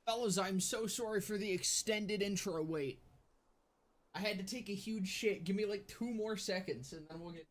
Fellas, I'm so sorry for the extended intro wait. I had to take a huge shit. Give me like 2 more seconds and then we'll get...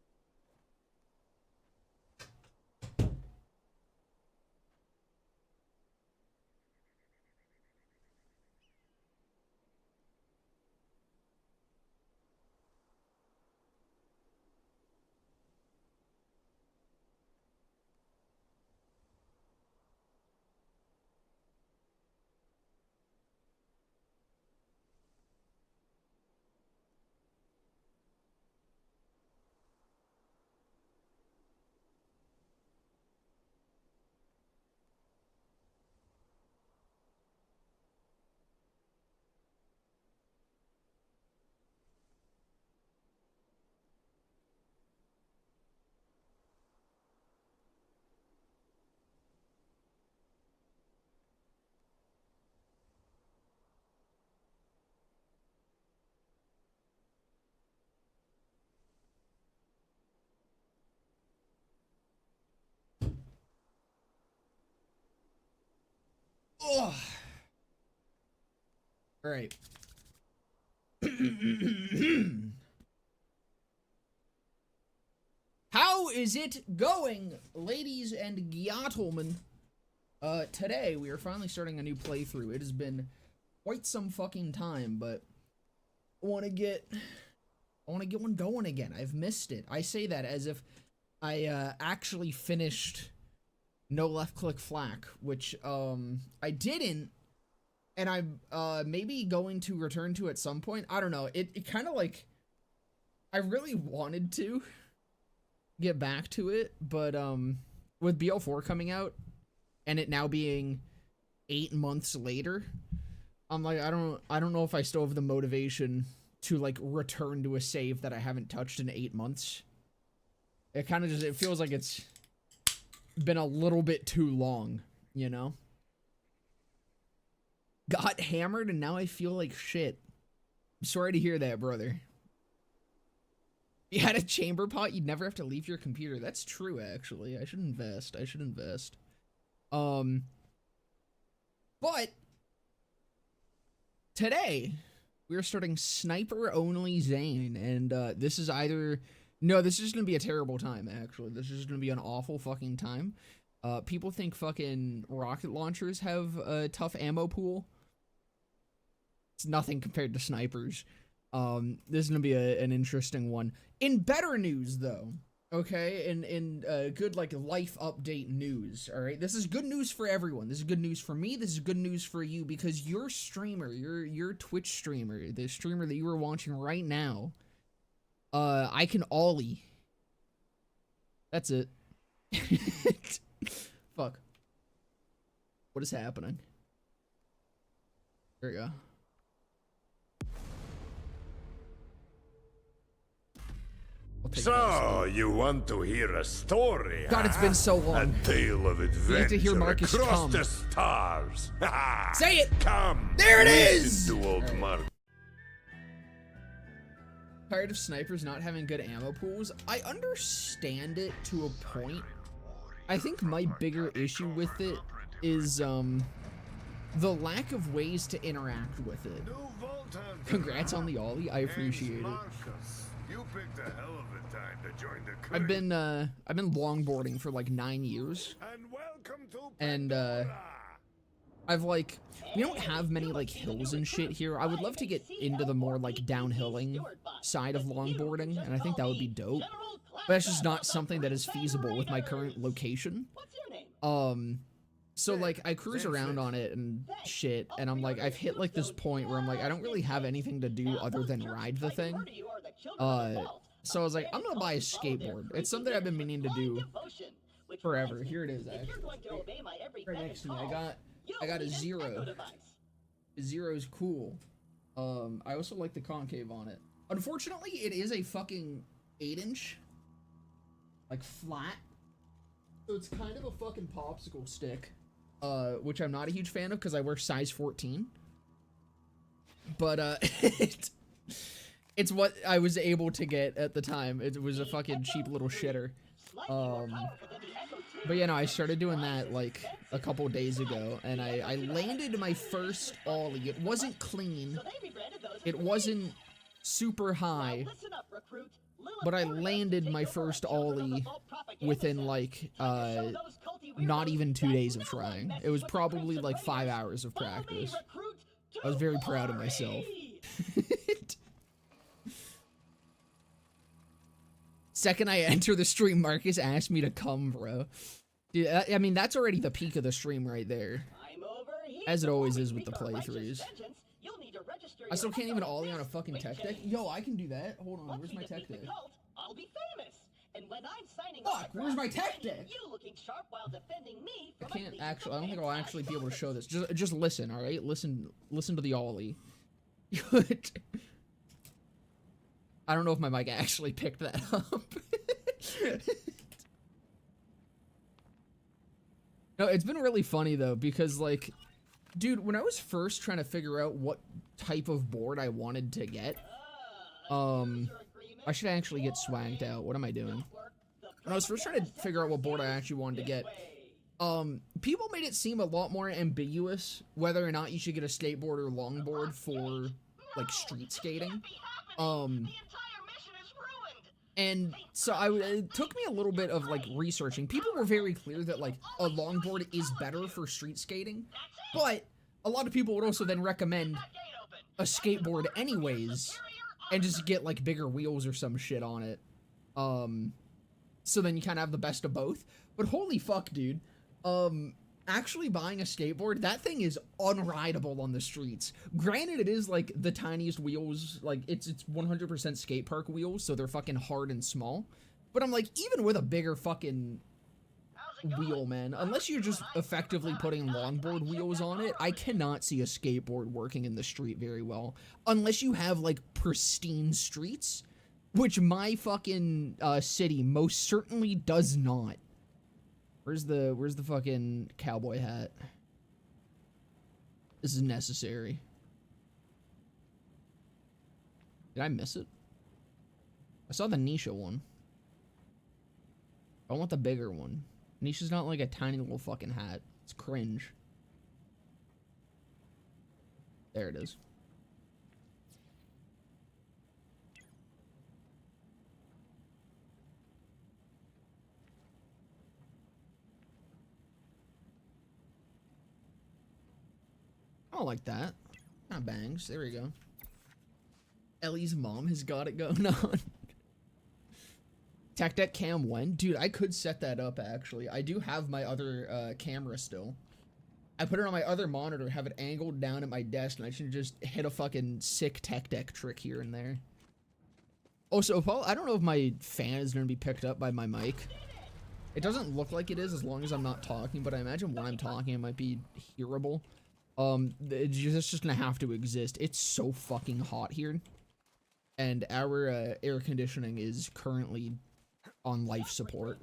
Ugh. All right. How is it going, ladies and gentlemen? Today we are finally starting a new playthrough. It has been quite some fucking time, but I want to get one going again. I've missed it. I say that as if I actually finished No Left Click Flak, which I didn't, and I'm maybe going to return to at some point. I don't know. It kind of like, I really wanted to get back to it, but with BL4 coming out and it now being 8 months later, I'm like, I don't know if I still have the motivation to like return to a save that I haven't touched in 8 months. It kind of just, it feels like it's been a little bit too long, you know? Got hammered and now I feel like shit. I'm sorry to hear that, brother. If you had a chamber pot, you'd never have to leave your computer. That's true, actually. I should invest. But today we're starting Sniper Only Zane, and this is either... No, this is gonna be a terrible time, actually. This is gonna be an awful fucking time. People think fucking rocket launchers have a tough ammo pool. It's nothing compared to snipers. This is gonna be an interesting one. In better news, though, okay, in good, like, life update news, alright? This is good news for everyone. This is good news for me. This is good news for you, because your streamer, your Twitch streamer, the streamer that you are watching right now, I can ollie. That's it. Fuck. What is happening? There we go. So, you want to hear a story? God, it's been so long. A tale of adventure You have to hear Marcus across come. the stars. Say it! Come! There it listen is! To old Marcus. Tired of snipers not having good ammo pools? I understand it to a point. I think my bigger issue with it is, the lack of ways to interact with it. Congrats on the ollie, I appreciate it. You picked a hell of a time to join the crew. I've been longboarding for like 9 years. And welcome to And I've like, we don't have many like hills and shit here. I would love to get into the more like downhilling side of longboarding, and I think that would be dope. But that's just not something that is feasible with my current location. So like I cruise around on it and shit, and I'm like, I've hit like this point where I'm like, I don't really have anything to do other than ride the thing. So I was like, I'm gonna buy a skateboard. It's something I've been meaning to do forever. Here it is, actually. Right next to me. I got a Zero. The Zero's cool. I also like the concave on it. Unfortunately, it is a fucking 8-inch, like flat. So it's kind of a fucking popsicle stick, which I'm not a huge fan of because I wear size 14. But it's what I was able to get at the time. It was a fucking cheap little shitter. But you know, I started doing that like a couple days ago, and I landed my first ollie. It wasn't clean, it wasn't super high, but I landed my first ollie within like not even 2 days of trying. It was probably like 5 hours of practice. I was very proud of myself. Second I enter the stream, Marcus asked me to come, bro. Dude, I mean, that's already the peak of the stream right there. As it always is with the playthroughs. I still can't even ollie on a fucking tech deck. Yo, I can do that. Hold on, where's my tech deck? Fuck, where's my tech deck? I can't actually, I don't think I'll actually be able to show this. Just listen, alright? Listen to the ollie. I don't know if my mic actually picked that up. No, it's been really funny though, because like, dude, when I was first trying to figure out what type of board I wanted to get, I should actually get swagged out. What am I doing? When I was first trying to figure out what board I actually wanted to get, people made it seem a lot more ambiguous whether or not you should get a skateboard or longboard for like street skating. And so it took me a little bit of like researching. People were very clear that like a longboard is better for street skating, but a lot of people would also then recommend a skateboard anyways and just get like bigger wheels or some shit on it. So then you kind of have the best of both. But holy fuck, dude. Actually buying a skateboard, that thing is unrideable on the streets. Granted, it is like the tiniest wheels, like it's 100% skate park wheels, so they're fucking hard and small. But I'm like, even with a bigger fucking wheel, man, unless you're just effectively putting longboard wheels on it, I cannot see a skateboard working in the street very well. Unless you have like pristine streets, which my fucking city most certainly does not. Where's the fucking cowboy hat? This is necessary. Did I miss it? I saw the Nisha one. I want the bigger one. Nisha's not like a tiny little fucking hat. It's cringe. There it is. I don't like that. Kind of bangs. There we go. Ellie's mom has got it going on. Tech deck cam when? Dude, I could set that up actually. I do have my other camera still. I put it on my other monitor, have it angled down at my desk, and I should just hit a fucking sick tech deck trick here and there. Also, Paul, I don't know if my fan is going to be picked up by my mic. It doesn't look like it is as long as I'm not talking, but I imagine when I'm talking it might be hearable. It's just gonna have to exist. It's so fucking hot here, and our air conditioning is currently on life support.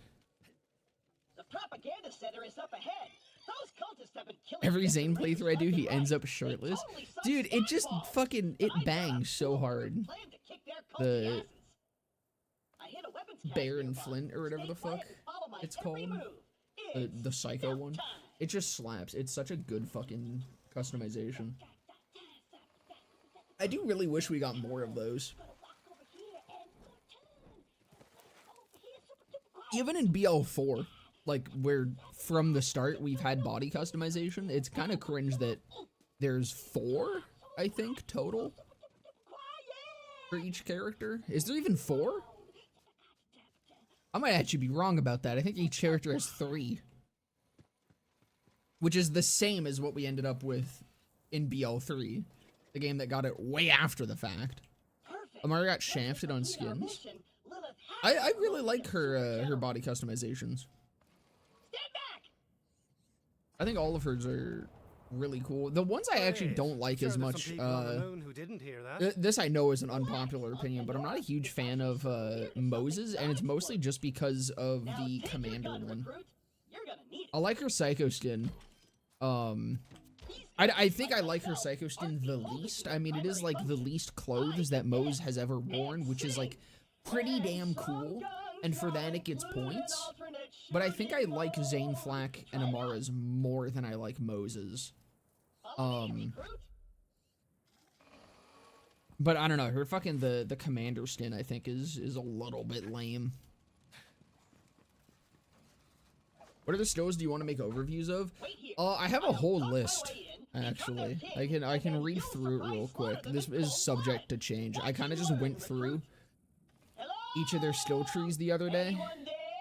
The propaganda center is up ahead. Those cultists have been killing Every Zane playthrough I do, he ends up shirtless. Dude, it just fucking, it bangs so hard. The Bear and Flint, or whatever the fuck it's called. The Psycho one. It just slaps. It's such a good fucking customization. I do really wish we got more of those. Even in BL4, like, where from the start we've had body customization, it's kind of cringe that there's 4, I think, total for each character. Is there even 4? I might actually be wrong about that. I think each character has 3. Which is the same as what we ended up with in BL3, the game that got it way after the fact. Amara got shafted on skins. I really like her body customizations. I think all of hers are really cool. The ones I actually don't like as much, this I know is an unpopular opinion, but I'm not a huge fan of Moses, and it's mostly just because of the commander one. I like her psycho skin. I think I like her psycho skin the least. I mean, it is like the least clothes that Mose has ever worn, which is like pretty damn cool. And for that, it gets points. But I think I like Zane Flack and Amara's more than I like Moses. But I don't know, her fucking the commander skin I think is a little bit lame. What other stills do you want to make overviews of? I have a whole list, actually. I can read through it real quick. This is subject to change. I kind of just went through each of their skill trees the other day,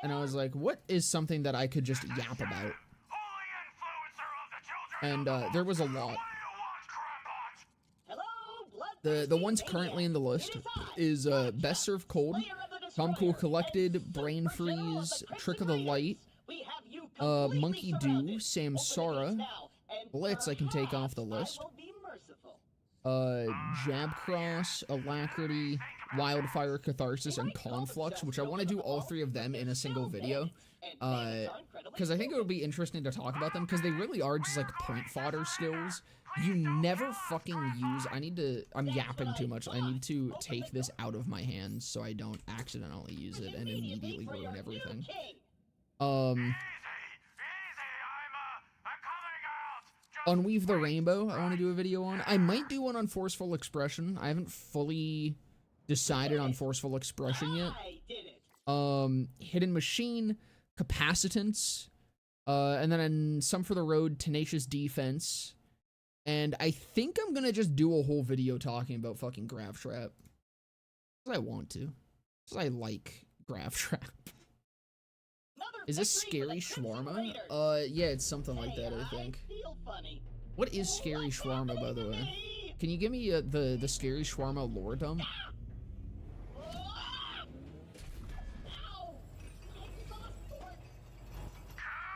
and I was like, what is something that I could just yap about? And there was a lot. The ones currently in the list is Best Served Cold, Tom Cool Collected, Brain Freeze, Trick of the Light, Monkey Dew, Samsara, Blitz I can take off the list, Jab Cross, Alacrity, Wildfire, Catharsis, and Conflux, which I want to do all three of them in a single video, because I think it would be interesting to talk about them, because they really are just like point fodder skills. You never fucking use, I'm yapping too much, I need to take this out of my hands so I don't accidentally use it and immediately ruin everything. Unweave the Rainbow, I want to do a video on. I might do one on Forceful Expression. I haven't fully decided on Forceful Expression yet. Hidden Machine, Capacitance, and then some for the road, Tenacious Defense. And I think I'm gonna just do a whole video talking about fucking Graph Trap. Because I want to. Because I like Graph Trap. Is this Scary Shawarma? Yeah, it's something like that, I think. What is Scary Shawarma, by the way? Can you give me the Scary Shawarma lore dump?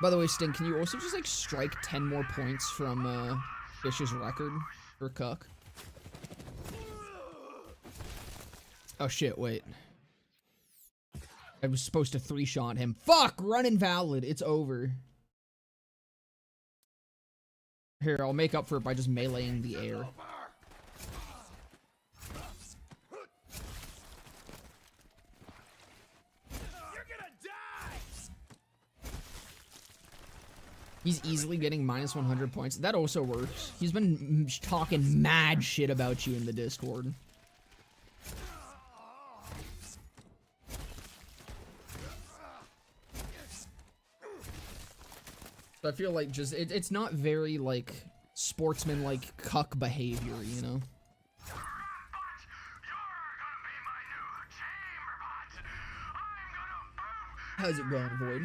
By the way, Sting, can you also just, like, strike 10 more points from, Fish's record for Cuck? Oh, shit, wait. I was supposed to 3-shot him. Fuck! Run invalid. It's over. Here, I'll make up for it by just meleeing the air. He's easily getting minus 100 points. That also works. He's been talking mad shit about you in the Discord. So I feel like just, it's not very, like, sportsman-like cuck behavior, you know? How's it going, Void?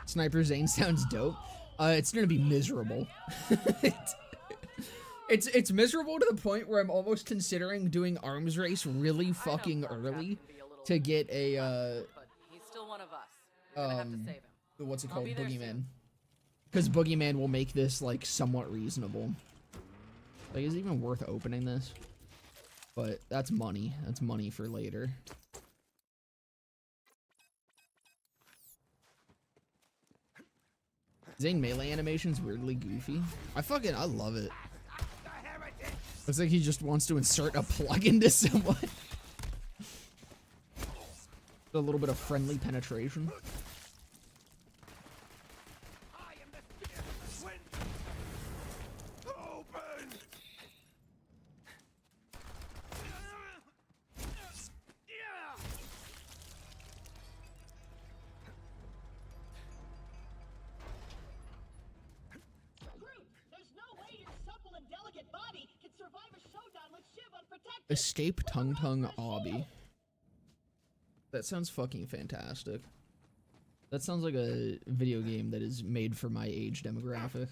Sniper Zane sounds dope. It's gonna be miserable. It's miserable to the point where I'm almost considering doing arms race really fucking early to get a he's still one of us. You're gonna have to save him. What's it called? Boogeyman. Because Boogeyman will make this like somewhat reasonable. Like, is it even worth opening this? But that's money. That's money for later. Zane melee animation's weirdly goofy. I love it. Looks like he just wants to insert a plug into someone. A little bit of friendly penetration. Escape Tung Tung Obby. That sounds fucking fantastic. That sounds like a video game that is made for my age demographic.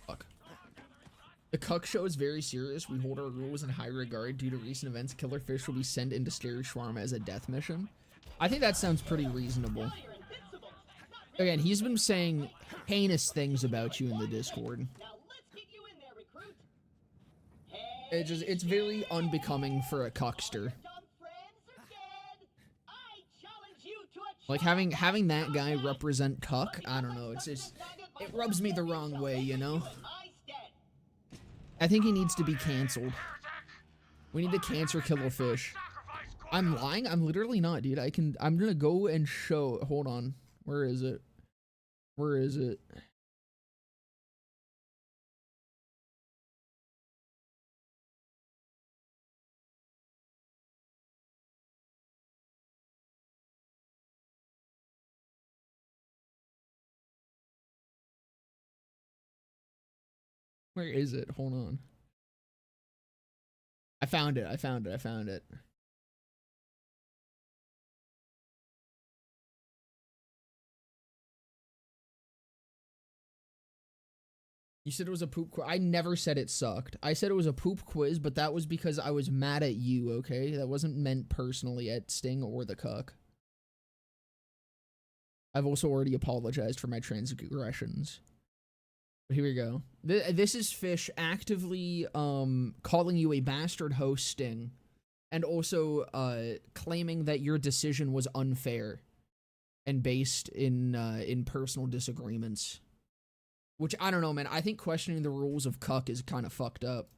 Fuck. The Cuck Show is very serious. We hold our rules in high regard. Due to recent events, Killer Fish will be sent into Scary Shawarma as a death mission. I think that sounds pretty reasonable. Again, he's been saying heinous things about you in the Discord. It's very unbecoming for a cuckster. Like having that guy represent cuck, I don't know, it rubs me the wrong way, you know? I think he needs to be canceled. We need the cancer killer fish. I'm lying? I'm literally not, dude. I'm gonna go and show. Hold on. Where is it? Where is it? Where is it? Hold on. I found it. I found it. I found it. You said it was a poop quiz. I never said it sucked. I said it was a poop quiz, but that was because I was mad at you, okay? That wasn't meant personally at Sting or the cuck. I've also already apologized for my transgressions. But here we go. This is Fish actively calling you a bastard host, Sting, and also claiming that your decision was unfair and based in personal disagreements. Which, I don't know, man. I think questioning the rules of cuck is kind of fucked up.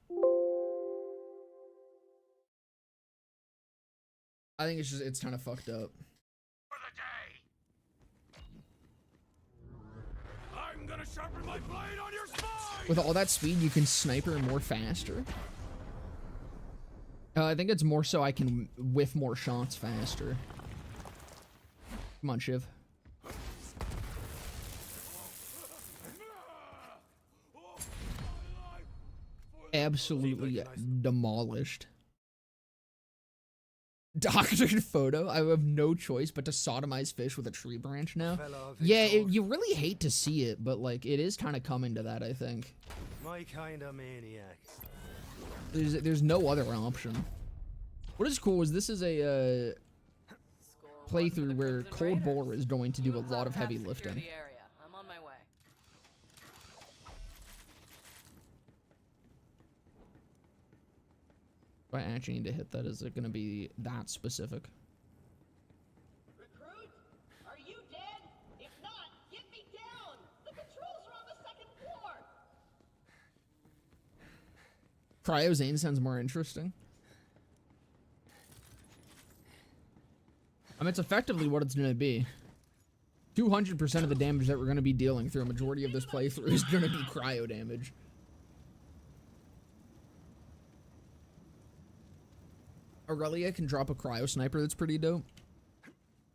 I think it's kind of fucked up. For the day. I'm gonna sharpen my blade on your spine. With all that speed, you can sniper more faster. I think it's more so I can whiff more shots faster. Come on, Shiv. Absolutely demolished. Doctored photo. I have no choice but to sodomize fish with a tree branch now. Yeah, you really hate to see it, but like it is kind of coming to that, I think. My kind of maniac. There's no other option. What is cool is this is a playthrough where Cold Bore is going to do a lot of heavy lifting. I'm on my way. If I actually need to hit that, is it going to be that specific? Recruit, are you dead? If not, get me down. The controls are on the second floor. Cryo Zane sounds more interesting. I mean, it's effectively what it's going to be. 200% of the damage that we're going to be dealing through a majority of this playthrough is going to be cryo damage. Aurelia can drop a cryo sniper that's pretty dope.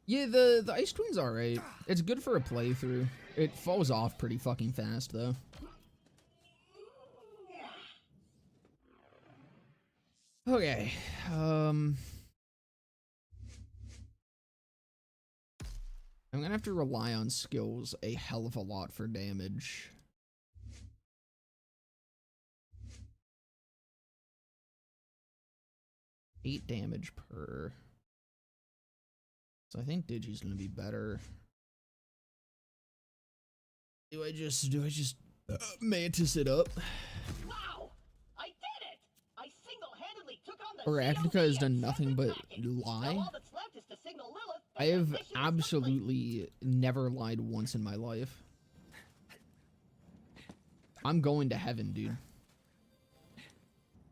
Yeah, the Ice Queen's alright. It's good for a playthrough. It falls off pretty fucking fast, though. Okay, I'm gonna have to rely on skills a hell of a lot for damage. Eight damage per. So I think Digi's gonna be better. Do I just mantis it up? Wow! I did it! I single-handedly took on the Arachnica has done nothing but lie. All that's left is to signal Lilith that I have the mission is absolutely never lied once in my life. I'm going to heaven, dude.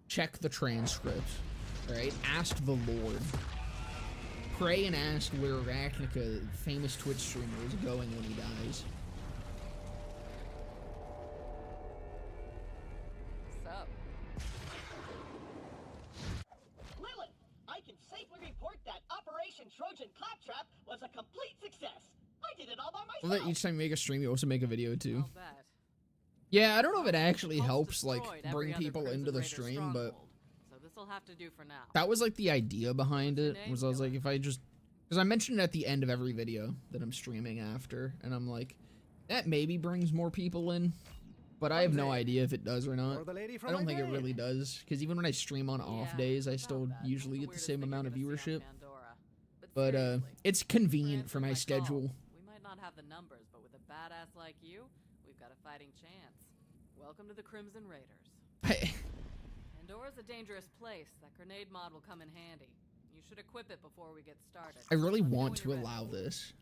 Check the transcript. Alright? Ask the Lord. Pray and ask where Arachnica, famous Twitch streamer, is going when he dies. What's up? Lilith, I can safely report that Operation Trojan Claptrap was a complete success. I did it all by myself. Well, that each time you make a stream, you also make a video too. I'll bet. Yeah, I don't know if it actually Pulse helps, like, destroyed bring every other people Crimson into the Raider stream, but stronghold, so this'll have to do for now. that was, like, the idea behind it, What's your was I name, was like, if I just, because I mentioned it at the end of every video that I'm streaming after, and I'm like, that maybe brings more people in, but I have no idea if it does or not. I don't think it really does, because even when I stream on off Yeah, days, I not still bad. usually It's get the weirdest same thing amount you're of gonna see on viewership, Pandora. but seriously, it's convenient for answer my call. schedule. We might not have the numbers, but with a badass like you, we've got a fighting chance. Welcome to the Crimson Raiders. Pandora's a dangerous place. That grenade mod will come in handy. You should equip it before we get started. I really Let me know want when to you're ready. allow this.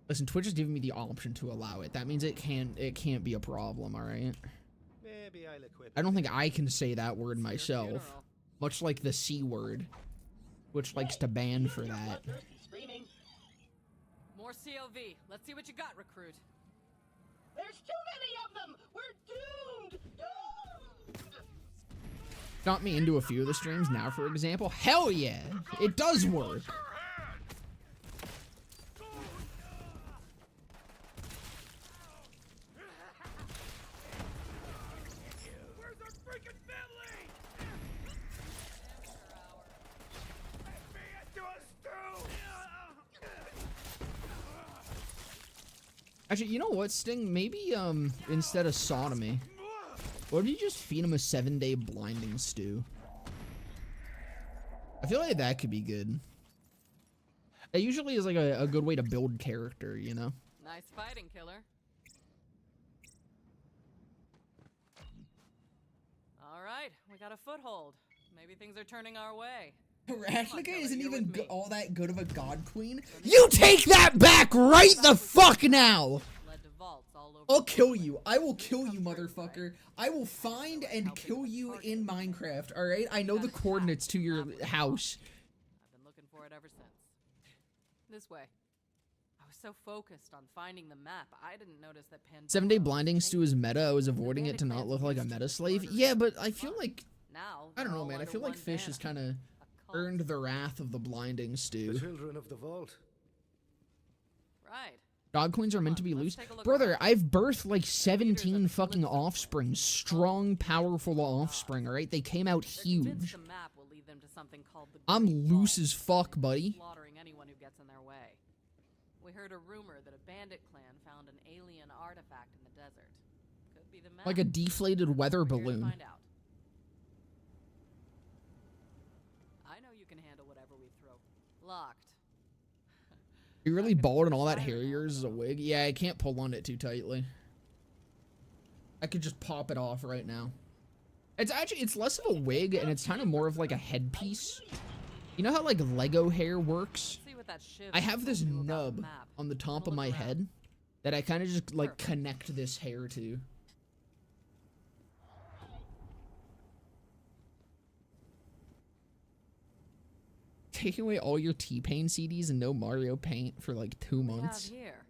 Listen, Twitch is giving me the option to allow it. That means it can't be a problem, alright? Maybe I'll equip I don't think I can say that word It's your myself. funeral. Much like the C word, which likes to ban for that. More COV. Let's see what you got, recruit. There's too many of them! We're doomed! Doomed! Got me into a few of the streams now, for example. Hell yeah! It does work! Where's our freaking family? Be it to us too! Actually, you know what, Sting? Maybe, instead of sodomy, what if you just feed him a 7-day blinding stew? I feel like that could be good. It usually is like a good way to build character, you know? Nice fighting, killer. All right, we got a foothold. Maybe things are turning our way. Ravnica Killer, isn't you're even with me. all that good of a god queen. You take that back right the fuck now! Led to vaults all over I'll the kill world. you. I will kill you, motherfucker. I will find and kill you in Minecraft, alright? I know the coordinates to your house. I've been looking for it ever since. This way. I was so focused on finding the map, I didn't notice that Pandora 7-day was blinding stew is thinking. meta. I was avoiding it to not look like a meta slave. Yeah, but I feel like, Now, I don't they're know, all man. I under feel like one Fish has banner. kind of A cult. earned the wrath of the blinding The stew. children of the vault. Right. God queens are meant to be Let's loose. take a look Brother, around. I've birthed like Leaders 17 of fucking Calypso offspring. Clan. Strong, powerful offspring, alright? They came out They're convinced huge. the map will lead them to something called the I'm Great loose Vault, as fuck, buddy. slaughtering anyone who gets in their way. We heard a rumor that a bandit clan found an alien artifact in the desert. Could be the map. Like a deflated weather We're here to balloon. find out. I know you can handle whatever we throw. Locked. You're really Back in bald and the all that fire hair of now, yours is a though. wig? Yeah, I can't pull on it too tightly. I could just pop it off right now. It's actually, it's less of a wig and it's kind of more of like a headpiece. You know how like Lego hair works? See what that shiv I have this told you about the nub map. on the top Have a of my look around. head that I kind of just like Perfect. connect this hair to. Taking away all your T-Pain CDs and no Mario Paint for like 2 What do we have months. here?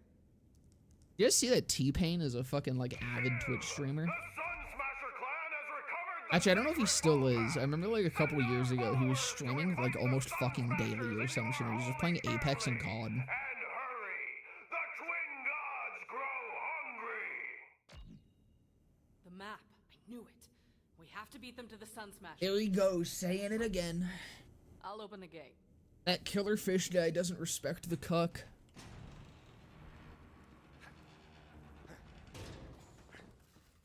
You guys see that T-Pain is a fucking like avid Twitch streamer? The Sun Smasher clan has recovered the Actually, I don't know if he still is. I remember like a couple of years ago he was streaming like almost fucking daily or some shit. He was just playing Apex and COD. And hurry! The twin gods grow hungry! The map. I knew it. We have to beat them to the Sun Smasher. Here he goes, saying it again. I'll open the gate. That killer fish guy doesn't respect the cuck.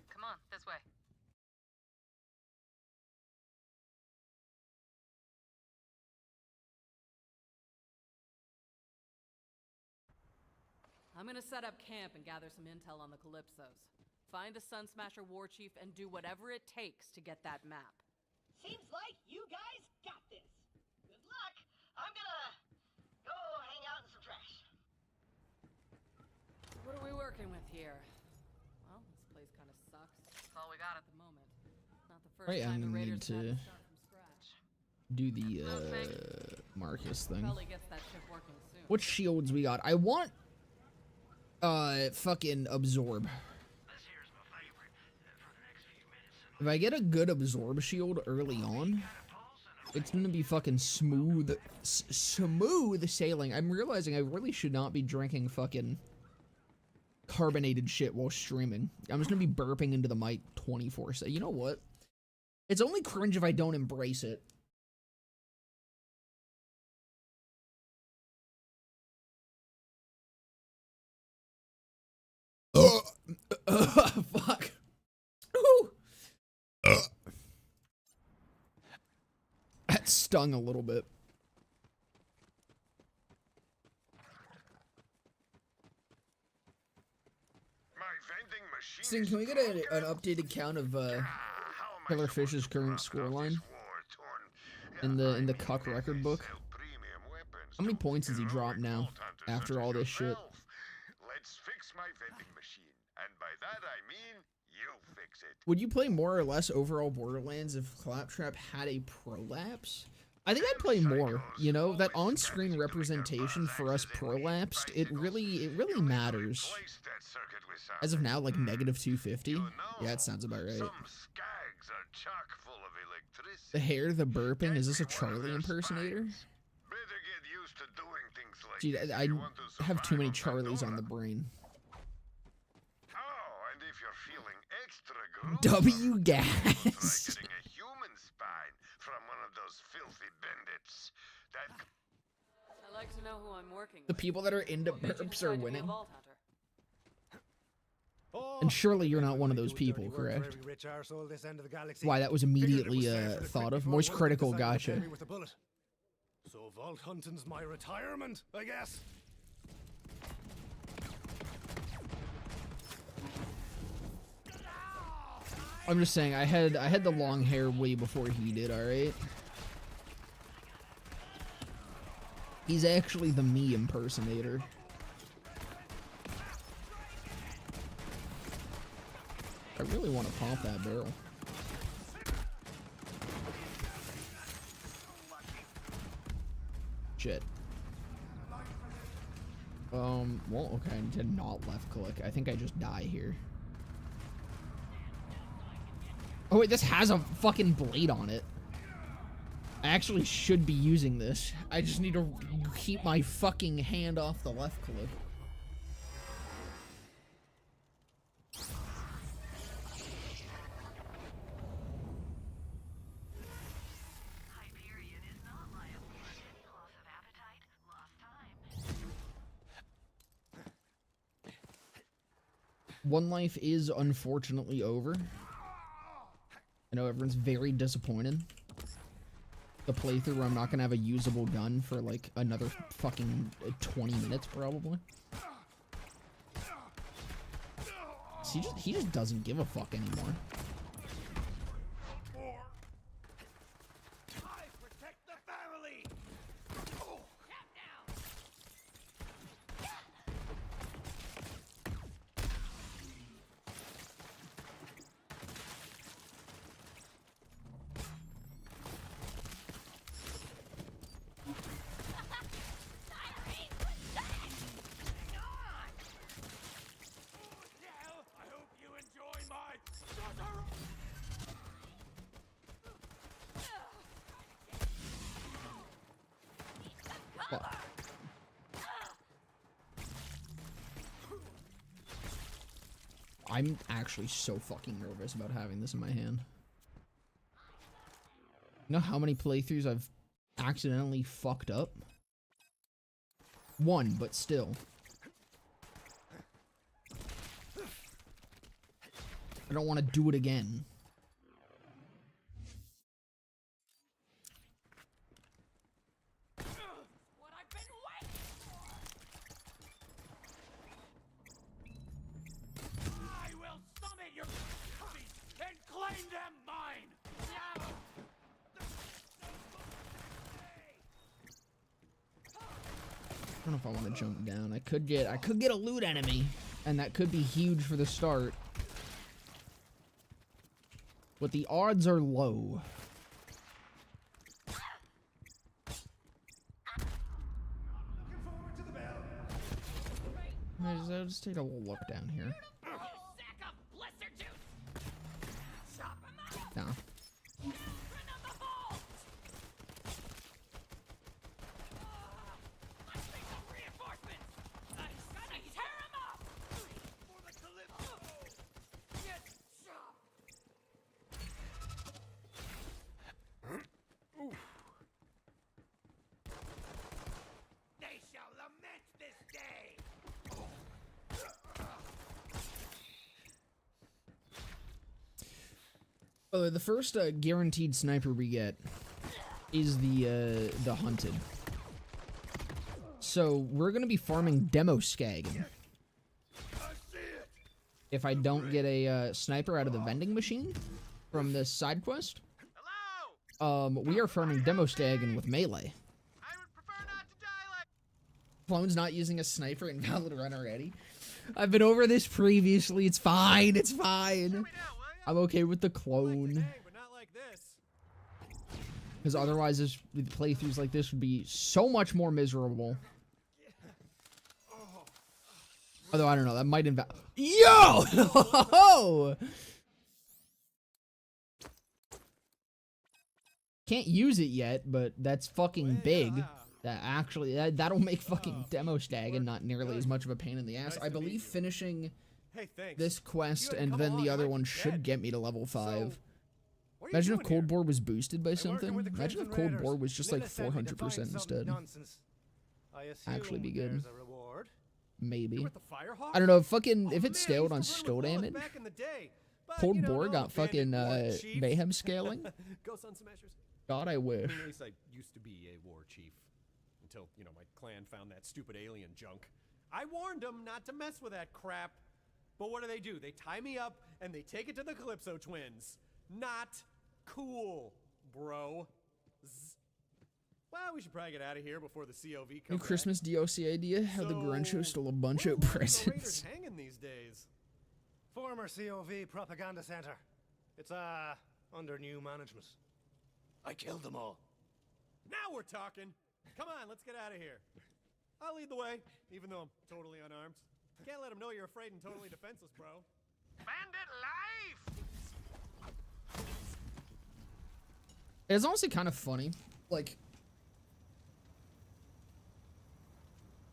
Come on, this way. I'm gonna set up camp and gather some intel on the Calypsos. Find the Sun Smasher war chief and do whatever it takes to get that map. Seems like you guys got this. Good luck. I'm gonna go hang out in some trash. What are we working with here? Well, this place kind of sucks. That's all we got at the moment. Not the first Right, I'm time the gonna Raiders need have to had start from scratch. do the Marcus thing. Probably gets that ship working soon. What shields we got? I want fucking absorb. If I get a good absorb shield early on, it's gonna be fucking smooth smooth sailing. I'm realizing I really should not be drinking fucking carbonated shit while streaming. I'm just gonna be burping into the mic 24/7. You know what? It's only cringe if I don't embrace it. Fuck. Ooh. That stung a little bit. My vending machine Sting, is can we get an updated count of How am I Killer supposed Fish's to current profit off scoreline this war-torn in the army Cuck if record they book? sell premium weapons How many to points has he heroic dropped now vault hunters after such all as this shit? yourself? Let's fix my vending machine, and by that I mean Would you play more or less overall Borderlands if Claptrap had a prolapse? I think I'd play more. You know, that on-screen representation for us prolapsed, it really matters. As of now, like -250. Yeah, it sounds about right. The hair, the burping, is this a Charlie impersonator? Gee, I have too many Charlies on the brain. W gas. I like to know who I'm working The with. people that are into What made you burps decide are to be a winning. vault hunter? And surely you're not one of those people, correct? Why, that was immediately thought of. Moist critical, gotcha. So vault hunting's my retirement, I guess. I'm just saying, I had the long hair way before he did, alright? He's actually the me impersonator. I really want to pop that barrel. Shit. Well, okay, I did not left click. I think I just die here. Oh wait, this has a fucking blade on it. I actually should be using this. I just need to keep my fucking hand off the left click. One life is unfortunately over. I know everyone's very disappointed. The playthrough where I'm not gonna have a usable gun for like another fucking 20 minutes probably. He just doesn't give a fuck anymore. Fuck. I'm actually so fucking nervous about having this in my hand. You know how many playthroughs I've accidentally fucked up? One, but still. I don't want to do it again. I don't know if I want to jump down. I could get a loot enemy, and that could be huge for the start. But the odds are low. I'll just take a little look down here. No. The first guaranteed sniper we get is the hunted. So we're gonna be farming demo skagging. If I don't get a sniper out of the vending machine from this side quest, we are farming demo skagging with melee. Clone's not using a sniper in Valorant already. I've been over this previously. It's fine. It's fine. Show me now, will ya? I'm okay with the Like to clone. hang, but not like this. Because otherwise, playthroughs like this would be so much more miserable. Although, I don't know. That might Yo! Can't use it yet, but that's fucking big. That actually, that'll make fucking demo stagging not nearly as much of a pain in the ass. I believe finishing Hey, thanks. this quest You had and come then along the other like one you should said. get me to level 5. What are you Imagine if doing Cold here? Bore was boosted by I'm working something. with the Imagine if Crimson Cold Bore Raiders. was just like Lilla sent me to 400% find some instead. nonsense. I assume Actually be good. there's a reward. Maybe. You're with the Firehawk? I don't know, if Oh, it man, scaled I on used to skill run with Lilith damage, back in the day. But, Cold you know, Bore no got fucking abandoned war chief. mayhem scaling. Go Sun Smashers. God, I I wish. mean, at least I used to be a war chief. Until, you know, my clan found that stupid alien junk. I warned them not to mess with that crap. But what do? They tie me up and they take it to the Calypso twins. Not cool, bro. Well, we should probably get out of here before the COV New comes. Christmas DLC idea? How the Grincho stole a bunch of presents. Hanging these days. Former COV propaganda center. It's under new management. I killed them all. Now we're talking. Come on, let's get out of here. I'll lead the way, even though I'm totally unarmed. Can't let them know you're afraid and totally defenseless, bro. Bandit life. It's honestly kind of funny. Like,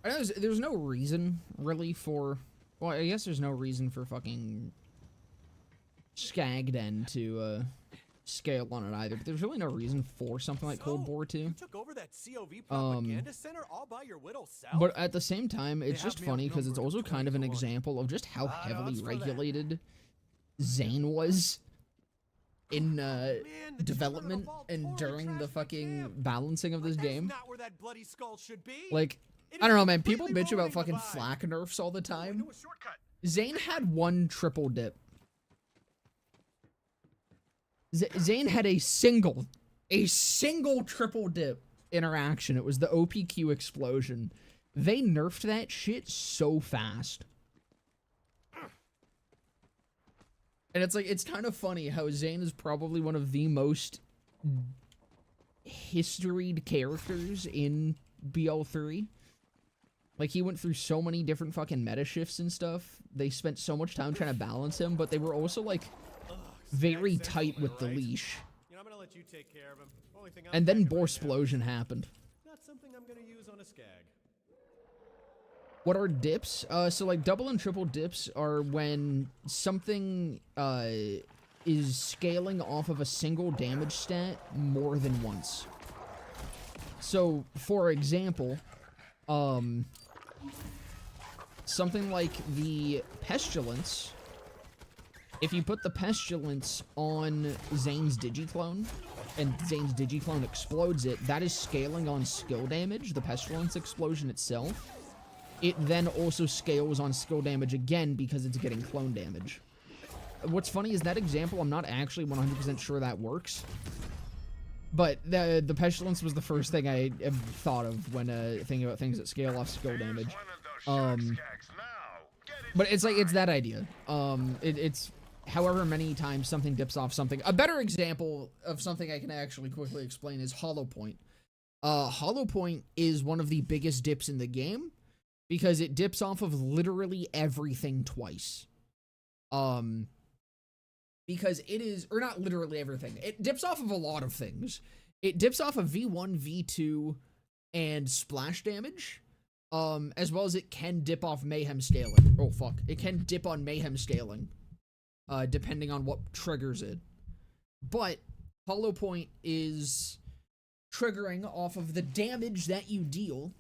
I know there's no reason really for. Well, I guess there's no reason for fucking Skagden to scale on it either. But there's really no reason for something like Cold Bore to. You took over that COV propaganda center all by your little self? But at the same time, it's have just me funny because it's outnumbered also kind of an 20 to 1. example of just how heavily odds for that. regulated Zane was in Man, the development Chamber of and All during Poorly the trashed my fucking camp. balancing of this That's game. not where that bloody skull should be. Like, It I don't is know, man. People completely bitch about ruining the fucking vibe. flak nerfs all the time. Into a shortcut. Zane had one triple dip. Zane had a single triple dip interaction. It was the OPQ explosion. They nerfed that shit so fast. And it's like, it's kind of funny how Zane is probably one of the most historied characters in BL3. Like, he went through so many different fucking meta shifts and stuff. They spent so much time trying to balance him, but they were also, like, very Skag tight Central, with the right? leash. You know, I'm gonna let you take care of him. Only thing I'm And then packing right now Borsplosion happened. is not something I'm gonna use on a skag. What are dips? So like double and triple dips are when something is scaling off of a single damage stat more than once. So for example, something like the Pestilence, if you put the Pestilence on Zane's Digiclone, and Zane's Digiclone explodes it, that is scaling on skill damage, the Pestilence explosion itself. It then also scales on skill damage again because it's getting clone damage. What's funny is that example, I'm not actually 100% sure that works. But the Pestilence was the first thing I thought of when thinking about things that scale off skill damage. But it's like, it's that idea. It's however many times something dips off something. A better example of something I can actually quickly explain is Hollow Point. Hollow Point is one of the biggest dips in the game because it dips off of literally everything twice. Because it is, or not literally everything. It dips off of a lot of things. It dips off of V1, V2, and splash damage. As well as it can dip off Mayhem scaling. Oh, fuck. It can dip on Mayhem scaling. Depending on what triggers it. But Hollow Point is triggering off of the damage that you deal.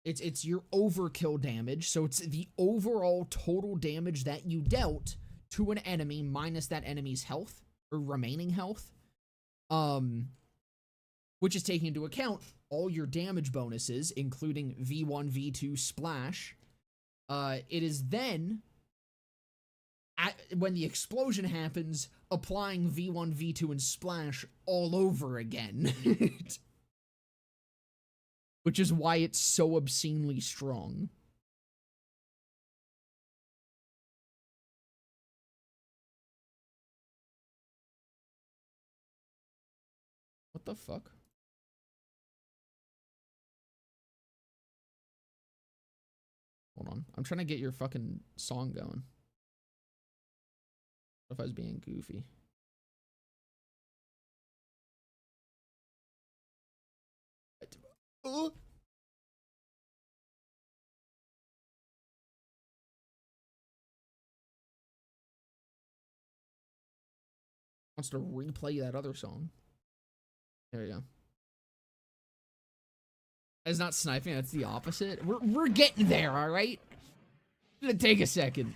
It's your overkill damage, so it's the overall total damage that you dealt to an enemy minus that enemy's health, or remaining health. Which is taking into account all your damage bonuses, including V1, V2, splash. It is then, when the explosion happens, applying V1, V2, and splash all over again. Which is why it's so obscenely strong. What the fuck? Hold on. I'm trying to get your fucking song going. What if I was being goofy? Wants to replay that other song. There you go. It's not sniping, that's the opposite. We're getting there, alright? It's gonna take a second.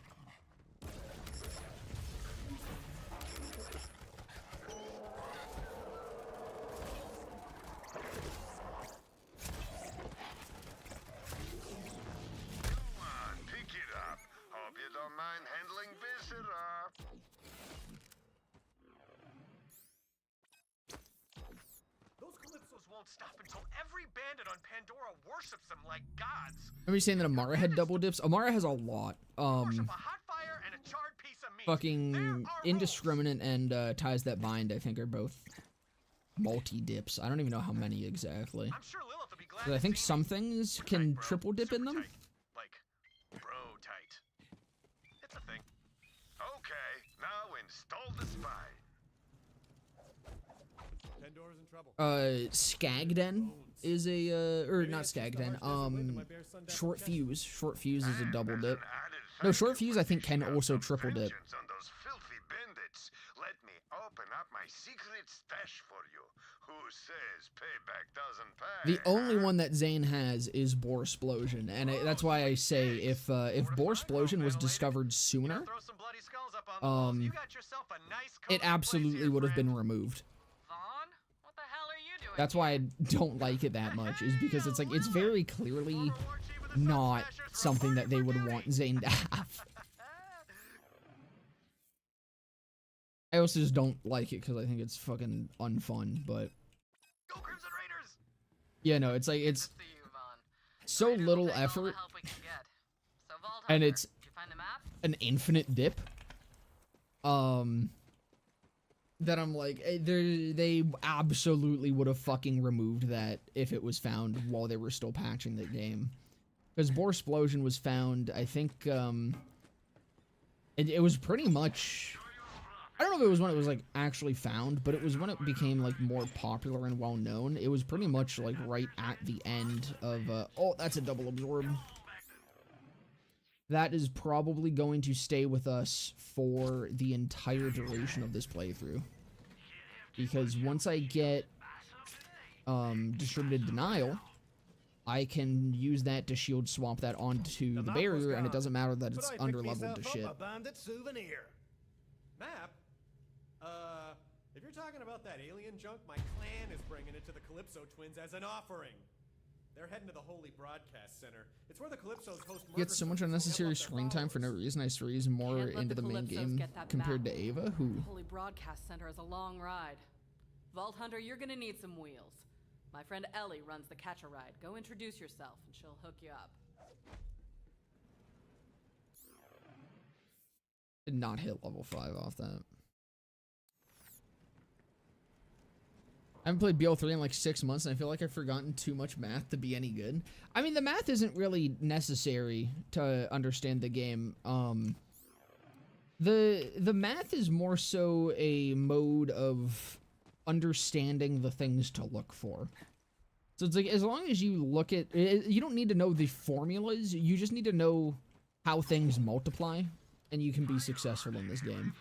Pick it up. Hope you don't mind handling visitor. Those calypsos won't stop until every bandit on Pandora worships them like gods. Are you saying that Amara had double dips? Amara has a lot. Worship a hot fire and a charred piece of meat. Fucking Indiscriminate and Ties That Bind, I think, are both multi-dips. I don't even know how many exactly. I'm sure Lilith will be glad. 'Cause I think some things can triple dip in them. Like bro tight. It's a thing. Okay, now install the spy. Pandora's in trouble. Skagden is a, or not Skagden, Short Fuse. Short Fuse is a double dip. No, Short Fuse I think can also triple dip. On those filthy bandits. Let me open up my secret stash for you. Who says payback doesn't pay? The only one that Zane has is Borsplosion, and that's why I say if Borsplosion was discovered sooner, Throw some bloody skulls up on the walls. You got yourself a nice it absolutely would have been removed. Vaughn? What the hell are you doing? That's why I don't like it that much, is because it's like, it's very clearly not something that they would want Zane to have. I also just don't like it because I think it's fucking unfun, but Go Crimson Raiders! yeah, no, it's like, it's Good to you, Vaughn. so Raiders will little take all the effort, help we can get. So, Vault and Hunter, it's did you find the map? an infinite dip. That I'm like, they absolutely would have fucking removed that if it was found while they were still patching the game. Because Borsplosion was found, I think, it was pretty much, I don't know if it was when it was like actually found, but it was when it became like more popular and well known. It was pretty much like right at the end of, oh, that's a double absorb. That is probably going to stay with us for the entire duration of this playthrough. Because once I get Distributed Denial, I can use that to shield swap that onto the barrier, and it doesn't matter that it's underleveled to shit. A bandit souvenir. Map? If you're talking about that alien junk, my clan is bringing it to the Calypso twins as an offering. They're heading to the Holy Broadcast Center. It's where the Calypsos host You get so much unnecessary screen time for no reason. I squeeze more Can't let into the the main Calypsos game get that compared map. to Ava, who... The Holy Broadcast Center is a long ride. Vault Hunter, you're gonna need some wheels. My friend Ellie runs the catch-a-ride. Go introduce yourself, and she'll hook you up. Did not hit level 5 off that. I haven't played BL3 in like 6 months, and I feel like I've forgotten too much math to be any good. I mean, the math isn't really necessary to understand the game. The math is more so a mode of understanding the things to look for. So it's like, as long as you look at, you don't need to know the formulas, you just need to know how things multiply, and you can be successful in this game.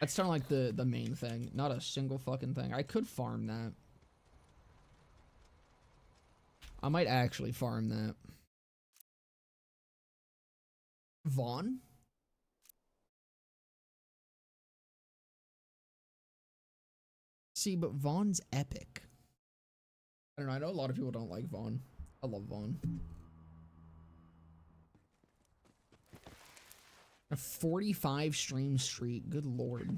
That's kind of like the main thing, not a single fucking thing. I could farm that. I might actually farm that. Vaughn? See, but Vaughn's epic. I don't know, I know a lot of people don't like Vaughn. I love Vaughn. A 45 stream streak, good lord.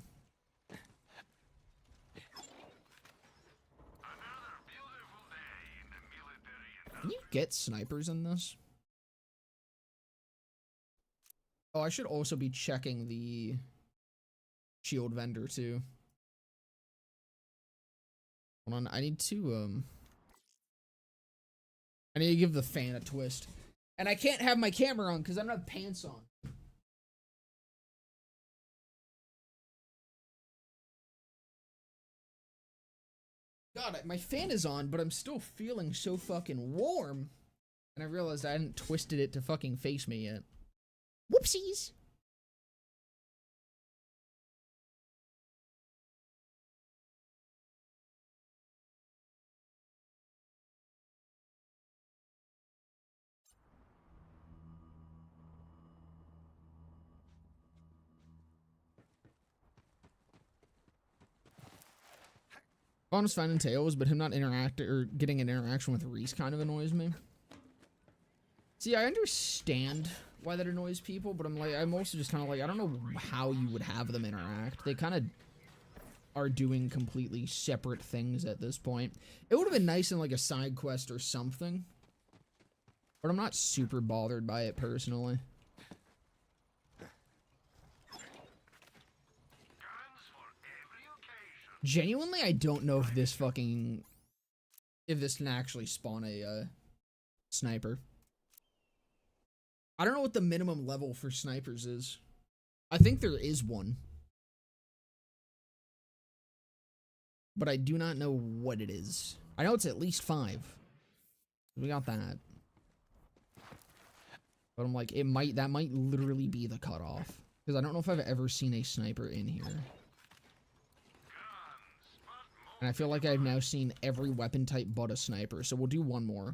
Can you get snipers in this? Oh, I should also be checking the shield vendor too. Hold on, I need to give the fan a twist. And I can't have my camera on because I don't have pants on. God, my fan is on, but I'm still feeling so fucking warm. And I realized I hadn't twisted it to fucking face me yet. Whoopsies! Bonus finding Tails, but him not getting an interaction with Reese kind of annoys me. See, I understand why that annoys people, but I'm also just kind of like, I don't know how you would have them interact. They kind of are doing completely separate things at this point. It would have been nice in like a side quest or something, but I'm not super bothered by it personally. Genuinely, I don't know if this can actually spawn a sniper. I don't know what the minimum level for snipers is. I think there is one, but I do not know what it is. I know it's at least 5. We got that. But I'm like, that might literally be the cutoff. Because I don't know if I've ever seen a sniper in here. And I feel like I've now seen every weapon type but a sniper, so we'll do one more.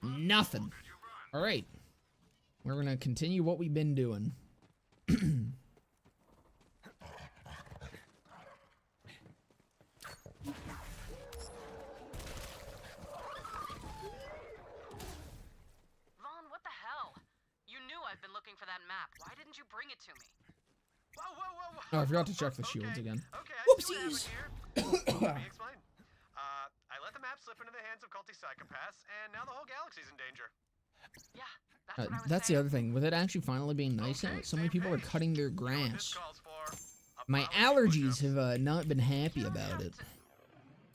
Nothing. All right. We're going to continue what we've been doing. What the hell? You knew I've been looking for that map. Why didn't you bring it to me? Whoa. Oh, I forgot to check the shields again. Okay, Whoopsies! Let me explain. I let the map slip into the hands of culty psychopaths, and now the whole galaxy's in danger. Yeah, that's what I was That's saying. the other thing. With it actually finally being nice out, so many people are cutting their grass. My allergies have not been happy about it.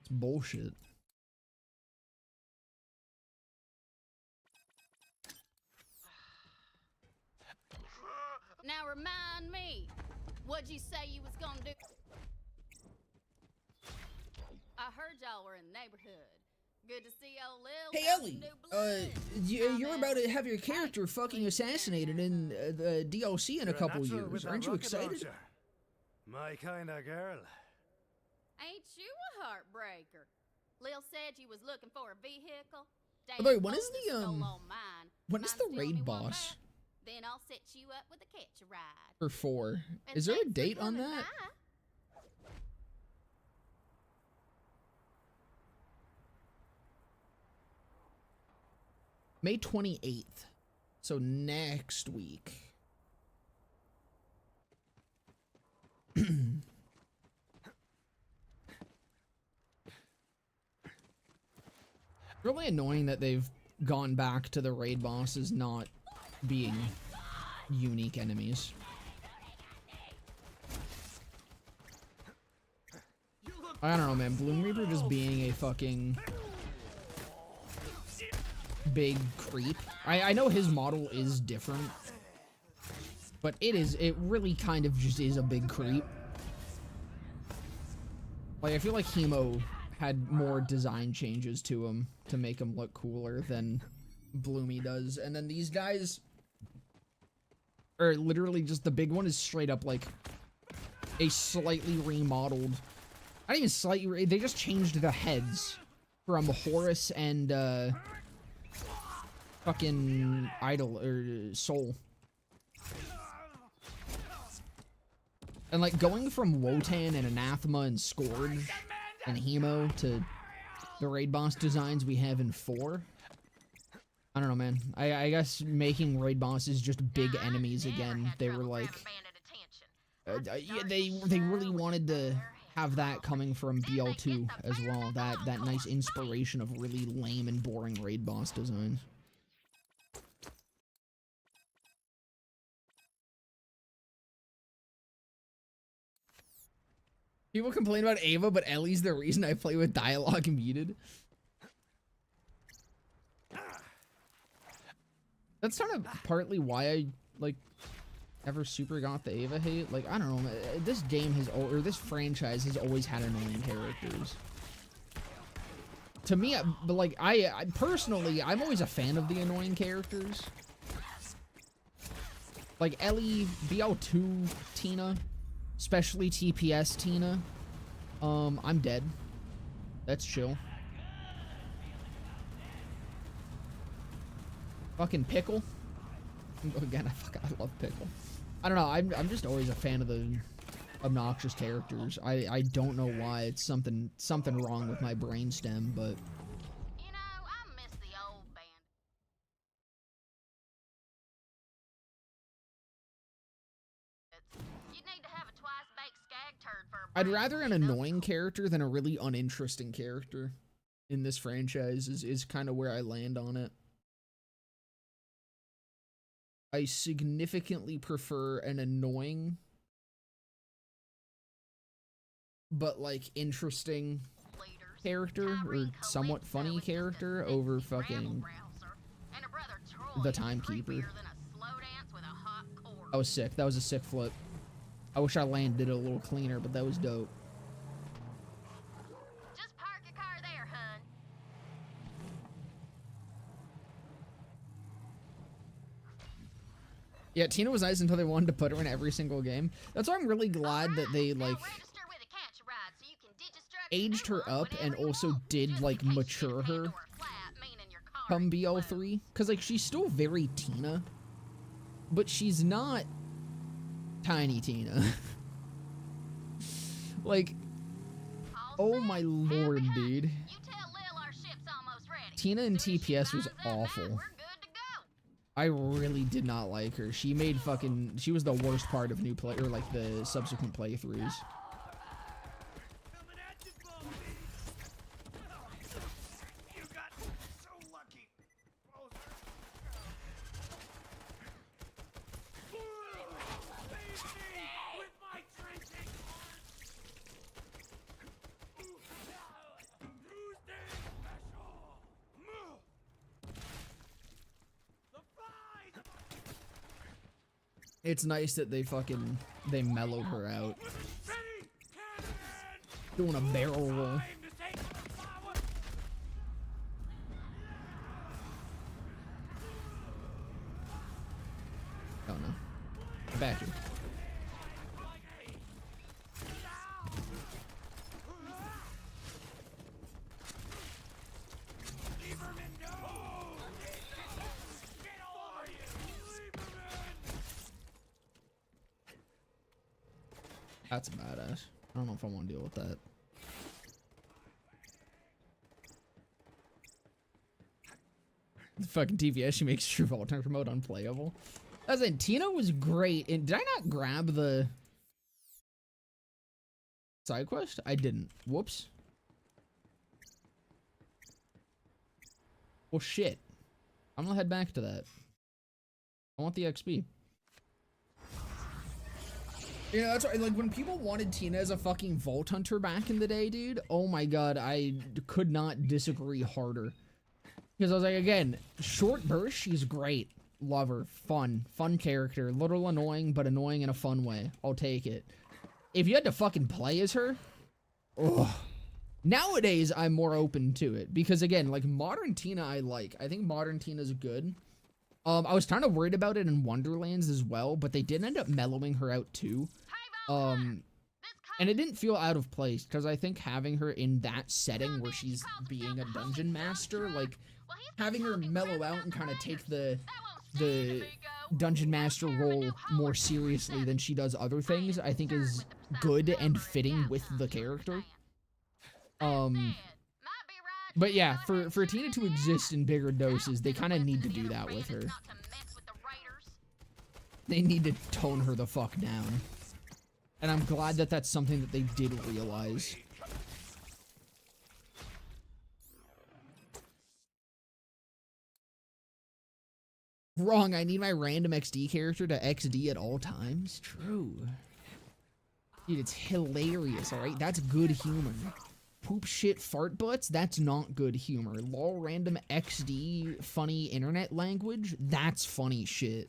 It's bullshit. Now remind me, what'd you say you was gonna do? I heard y'all were in the neighborhood. Good to see old Lil. Hey Ellie, you're about to have your character fucking assassinated in the DLC in a couple years. Aren't you excited? My kind of girl. Ain't you a heartbreaker? Lil said you was looking for a vehicle. By the way, when is When is the raid boss? Then I'll set you up with a catch a ride. For 4. And Is there a thanks for date on coming that? by. May 28th. So next week. Really annoying that they've gone back to the raid bosses not being unique enemies. I don't know, man. Bloom Reaper just being a fucking big creep. I know his model is different, but it really kind of just is a big creep. Like, I feel like Hemo had more design changes to him to make him look cooler than Bloomy does. And then these guys are literally just, the big one is straight up like a slightly remodeled, not even slightly, they just changed the heads from Horus and fucking Idol or Soul. And like going from Wotan and Anathema and Scourge and Hemo to the raid boss designs we have in 4. I don't know, man. I guess making raid bosses just big enemies again. They were like, Yeah, they really wanted to have that coming from BL2 as well. That nice inspiration of really lame and boring raid boss designs. People complain about Ava, but Ellie's the reason I play with dialogue muted. That's kind of partly why I, like, ever super got the Ava hate. Like, I don't know, this game has, or this franchise has always had annoying characters. To me, but like, I personally, I'm always a fan of the annoying characters. Like Ellie, BL2 Tina, especially TPS Tina. I'm dead. That's chill. Fucking Pickle. Again, I love Pickle. I don't know, I'm just always a fan of the obnoxious characters. I don't know why. It's something wrong with my brainstem, but You know, I miss the old band. You'd need to have a twice-baked skag turd for a I'd brain rather an to see those annoying character than a really uninteresting character in this franchise is kind of where I land on it. I significantly prefer an annoying but like interesting leaders. character or somewhat funny character over fucking the Timekeeper. That was sick. That was a sick flip. I wish I landed it a little cleaner, but that was dope. Just park your car there, hun. Yeah, Tina was nice until they wanted to put her in every single game. That's why I'm really glad that they like Register with a catch a ride so you can digistruct aged her up and also did like mature her come BL3, because like she's still very Tina, but she's not Tiny Tina. Like, oh my lord, dude. Tina in TPS was awful. I really did not like her. She made fucking, she was the worst part of new play, or like the subsequent playthroughs. It's nice that they mellowed her out. Doing a barrel roll. Oh no. Back here. That's badass. I don't know if I want to deal with that. The fucking TVS, she makes True Vault Hunter mode unplayable. As in, Tina was great. And did I not grab the side quest? I didn't. Whoops. Well, shit. I'm gonna head back to that. I want the XP. You know, that's right. Like, when people wanted Tina as a fucking Vault Hunter back in the day, dude, oh my god, I could not disagree harder. Because I was like, again, short burst, she's great. Love her. Fun character. Little annoying, but annoying in a fun way. I'll take it. If you had to fucking play as her, ugh. Nowadays, I'm more open to it. Because, again, like, modern Tina I like. I think modern Tina's good. I was kind of worried about it in Wonderlands as well, but they did end up mellowing her out too. And it didn't feel out of place, because I think having her in that setting where she's being a dungeon master, like, having her mellow out and kind of take the dungeon master role more seriously than she does other things, I think is good and fitting with the character. But yeah, for Tina to exist in bigger doses, they kind of need to do that with her. They need to tone her the fuck down. And I'm glad that that's something that they did realize. Wrong, I need my random XD character to XD at all times. True. Dude, it's hilarious, alright? That's good humor. Poop shit fart butts, that's not good humor. Lol random XD funny internet language, that's funny shit.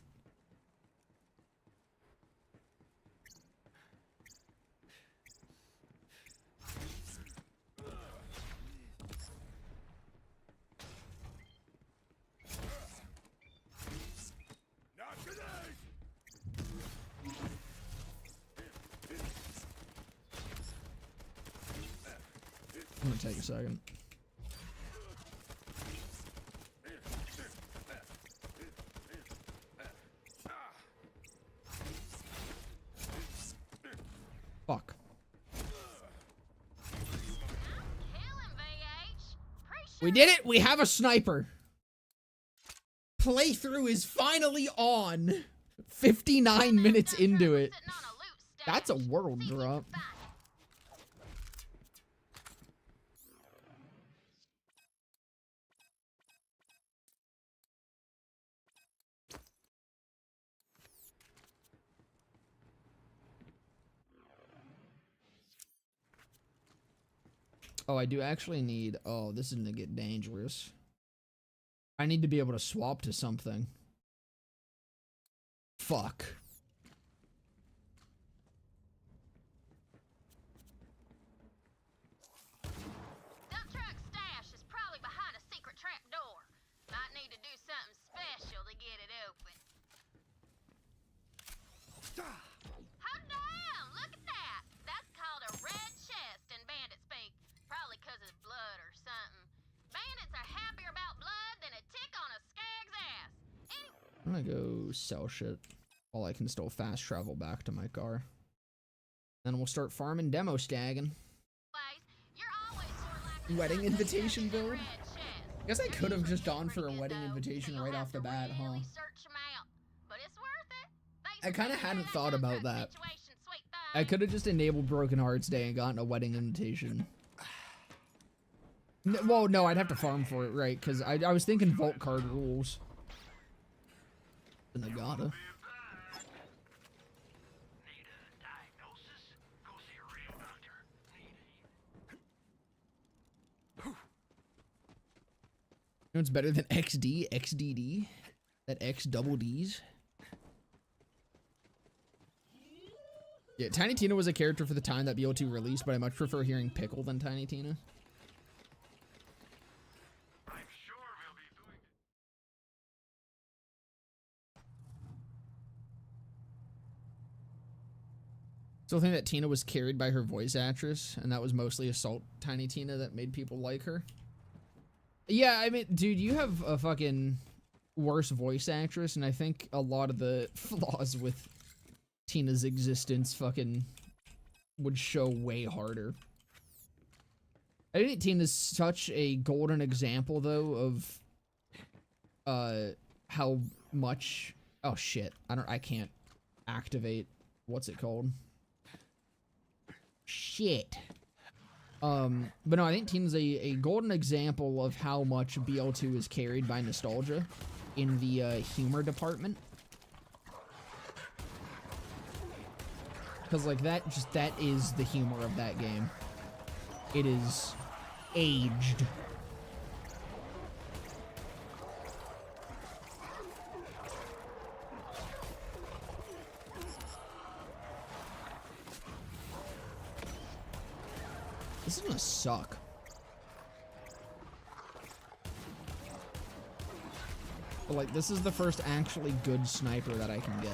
I'm gonna take a second. Fuck. We did it! We have a sniper! Playthrough is finally on! 59 minutes into it. That's a world drop. Oh, I do actually need... Oh, this is gonna get dangerous. I need to be able to swap to something. Fuck. Dump truck stash is probably behind a secret trap door. Might need to do something special to get it open. Hot damn! Look at that! That's called a red chest in bandit speak. Probably 'cause it's blood or something. Bandits are happier about blood than a tick on a skag's ass. I'm gonna go sell shit while I can still fast travel back to my car. Then we'll start farming demo stagging. You're always sort of like Wedding invitation build? red chest. I guess I could have just gone for a wedding invitation right off the bat, huh? Really search 'em out, but it's worth it. I kind of hadn't thought about that. Situation, sweet I thing. could have just enabled Broken Hearts Day and gotten a wedding invitation. Well, no, I'd have to farm for it, right? Because I was thinking vault card rules. And I gotta. You know what's better than XD? XDD? That X double Ds? Yeah, Tiny Tina was a character for the time that BO2 released, but I much prefer hearing Pickle than Tiny Tina. Still think that Tina was carried by her voice actress, and that was mostly Assault Tiny Tina that made people like her. Yeah, I mean, dude, you have a fucking worse voice actress, and I think a lot of the flaws with Tina's existence fucking would show way harder. I think Tina's such a golden example, though, of how much... Oh, shit. I can't activate... What's it called? Shit. But no, I think Tina's a golden example of how much BL2 is carried by nostalgia in the humor department. Because, like, that is the humor of that game. It is aged. This is gonna suck. But, like, this is the first actually good sniper that I can get.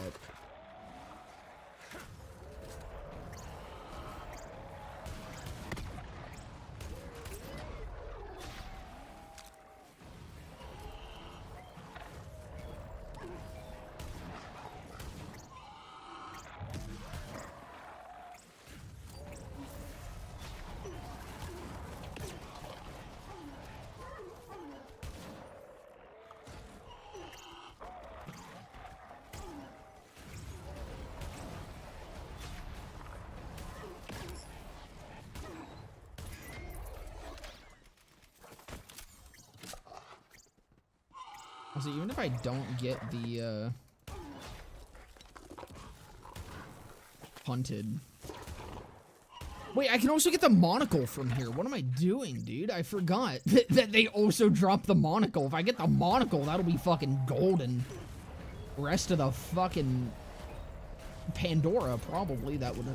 Also, even if I don't get the, hunted. Wait, I can also get the monocle from here. What am I doing, dude? I forgot that they also drop the monocle. If I get the monocle, that'll be fucking golden. Rest of the fucking Pandora, probably, that would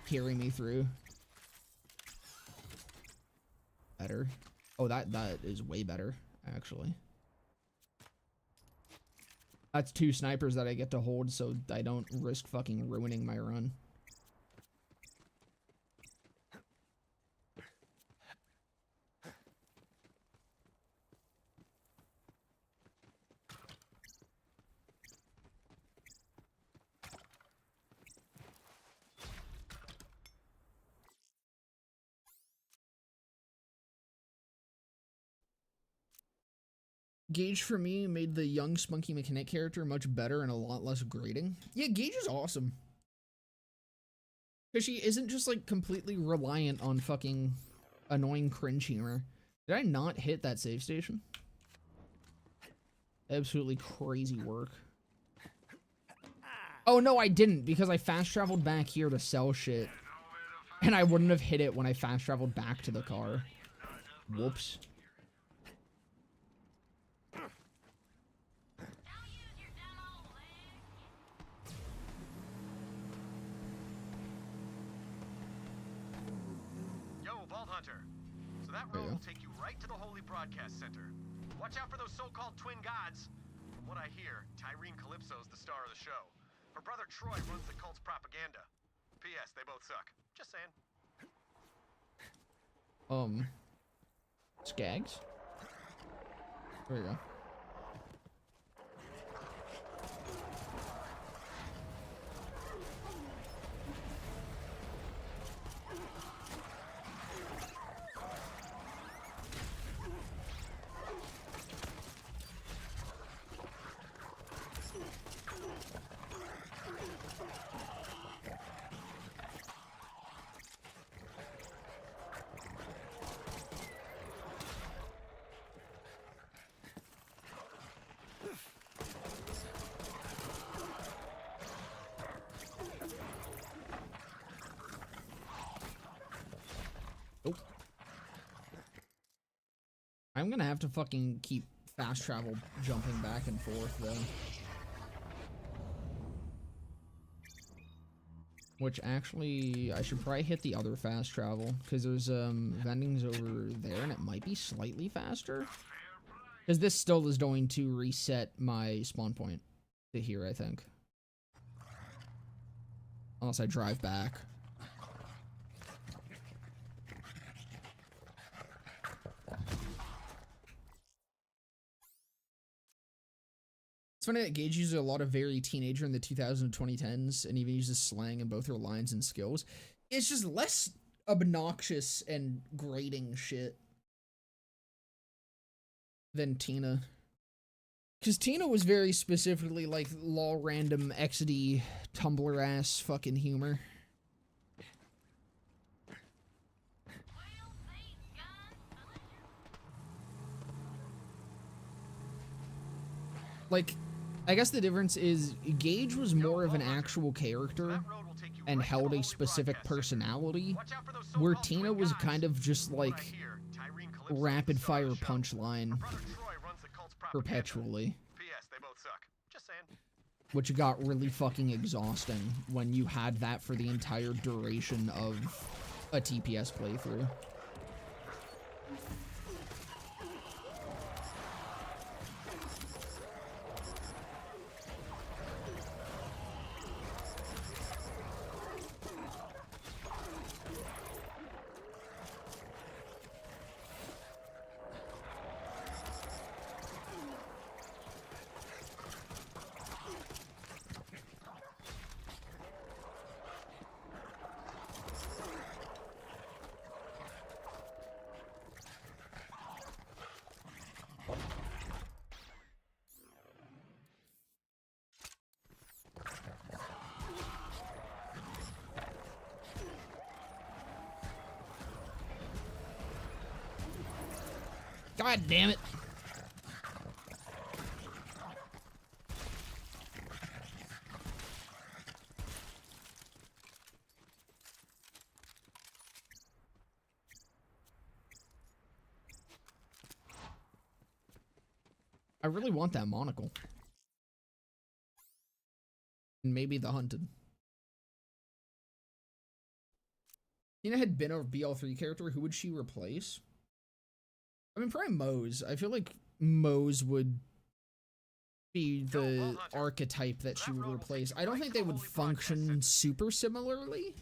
carry me through. Better. Oh, that is way better, actually. That's 2 snipers that I get to hold, so I don't risk fucking ruining my run. Gage, for me, made the young Spunky Mechanic character much better and a lot less grating. Yeah, Gage is awesome. Because she isn't just, like, completely reliant on fucking annoying cringe humor. Did I not hit that save station? Absolutely crazy work. Oh, no, I didn't, because I fast-traveled back here to sell shit. And I wouldn't have hit it when I fast-traveled back to the car. Whoops. That road will take you right to the Holy Broadcast Center. Watch out for those so-called twin gods. From what I hear, Tyreen Calypso's the star of the show. Her brother Troy runs the cult's propaganda. P.S. They both suck. Just saying. Skags? There you go. I'm gonna have to fucking keep fast travel jumping back and forth, though. Which, actually, I should probably hit the other fast travel, because there's, vendings over there, and it might be slightly faster. Because this still is going to reset my spawn point to here, I think. Unless I drive back. It's funny that Gage uses a lot of very teenager in the 2000s and 2010s, and even uses slang in both her lines and skills. It's just less obnoxious and grating shit than Tina. Because Tina was very specifically like lol random XD Tumblr ass fucking humor. Like, I guess the difference is Gage was more of an actual character and held a specific personality, where Tina was kind of just like rapid fire punchline perpetually, which got really fucking exhausting when you had that for the entire duration of a TPS playthrough. God damn it. I really want that monocle. And maybe the hunted. Tina had been a BL3 character, who would she replace? I mean, probably Mose. I feel like Mose would be the archetype that she would replace. I don't think they would function super similarly.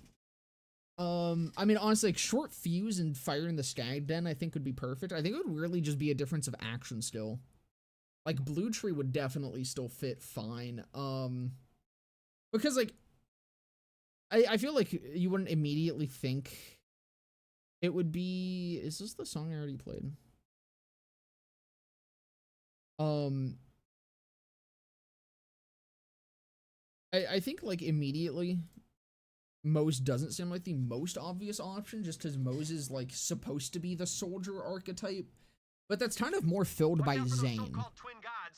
I mean, honestly, like, short fuse and firing the Skag Den, I think would be perfect. I think it would really just be a difference of action still. Like, Blue Tree would definitely still fit fine. Because, like, I feel like you wouldn't immediately think it would be... Is this the song I already played? I think, like, immediately, Mose doesn't seem like the most obvious option, just because Mose is, like, supposed to be the soldier archetype. But that's kind of more filled by Zane.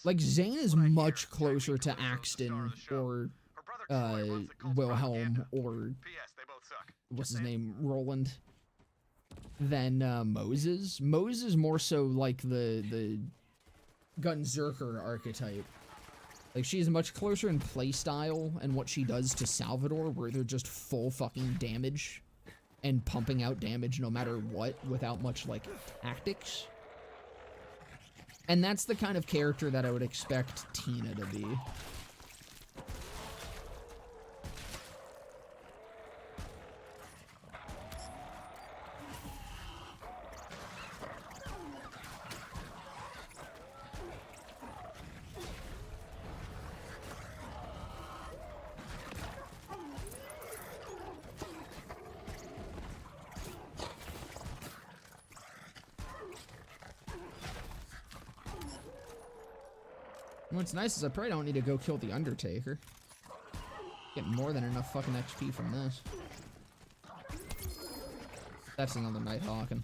Like, Zane is much closer to Axton or Wilhelm or what's his name, Roland, than Moses. Moses is more so like the Gunzerker archetype. Like, she's much closer in playstyle and what she does to Salvador, where they're just full fucking damage and pumping out damage no matter what without much, like, tactics. And that's the kind of character that I would expect Tina to be. What's nice is I probably don't need to go kill the Undertaker. Get more than enough fucking XP from this. That's another Nighthawking.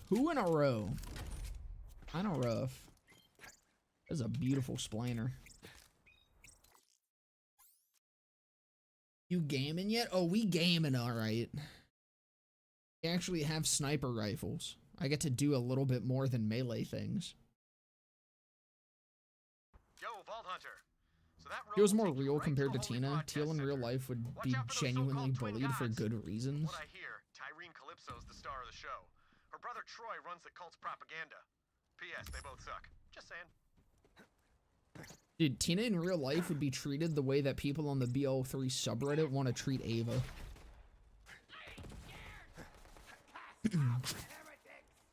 Who in a row? Kinda rough. That's a beautiful splainer. You gaming yet? Oh, we gaming, alright. We actually have sniper rifles. I get to do a little bit more than melee things. Yo, Vault Hunter. So that Feels more real compared to Tina. Teal in real life would be genuinely bullied for good reasons. What I hear, Tyrene Calypso's the star of the show. Her brother Troy runs the cult's propaganda. P.S. They both suck. Just saying. Dude, Tina in real life would be treated the way that people on the BL3 subreddit want to treat Ava.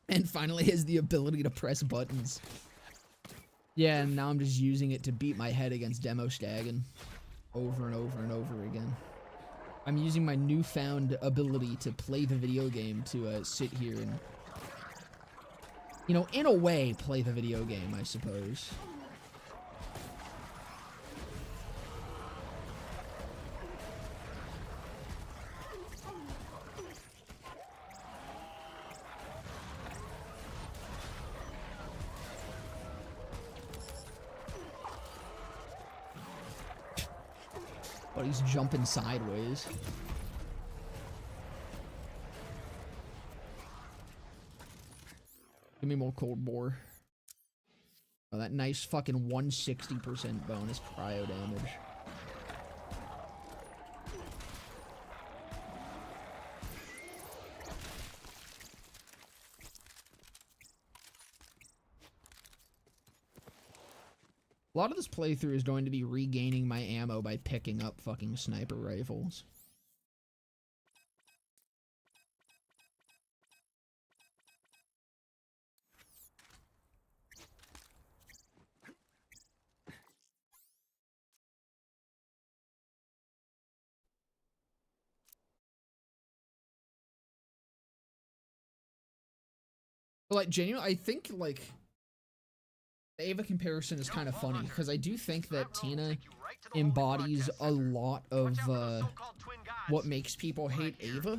And finally has the ability to press buttons. Yeah, and now I'm just using it to beat my head against Demo Staggin over and over and over again. I'm using my newfound ability to play the video game to sit here and, you know, in a way, play the video game, I suppose. But he's jumping sideways. Give me more cold bore. Oh, that nice fucking 160% bonus cryo damage. A lot of this playthrough is going to be regaining my ammo by picking up fucking sniper rifles. But, like, genuinely, I think, like, the Ava comparison is kind of funny, because I do think that Tina embodies a lot of what makes people hate Ava.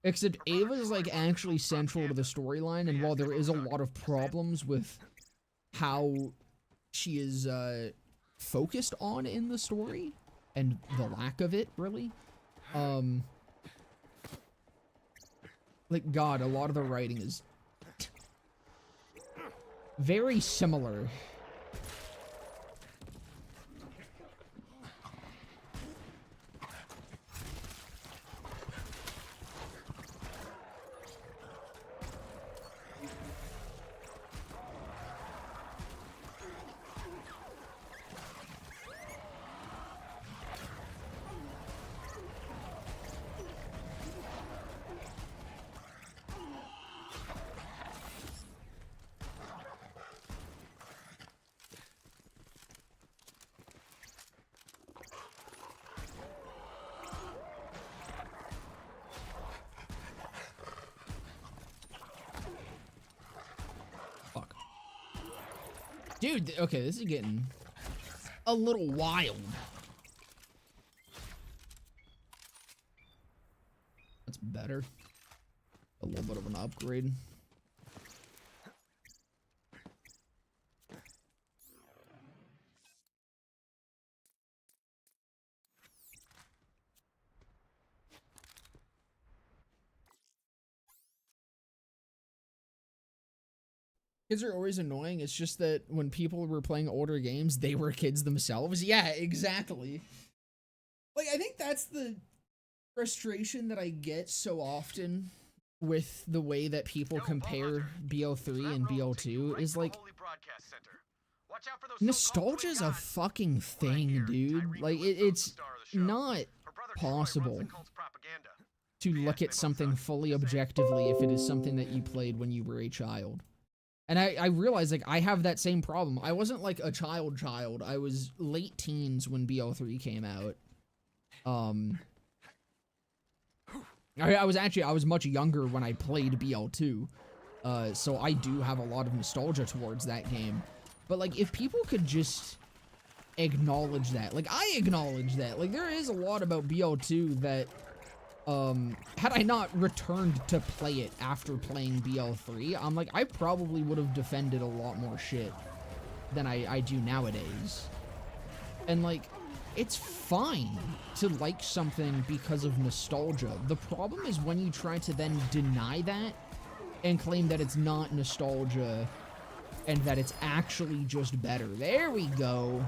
Except Ava is, like, actually central to the storyline, and while there is a lot of problems with how she is focused on in the story, and the lack of it, really, Like, God, a lot of the writing is very similar. Dude, okay, this is getting a little wild. That's better. A little bit of an upgrade. Kids are always annoying. It's just that when people were playing older games, they were kids themselves. Yeah, exactly. Like, I think that's the frustration that I get so often with the way that people compare BO3 and BO2 is like, nostalgia is a fucking thing, dude. Like, it's not possible to look at something fully objectively if it is something that you played when you were a child. And I realized, like, I have that same problem. I wasn't, like, a child. I was late teens when BO3 came out. I was much younger when I played BL2. So I do have a lot of nostalgia towards that game. But, like, if people could just acknowledge that. Like, I acknowledge that. Like, there is a lot about BL2 that... had I not returned to play it after playing BL3, I'm like, I probably would have defended a lot more shit than I do nowadays. And, like, it's fine to like something because of nostalgia. The problem is when you try to then deny that and claim that it's not nostalgia and that it's actually just better. There we go.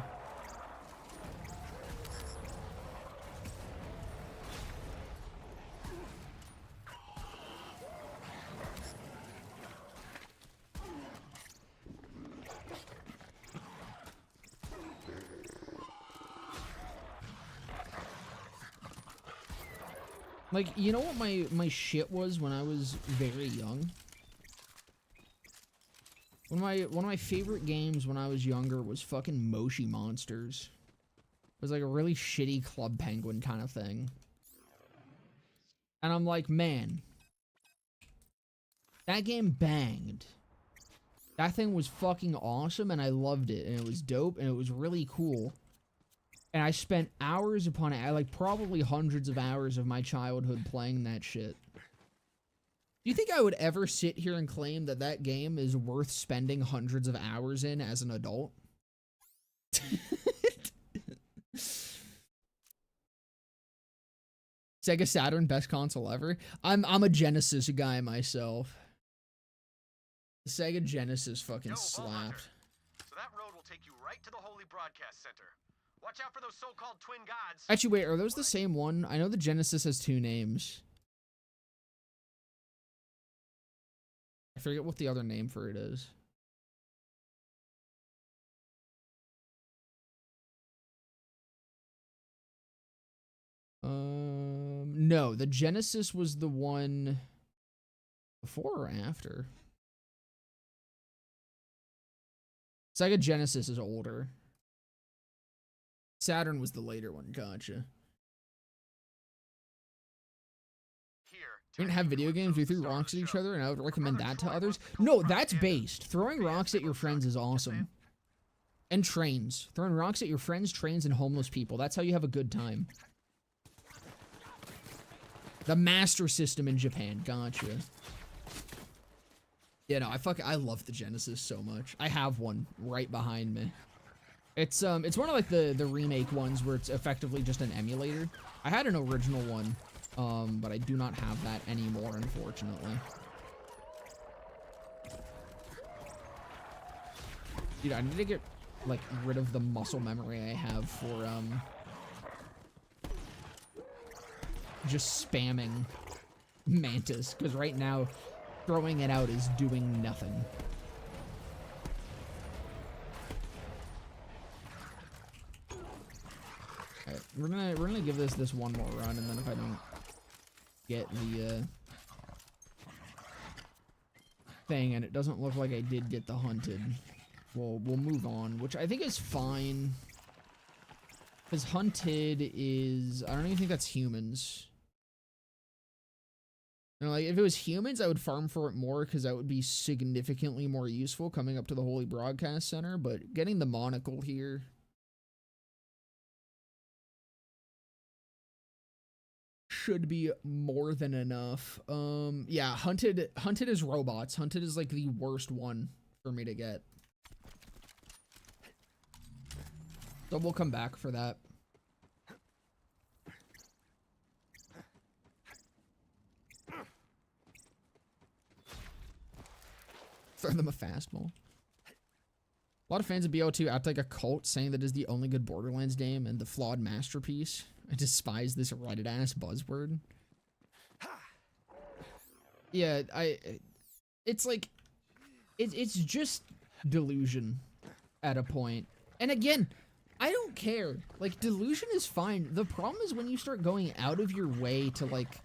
Like, you know what my shit was when I was very young? One of my favorite games when I was younger was fucking Moshi Monsters. It was like a really shitty Club Penguin kind of thing. And I'm like, man, that game banged. That thing was fucking awesome and I loved it and it was dope and it was really cool. And I spent hours upon it, like probably hundreds of hours of my childhood playing that shit. Do you think I would ever sit here and claim that that game is worth spending hundreds of hours in as an adult? Sega Saturn, best console ever? I'm a Genesis guy myself. The Sega Genesis fucking slapped. So that road will take you right to the Holy Broadcast Center. Watch out for those so-called twin gods. Actually, wait, are those the same one? I know the Genesis has two names. I forget what the other name for it is. No, the Genesis was the one before or after? Sega Genesis is older. Saturn was the later one, gotcha. We didn't have video games, we threw rocks at each other, and I would recommend that to others. No, that's based. Throwing rocks at your friends is awesome. And trains. Throwing rocks at your friends, trains, and homeless people. That's how you have a good time. The Master System in Japan, gotcha. Yeah, no, I love the Genesis so much. I have one right behind me. It's one of like the remake ones where it's effectively just an emulator. I had an original one But I do not have that anymore, unfortunately. Dude, I need to get, like, rid of the muscle memory I have for, just spamming Mantis, because right now, throwing it out is doing nothing. Alright, we're gonna give this one more run, and then if I don't get the, thing, and it doesn't look like I did get the hunted, we'll move on, which I think is fine. Because hunted is, I don't even think that's humans. You know, like, if it was humans, I would farm for it more, because that would be significantly more useful coming up to the Holy Broadcast Center, but getting the monocle here... should be more than enough. Yeah, hunted is robots. Hunted is like the worst one for me to get. So we'll come back for that. Throw them a fastball. A lot of fans of BO2 act like a cult, saying that it is the only good Borderlands game and the flawed masterpiece. I despise this Reddit-ass buzzword. Yeah, it's like, it's just delusion at a point. And again, I don't care. Like, delusion is fine. The problem is when you start going out of your way to, like,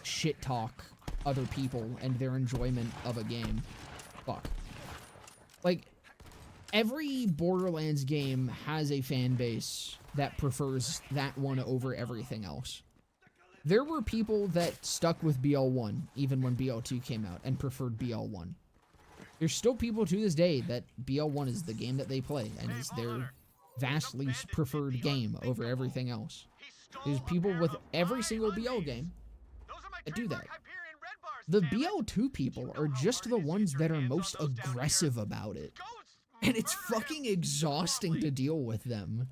shit talk other people and their enjoyment of a game. Fuck. Like, every Borderlands game has a fan base that prefers that one over everything else. There were people that stuck with BL1 even when BL2 came out and preferred BL1. There's still people to this day that BL1 is the game that they play and is their vastly preferred game over everything else. There's people with every single BL game that do that. The BL2 people are just the ones that are most aggressive about it. And it's fucking exhausting to deal with them.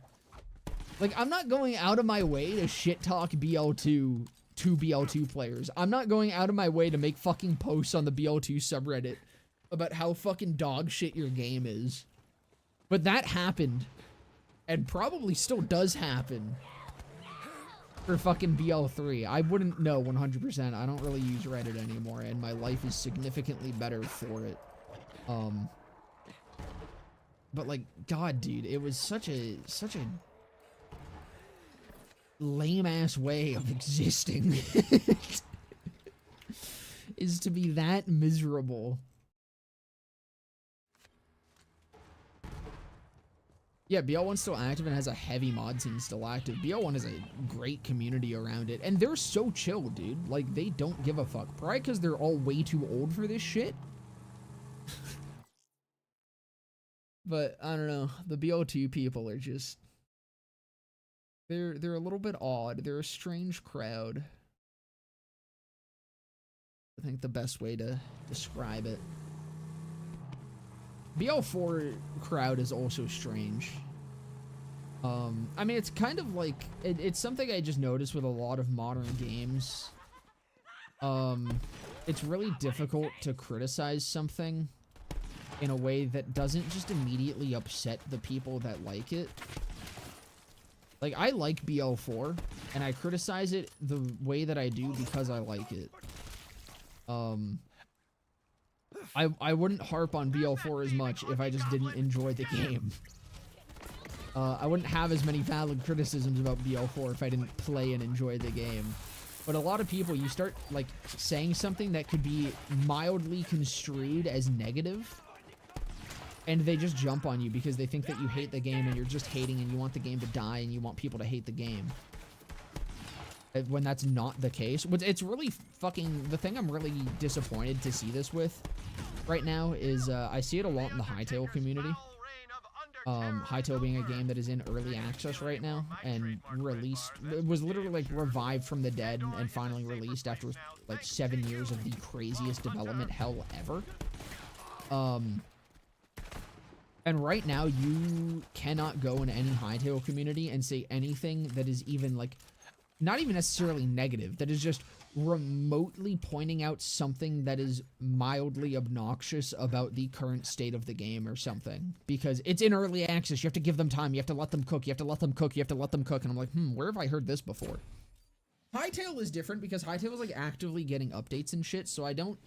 Like, I'm not going out of my way to shit talk BL2 to BL2 players. I'm not going out of my way to make fucking posts on the BL2 subreddit about how fucking dog shit your game is. But that happened. And probably still does happen. For fucking BL3. I wouldn't know 100%. I don't really use Reddit anymore, and my life is significantly better for it. But like, God, dude, it was such a lame-ass way of existing. Is to be that miserable. Yeah, BL1's still active and has a heavy mod scene still active. BL1 has a great community around it, and they're so chill, dude. Like, they don't give a fuck. Probably because they're all way too old for this shit. But, I don't know. The BL2 people are just... They're a little bit odd. They're a strange crowd. I think the best way to describe it. BL4 crowd is also strange. I mean, it's kind of like, it's something I just noticed with a lot of modern games. It's really difficult to criticize something in a way that doesn't just immediately upset the people that like it. Like, I like BL4, and I criticize it the way that I do because I like it. I wouldn't harp on BL4 as much if I just didn't enjoy the game. I wouldn't have as many valid criticisms about BL4 if I didn't play and enjoy the game. But a lot of people, you start, like, saying something that could be mildly construed as negative, and they just jump on you because they think that you hate the game and you're just hating and you want the game to die and you want people to hate the game. When that's not the case. It's really fucking... The thing I'm really disappointed to see this with right now is I see it a lot in the Hytale community. Hytale being a game that is in early access right now and released... It was literally like revived from the dead and finally released after like 7 years of the craziest development hell ever. And right now you cannot go in any Hytale community and say anything that is even like not even necessarily negative, that is just remotely pointing out something that is mildly obnoxious about the current state of the game or something. Because it's in early access, you have to give them time, you have to let them cook, you have to let them cook, you have to let them cook, and I'm like, where have I heard this before? Hytale is different because Hytale is like actively getting updates and shit, so I don't,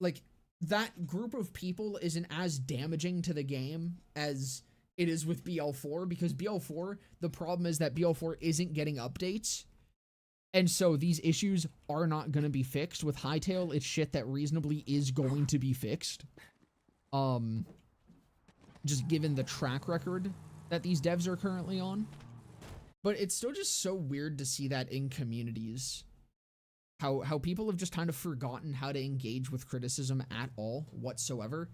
like, that group of people isn't as damaging to the game as it is with BL4, because BL4, the problem is that BL4 isn't getting updates. And so these issues are not going to be fixed. With Hytale, it's shit that reasonably is going to be fixed. Just given the track record that these devs are currently on. But it's still just so weird to see that in communities. How people have just kind of forgotten how to engage with criticism at all whatsoever.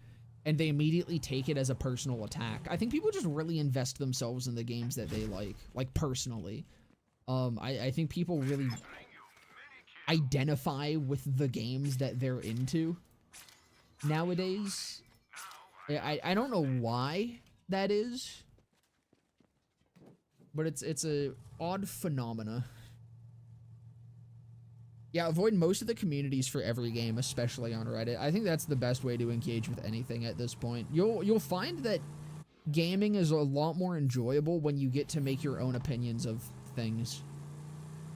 And they immediately take it as a personal attack. I think people just really invest themselves in the games that they like personally. I think people really identify with the games that they're into nowadays. I don't know why that is, but it's a odd phenomena. Yeah, avoid most of the communities for every game, especially on Reddit. I think that's the best way to engage with anything at this point. You'll find that gaming is a lot more enjoyable when you get to make your own opinions of things.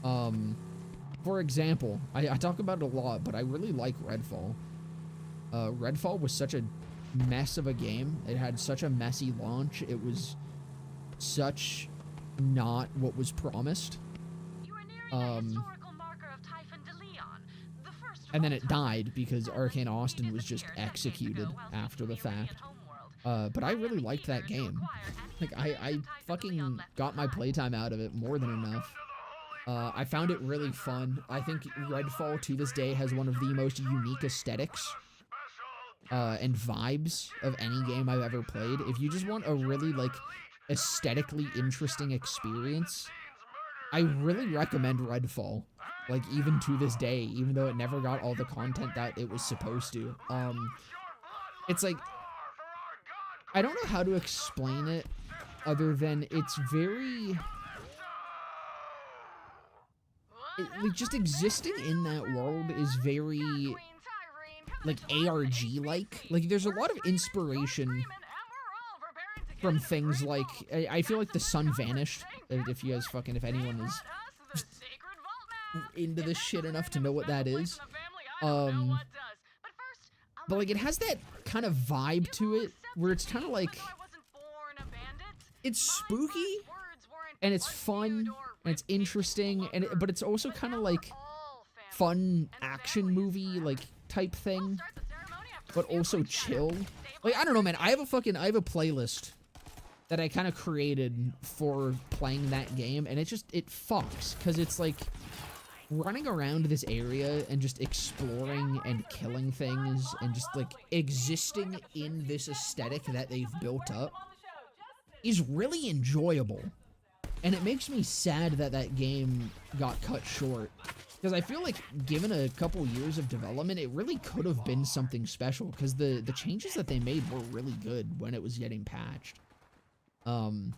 For example, I talk about it a lot, but I really like Redfall. Redfall was such a mess of a game. It had such a messy launch. It was such not what was promised. And then it died because Arcane Austin was just executed after the fact. But I really liked that game. Like, I fucking got my playtime out of it more than enough. I found it really fun. I think Redfall to this day has one of the most unique aesthetics and vibes of any game I've ever played. If you just want a really, like, aesthetically interesting experience, I really recommend Redfall. Like, even to this day, even though it never got all the content that it was supposed to. It's like, I don't know how to explain it other than it's very... like, just existing in that world is very, like, ARG-like. Like, there's a lot of inspiration from things like... I feel like the sun vanished, if you guys fucking... if anyone is into this shit enough to know what that is. But, like, it has that kind of vibe to it, where it's kind of like... it's spooky, and it's fun, and it's interesting, and but it's also kind of like fun action movie like type thing, but also chill. Like, I don't know, man. I have a playlist that I kind of created for playing that game, and it fucks, because it's like running around this area and just exploring and killing things and just like existing in this aesthetic that they've built up is really enjoyable. And it makes me sad that that game got cut short, because I feel like given a couple years of development, it really could have been something special, because the changes that they made were really good when it was getting patched. And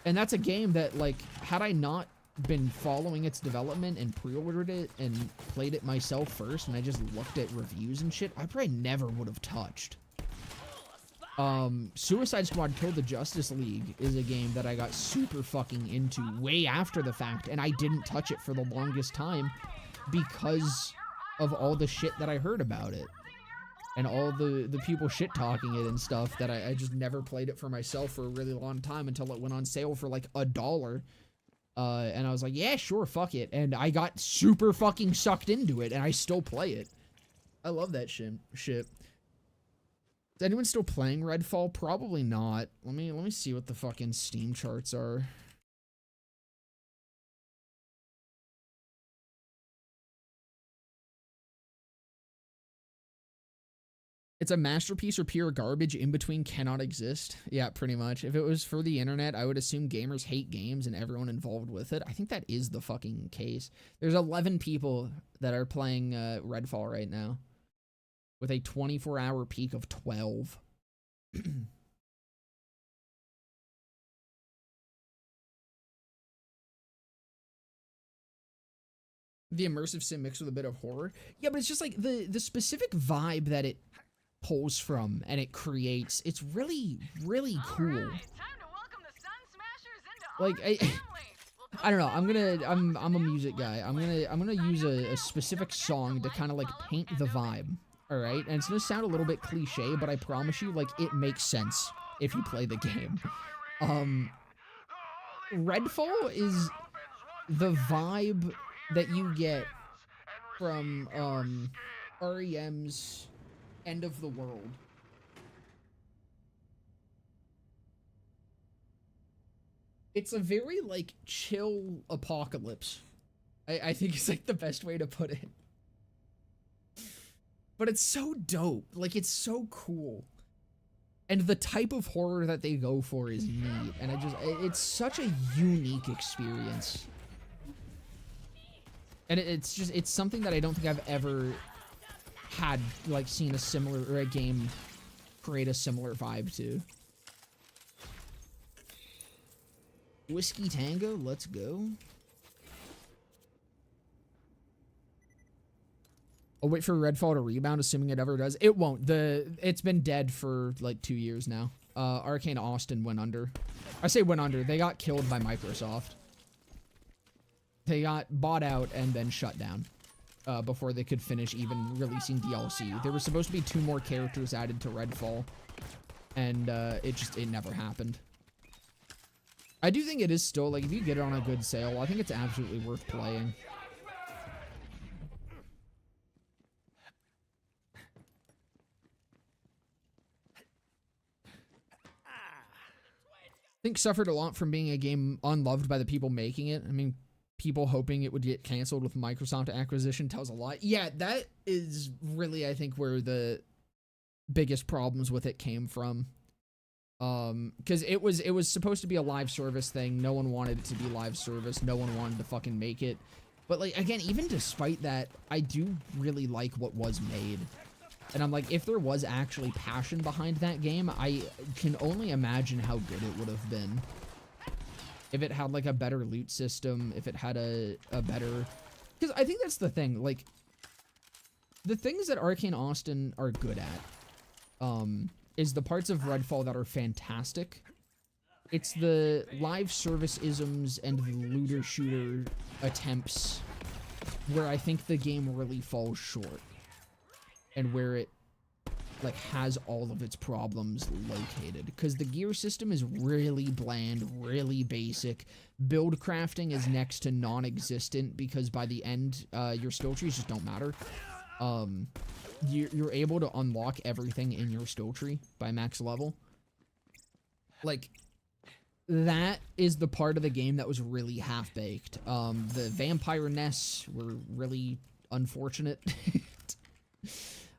that's a game that, like, had I not been following its development and pre-ordered it and played it myself first, and I just looked at reviews and shit, I probably never would have touched. Suicide Squad Kill the Justice League is a game that I got super fucking into way after the fact, and I didn't touch it for the longest time because of all the shit that I heard about it. And all the people shit-talking it and stuff, that I just never played it for myself for a really long time until it went on sale for like $1. And I was like, yeah, sure, fuck it. And I got super fucking sucked into it, and I still play it. I love that shit. Is anyone still playing Redfall? Probably not. Let me see what the fucking Steam charts are. It's a masterpiece or pure garbage. In between cannot exist. Yeah, pretty much. If it was for the internet, I would assume gamers hate games and everyone involved with it. I think that is the fucking case. There's 11 people that are playing Redfall right now, with a 24-hour peak of 12. the immersive sim mixed with a bit of horror. Yeah, but it's just like the specific vibe that it pulls from and it creates. It's really, really cool. Time to welcome the Sun Smashers into Like I don't know. I'm a music guy. I'm gonna use a specific song to kind of like paint the vibe. All right, and it's gonna sound a little bit cliche, but I promise you, like, it makes sense if you play the game. Redfall is the vibe that you get from REM's End of the World. It's a very, like, chill apocalypse. I think it's, like, the best way to put it. But it's so dope. Like, it's so cool. And the type of horror that they go for is neat. And it's such a unique experience. And it's something that I don't think I've ever had, like, seen a similar, or a game create a similar vibe to. Whiskey Tango, let's go. I'll wait for Redfall to rebound, assuming it ever does. It won't. It's been dead for like 2 years now. Arcane Austin went under. I say went under. They got killed by Microsoft. They got bought out and then shut down before they could finish even releasing DLC. There were supposed to be 2 more characters added to Redfall, and it never happened. I do think it is still, like, if you get it on a good sale, I think it's absolutely worth playing. I think suffered a lot from being a game unloved by the people making it. I mean, people hoping it would get canceled with Microsoft acquisition tells a lot. Yeah, that is really, I think, where the biggest problems with it came from. Because it was supposed to be a live service thing. No one wanted it to be live service. No one wanted to fucking make it. But, like, again, even despite that, I do really like what was made. And I'm like, if there was actually passion behind that game, I can only imagine how good it would have been. If it had, like, a better loot system, if it had a better... Because I think that's the thing, like, the things that Arcane Austin are good at, is the parts of Redfall that are fantastic. It's the live service isms and the looter shooter attempts where I think the game really falls short. And where it, like, has all of its problems located. Because the gear system is really bland, really basic. Build crafting is next to non-existent because by the end, your skill trees just don't matter. You're able to unlock everything in your skill tree by max level. Like, that is the part of the game that was really half-baked. The vampire nests were really unfortunate.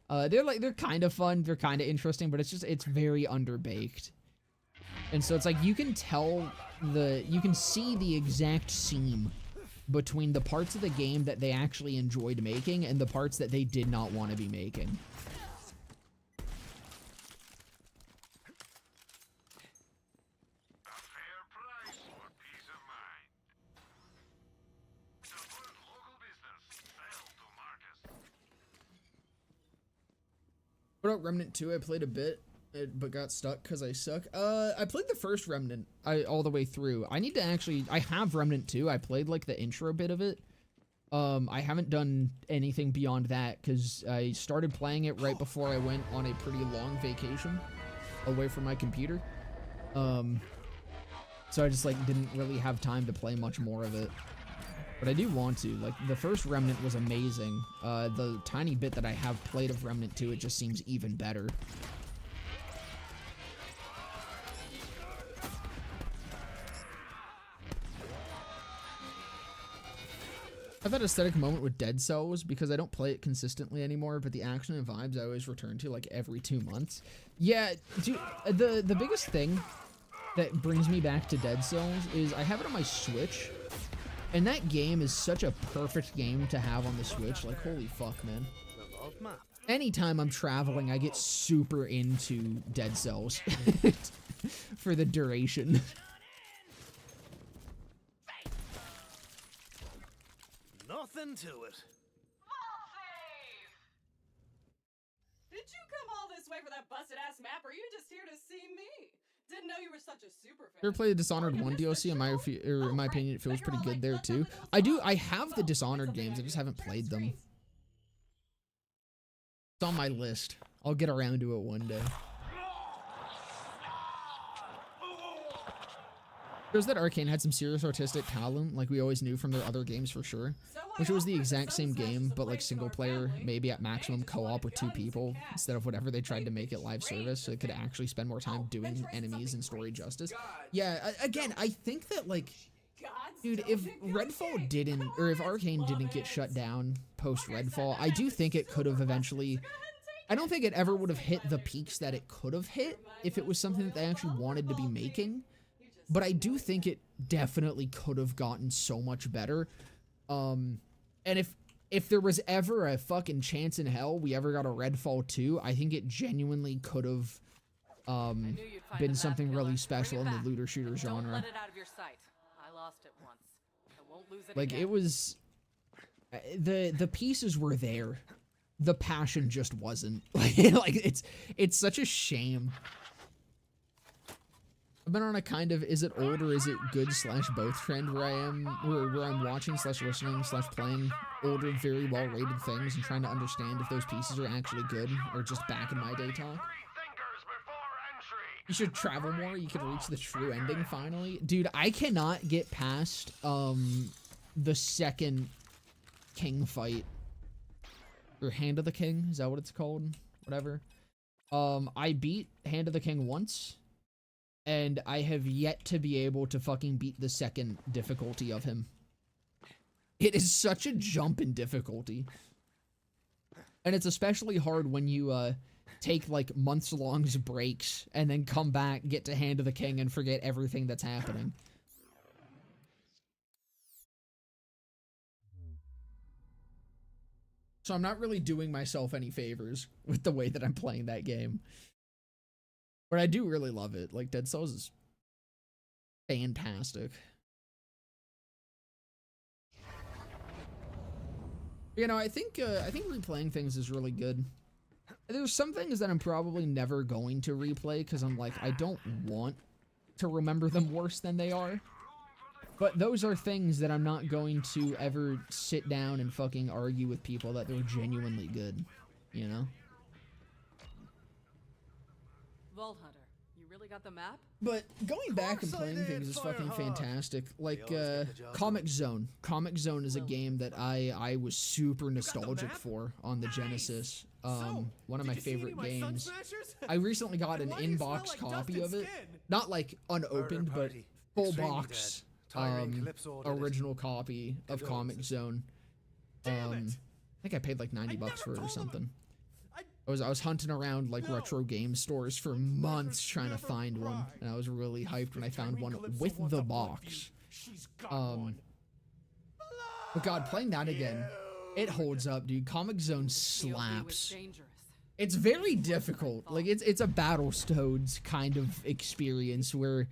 They're kind of fun, they're kind of interesting, but it's very underbaked. And so it's like, you can see the exact seam between the parts of the game that they actually enjoyed making and the parts that they did not want to be making. What about Remnant 2? I played a bit, but got stuck because I suck. I played the first Remnant all the way through. I need to actually... I have Remnant 2. I played, like, the intro bit of it. I haven't done anything beyond that because I started playing it right before I went on a pretty long vacation away from my computer. So I just, like, didn't really have time to play much more of it. But I do want to. Like, the first Remnant was amazing. The tiny bit that I have played of Remnant 2, it just seems even better. I've had an aesthetic moment with Dead Cells because I don't play it consistently anymore, but the action and vibes I always return to, like, every 2 months. Yeah, dude, the biggest thing that brings me back to Dead Cells is I have it on my Switch. And that game is such a perfect game to have on the Switch. Like, holy fuck, man. Anytime I'm traveling, I get super into Dead Cells for the duration. Nothing to it. Did you come all this way for that busted ass map, or are you just here to see me? Didn't know you were such a super fan. Ever played the Dishonored 1 DLC? In my opinion, it feels pretty good there too. I have the Dishonored games, I just haven't played them. It's on my list. I'll get around to it one day. Shows that Arcane had some serious artistic talent, like we always knew from their other games for sure. Which was the exact same game, but like single player, maybe at maximum co-op with 2 people, instead of whatever they tried to make it live service, so it could actually spend more time doing enemies and story justice. Yeah, again, I think that like, dude, if Redfall didn't, or if Arcane didn't get shut down post Redfall, I do think it could have eventually, I don't think it ever would have hit the peaks that it could have hit if it was something that they actually wanted to be making. But I do think it definitely could have gotten so much better. And if there was ever a fucking chance in hell we ever got a Redfall 2, I think it genuinely could have been something really special in the looter shooter genre. Don't let it out of your sight. I lost it once. I won't lose it Like again. it was, the pieces were there, the passion just wasn't. Like it's such a shame. I've been on a kind of is it old or is it good / both trend where I'm watching / listening / playing older, very well rated things and trying to understand if those pieces are actually good or just back in my day talk. You should travel more, you can reach the true ending finally. Dude, I cannot get past the second king fight. Or Hand of the King, is that what it's called? Whatever. I beat Hand of the King once. And I have yet to be able to fucking beat the second difficulty of him. It is such a jump in difficulty. And it's especially hard when you take like months-long breaks and then come back, get to Hand of the King, and forget everything that's happening. So I'm not really doing myself any favors with the way that I'm playing that game. But I do really love it. Like, Dead Cells is fantastic. You know, I think replaying things is really good. There's some things that I'm probably never going to replay because I'm like, I don't want to remember them worse than they are. But those are things that I'm not going to ever sit down and fucking argue with people that they're genuinely good, you know? Vault Hunter, you really got the map? But going back and playing things is fucking fantastic. Like, Comic Zone. Comic Zone is a game that I was super nostalgic for on the Genesis. One of my favorite games. I recently got an in-box copy of it. Not like unopened, but full box original copy of Comic Zone. I think I paid like 90 bucks for it or something. I was hunting around like retro game stores for months trying to find one, and I was really hyped when I found one with the box. But God, playing that again, it holds up, dude. Comic Zone slaps. It's very difficult. Like it's a Battletoads kind of experience where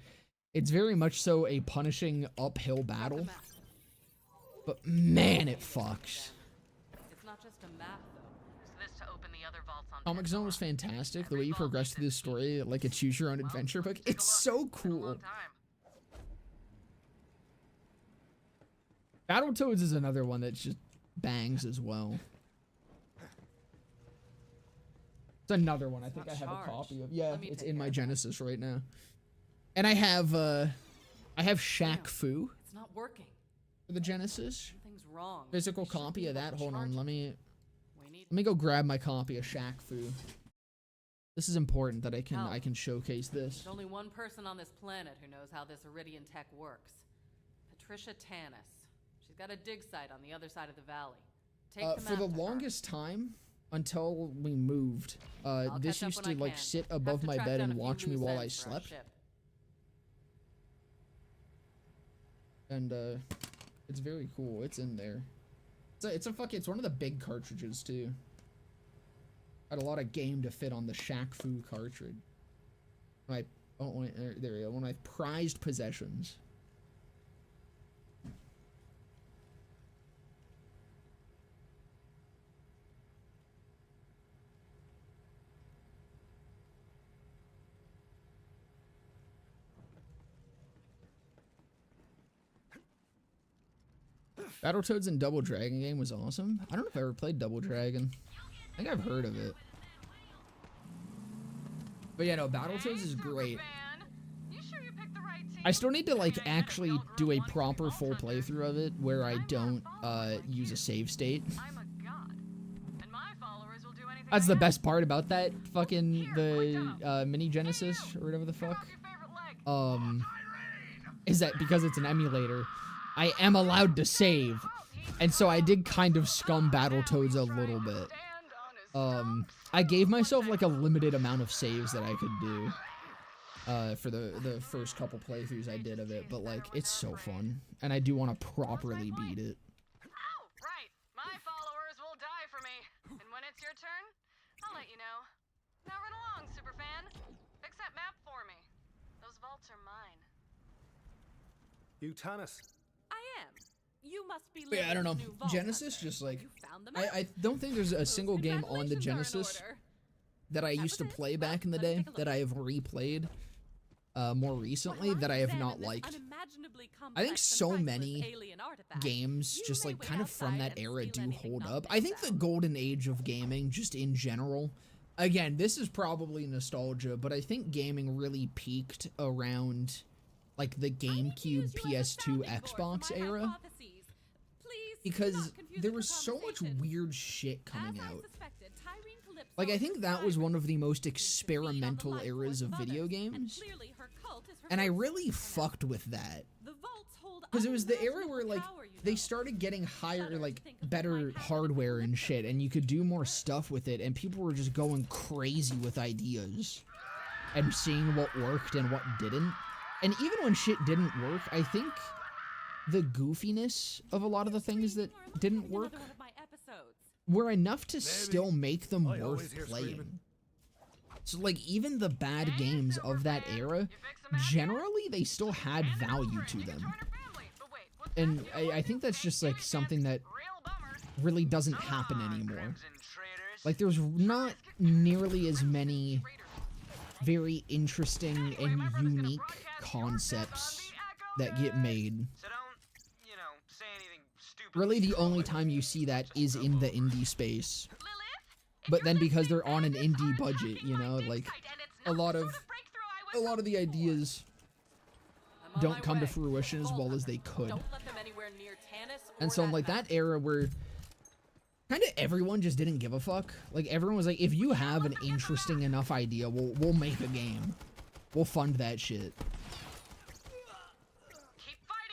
it's very much so a punishing uphill battle. But man, it fucks. It's not just a map though. This to open the other vaults on Comic Zone was fantastic. The way you progress through this story, like a choose your own adventure book, it's so cool. Battletoads is another one that just bangs as well. It's another one I think I have a copy of. Yeah, it's in my Genesis right now. And I have Shaq Fu. It's not working. For the Genesis. Something's wrong. Physical copy of that. Hold on, let me go grab my copy of Shaq Fu. This is important that I can showcase this. There's only one person on this planet who knows how this Iridian tech works. Patricia Tanis. She's got a dig site on the other side of the valley. Take For the longest time, until we moved, this used to like sit above my bed and watch me while I slept. And it's very cool. It's in there. It's one of the big cartridges too. Had a lot of game to fit on the Shaq Fu cartridge. There we go. One of my prized possessions. Battletoads and Double Dragon game was awesome. I don't know if I ever played Double Dragon. I think I've heard of it. But yeah, no, Battletoads is great. I still need to like actually do a proper full playthrough of it where I don't use a save state. That's the best part about that fucking the mini Genesis or whatever the fuck. Is that because it's an emulator, I am allowed to save, and so I did kind of scum Battletoads a little bit. I gave myself like a limited amount of saves that I could do for the first couple playthroughs I did of it, but like it's so fun, and I do want to properly beat it. Oh, right. My followers will die for me, and when it's your turn, I'll let you know. Now run along, superfan. Fix that map for me. Those vaults are mine. You Tannis. I am. You must be. Yeah, I don't know. Genesis just like I don't think there's a single game on the Genesis that I used to play back in the day that I have replayed more recently that I have not liked. I think so many games just like kind of from that era do hold up. I think the golden age of gaming just in general, again, this is probably nostalgia, but I think gaming really peaked around like the GameCube, PS2, Xbox era, because there was so much weird shit coming out. Like, I think that was one of the most experimental eras of video games, and I really fucked with that, because it was the era where, like, they started getting higher, like, better hardware and shit, and you could do more stuff with it, and people were just going crazy with ideas, and seeing what worked and what didn't. And even when shit didn't work, I think the goofiness of a lot of the things that didn't work were enough to still make them worth playing. So like even the bad games of that era, generally they still had value to them. And I think that's just like something that really doesn't happen anymore. Like there's not nearly as many very interesting and unique concepts that get made. Really the only time you see that is in the indie space. But then because they're on an indie budget, you know, like a lot of the ideas don't come to fruition as well as they could. And so like that era where kind of everyone just didn't give a fuck. Like everyone was like, if you have an interesting enough idea, we'll make a game. We'll fund that shit.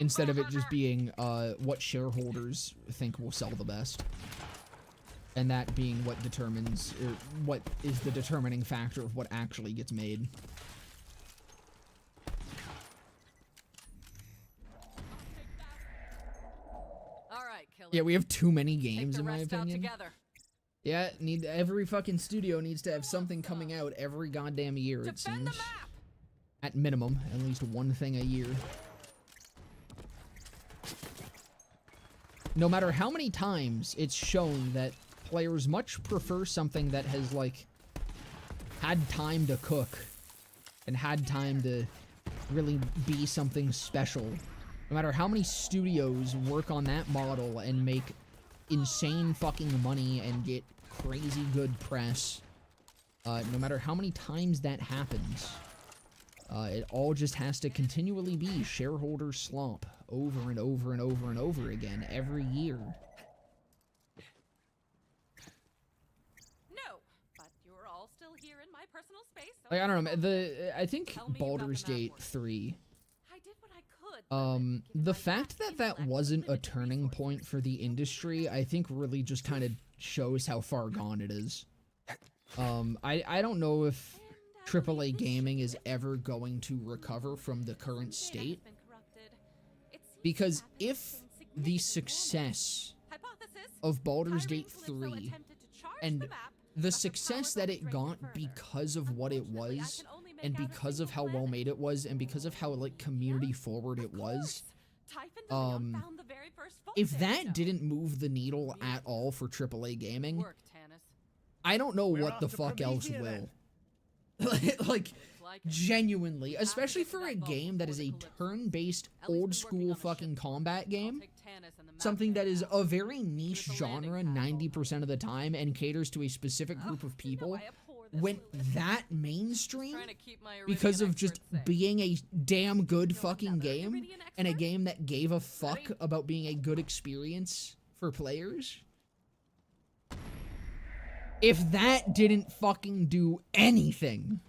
Instead of it just being what shareholders think will sell the best. And that being what determines, or what is the determining factor of what actually gets made. Yeah, we have too many games in my opinion. Yeah, every fucking studio needs to have something coming out every goddamn year, it seems. At minimum, at least one thing a year. No matter how many times it's shown that players much prefer something that has, like, had time to cook and had time to really be something special. No matter how many studios work on that model and make insane fucking money and get crazy good press, no matter how many times that happens, it all just has to continually be shareholder slump over and over and over and over again every year. No, but you're all still here in my personal space. So Like, I don't know, I think Baldur's Gate 3, the fact that that wasn't a turning point for the industry, I think really just kind of shows how far gone it is. I don't know if AAA gaming is ever going to recover from the current state, because if the success of Baldur's Gate 3 and the success that it got because of what it was, and because of how well made it was, and because of how like community forward it was, if that didn't move the needle at all for AAA gaming, I don't know what the fuck else will. Like, like it. Genuinely, especially for a game that is a turn-based, old-school fucking combat game. Something that is a very niche genre 90% of the time and caters to a specific group of people went that mainstream because of just being a damn good fucking game and a game that gave a fuck about being a good experience for players. If that didn't fucking do anything,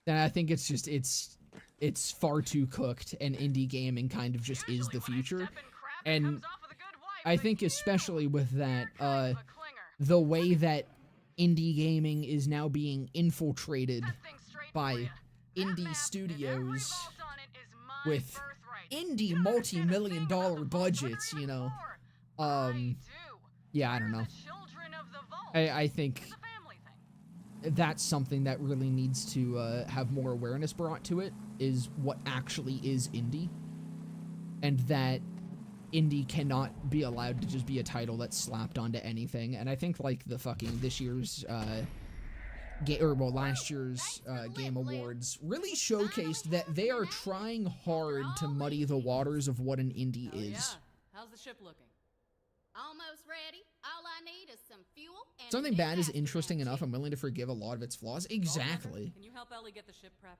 then I think it's just, it's far too cooked, and indie gaming kind of just is the future. And I think especially with that, the way that indie gaming is now being infiltrated by indie studios with indie multi-million-dollar budgets, you know. Yeah, I don't know. I think that's something that really needs to have more awareness brought to it, is what actually is indie. And that indie cannot be allowed to just be a title that's slapped onto anything. And I think like the fucking this year's last year's game awards really showcased that they are trying hard to muddy the waters of what an indie is. Yeah. How's the ship looking? Almost ready. All I need is some fuel and Something bad is interesting enough. I'm willing to forgive a lot of its flaws. Exactly. Can you help Ellie get the ship prepped?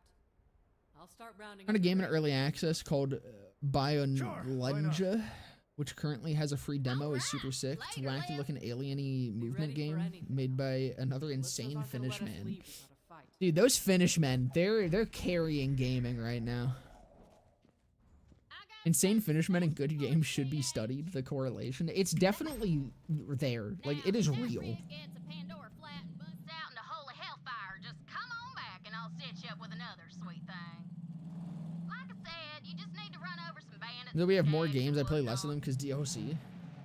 I'll start rounding. On a game in early access called Biolenja, which currently has a free demo, is super sick. It's a wacky looking alien-y movement game made by another insane Finnish man. Dude, those Finnish men, they're carrying gaming right now. Insane Finnish men in good games should be studied, the correlation. It's definitely there. Like, it is real. Though we have more games, I play less of them because DLC.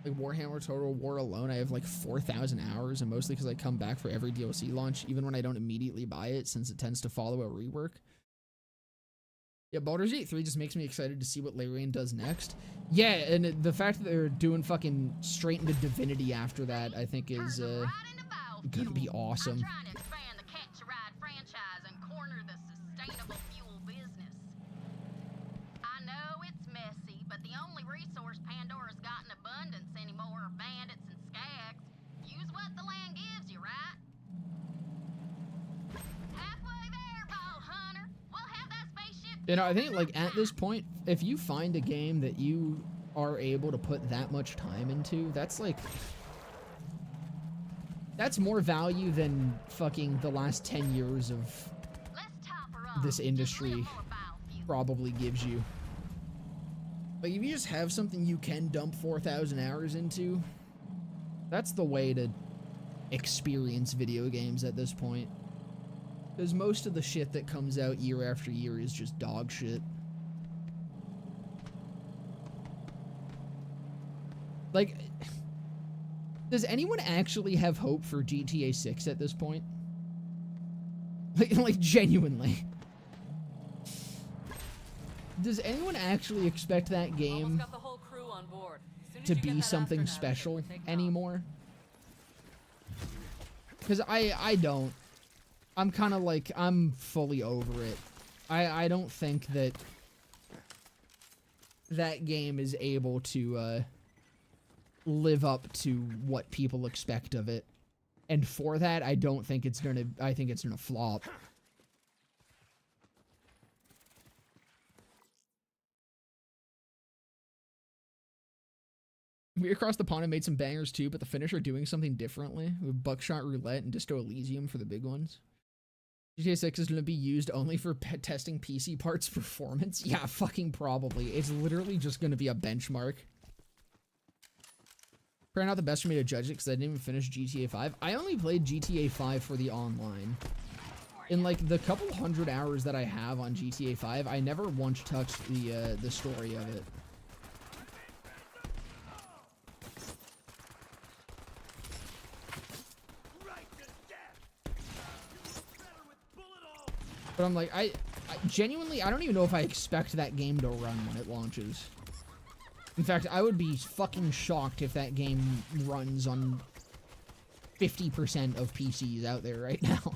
Like Warhammer Total War alone, I have like 4,000 hours, and mostly because I come back for every DLC launch, even when I don't immediately buy it, since it tends to follow a rework. Yeah, Baldur's Gate 3 just makes me excited to see what Larian does next. Yeah, and the fact that they're doing fucking straight into Divinity after that, I think is gonna be awesome. You know, I think, like, at this point, if you find a game that you are able to put that much time into, that's, like, that's more value than fucking the last 10 years of this industry probably gives you. Like, if you just have something you can dump 4,000 hours into, that's the way to experience video games at this point. Because most of the shit that comes out year after year is just dog shit. Like, does anyone actually have hope for GTA 6 at this point? Like genuinely. Does anyone actually expect that game to be something special anymore? Because I don't. I'm kind of like, I'm fully over it. I don't think that that game is able to live up to what people expect of it. And for that, I don't think it's gonna, I think it's gonna flop. We across the pond and made some bangers too, but the Finnish are doing something differently with Buckshot Roulette and Disto Elysium for the big ones. GTA 6 is going to be used only for testing PC parts performance? Yeah, fucking probably. It's literally just going to be a benchmark. Probably not the best for me to judge it because I didn't even finish GTA 5. I only played GTA 5 for the online. In like the couple hundred hours that I have on GTA 5, I never once touched the story of it. But I'm like, I genuinely, I don't even know if I expect that game to run when it launches. In fact, I would be fucking shocked if that game runs on 50% of PCs out there right now.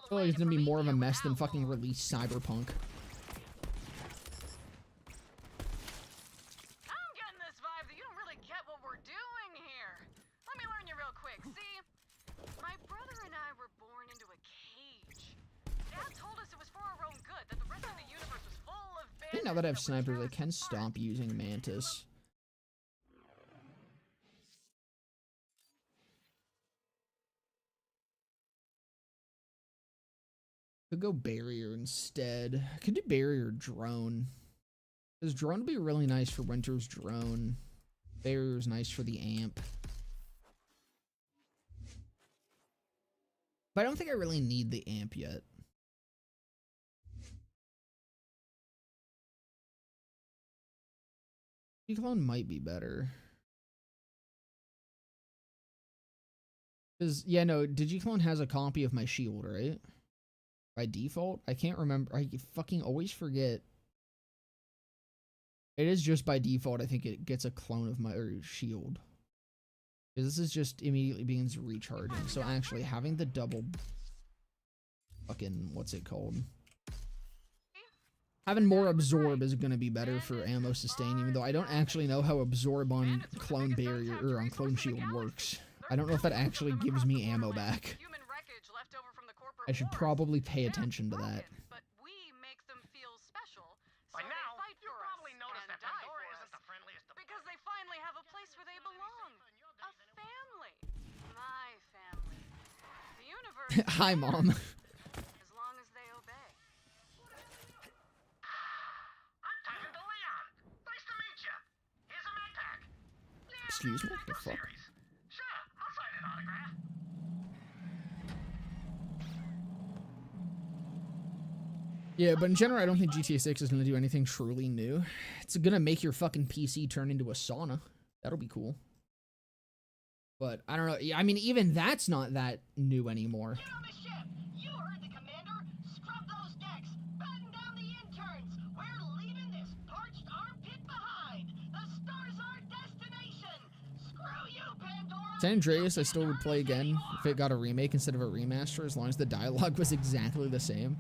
I feel like it's gonna be more of a mess than fucking release Cyberpunk. I'm getting this vibe that you don't really get what we're doing here. Let me learn you real quick. See, my brother and I were born into a cage. Dad told us it was for our own good, that the rest of the universe was full of I think now that I have bandits snipers, I would tear can us apart. stop using Mantis. Could go barrier instead. I could do barrier drone. Because drone would be really nice for Winter's drone. Barrier is nice for the amp. But I don't think I really need the amp yet. Clone might be better. Because, yeah, no, Digiclone has a copy of my shield, right? By default? I can't remember. I fucking always forget. It is just by default. I think it gets a clone of my shield. Because this is just immediately begins recharging. So actually having the double fucking, what's it called? Having more absorb is going to be better for ammo sustain, even though I don't actually know how absorb on clone barrier or on clone shield works. I don't know if that actually gives me ammo back. I should probably pay attention to that. But we make them feel special. By So now, they fight you for probably us noticed and that die Pandora for isn't us. the friendliest of Because they finally have a place where they belong. A family. My family. The universe. Hi, Mom. As long as they obey. I'm talking to Leon. Nice to meet you. Here's a med pack. Excuse me? The fuck? Series. Sure, I'll sign an autograph. Yeah, but in general, I don't think GTA 6 is going to do anything truly new. It's going to make your fucking PC turn into a sauna. That'll be cool. But, I don't know. I mean, even that's not that new anymore. Get on the ship! You heard the commander! Scrub those decks! Batten down the interns! We're leaving this parched armpit behind! The star's our destination! Screw you, Pandora! San Andreas, I still would play again if it got a remake instead of a remaster, as long as the dialogue was exactly the same.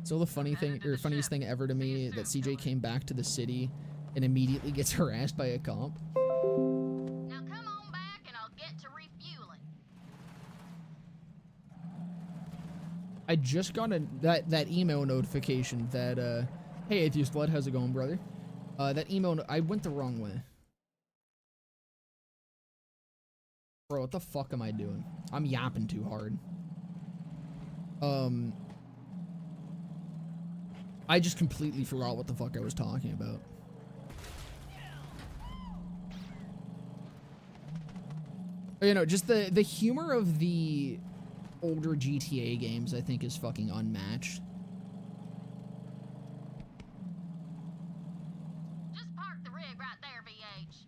So the funny thing, or funniest thing ever to me, that CJ came back to the city and immediately gets harassed by a comp. Now come on back and I'll get to refueling. I just got that email notification that, hey, Atheist Blood, how's it going, brother? That email, I went the wrong way. Bro, what the fuck am I doing? I'm yapping too hard. I just completely forgot what the fuck I was talking about. You know, just the humor of the older GTA games, I think, is fucking unmatched. Just park the rig right there, VH.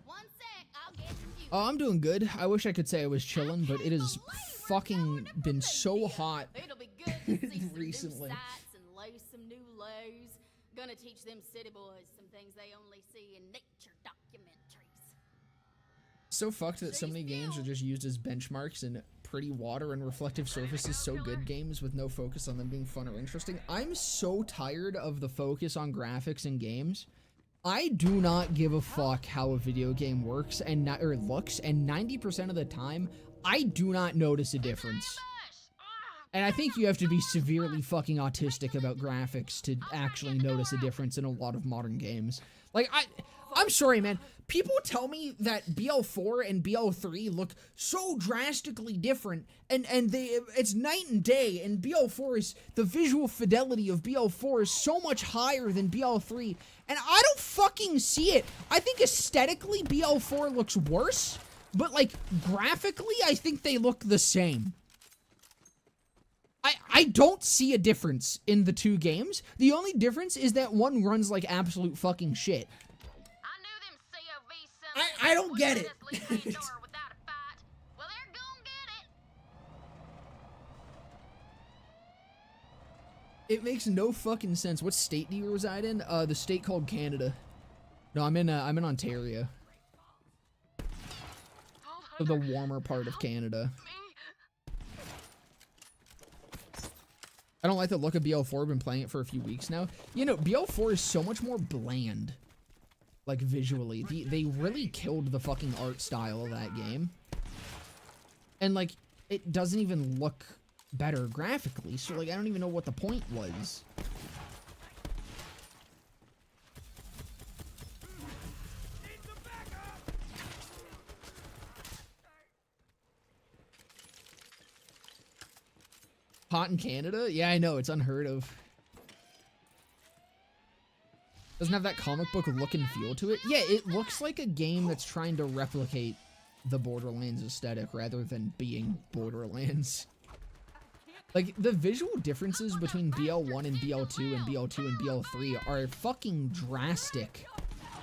One sec, I'll get you. Oh, I'm doing good. I wish I could say I was chilling, but it has fucking been so hot It'll be good to see some recently. new sights and lay some new lows. Gonna teach them city boys some things they only see in nature documentaries. So fucked that so many games are just used as benchmarks and pretty water and reflective surfaces so good games with no focus on them being fun or interesting. I'm so tired of the focus on graphics in games. I do not give a fuck how a video game works and or looks, and 90% of the time, I do not notice a difference. And I think you have to be severely fucking autistic about graphics to actually notice a difference in a lot of modern games. Like, I'm sorry, man. People tell me that BL4 and BL3 look so drastically different, and it's night and day, and BL4 is, the visual fidelity of BL4 is so much higher than BL3, and I don't fucking see it. I think aesthetically BL4 looks worse, but, like, graphically, I think they look the same. I don't see a difference in the two games. The only difference is that one runs like absolute fucking shit. I knew them COV summons I don't get it. wouldn't let us leave Pandora without a fight. Well, they're gonna get it. It makes no fucking sense. What state do you reside in? The state called Canada. No, I'm in Ontario. So the warmer part of Canada. I don't like the look of BL4. I've been playing it for a few weeks now. You know, BL4 is so much more bland. Like, visually. They really killed the fucking art style of that game. And, like, it doesn't even look better graphically. So, like, I don't even know what the point was. Hot in Canada? Yeah, I know. It's unheard of. Doesn't have that comic book look and feel to it. Yeah, it looks like a game that's trying to replicate the Borderlands aesthetic rather than being Borderlands. Like, the visual differences between BL1 and BL2 and BL2 and BL3 are fucking drastic.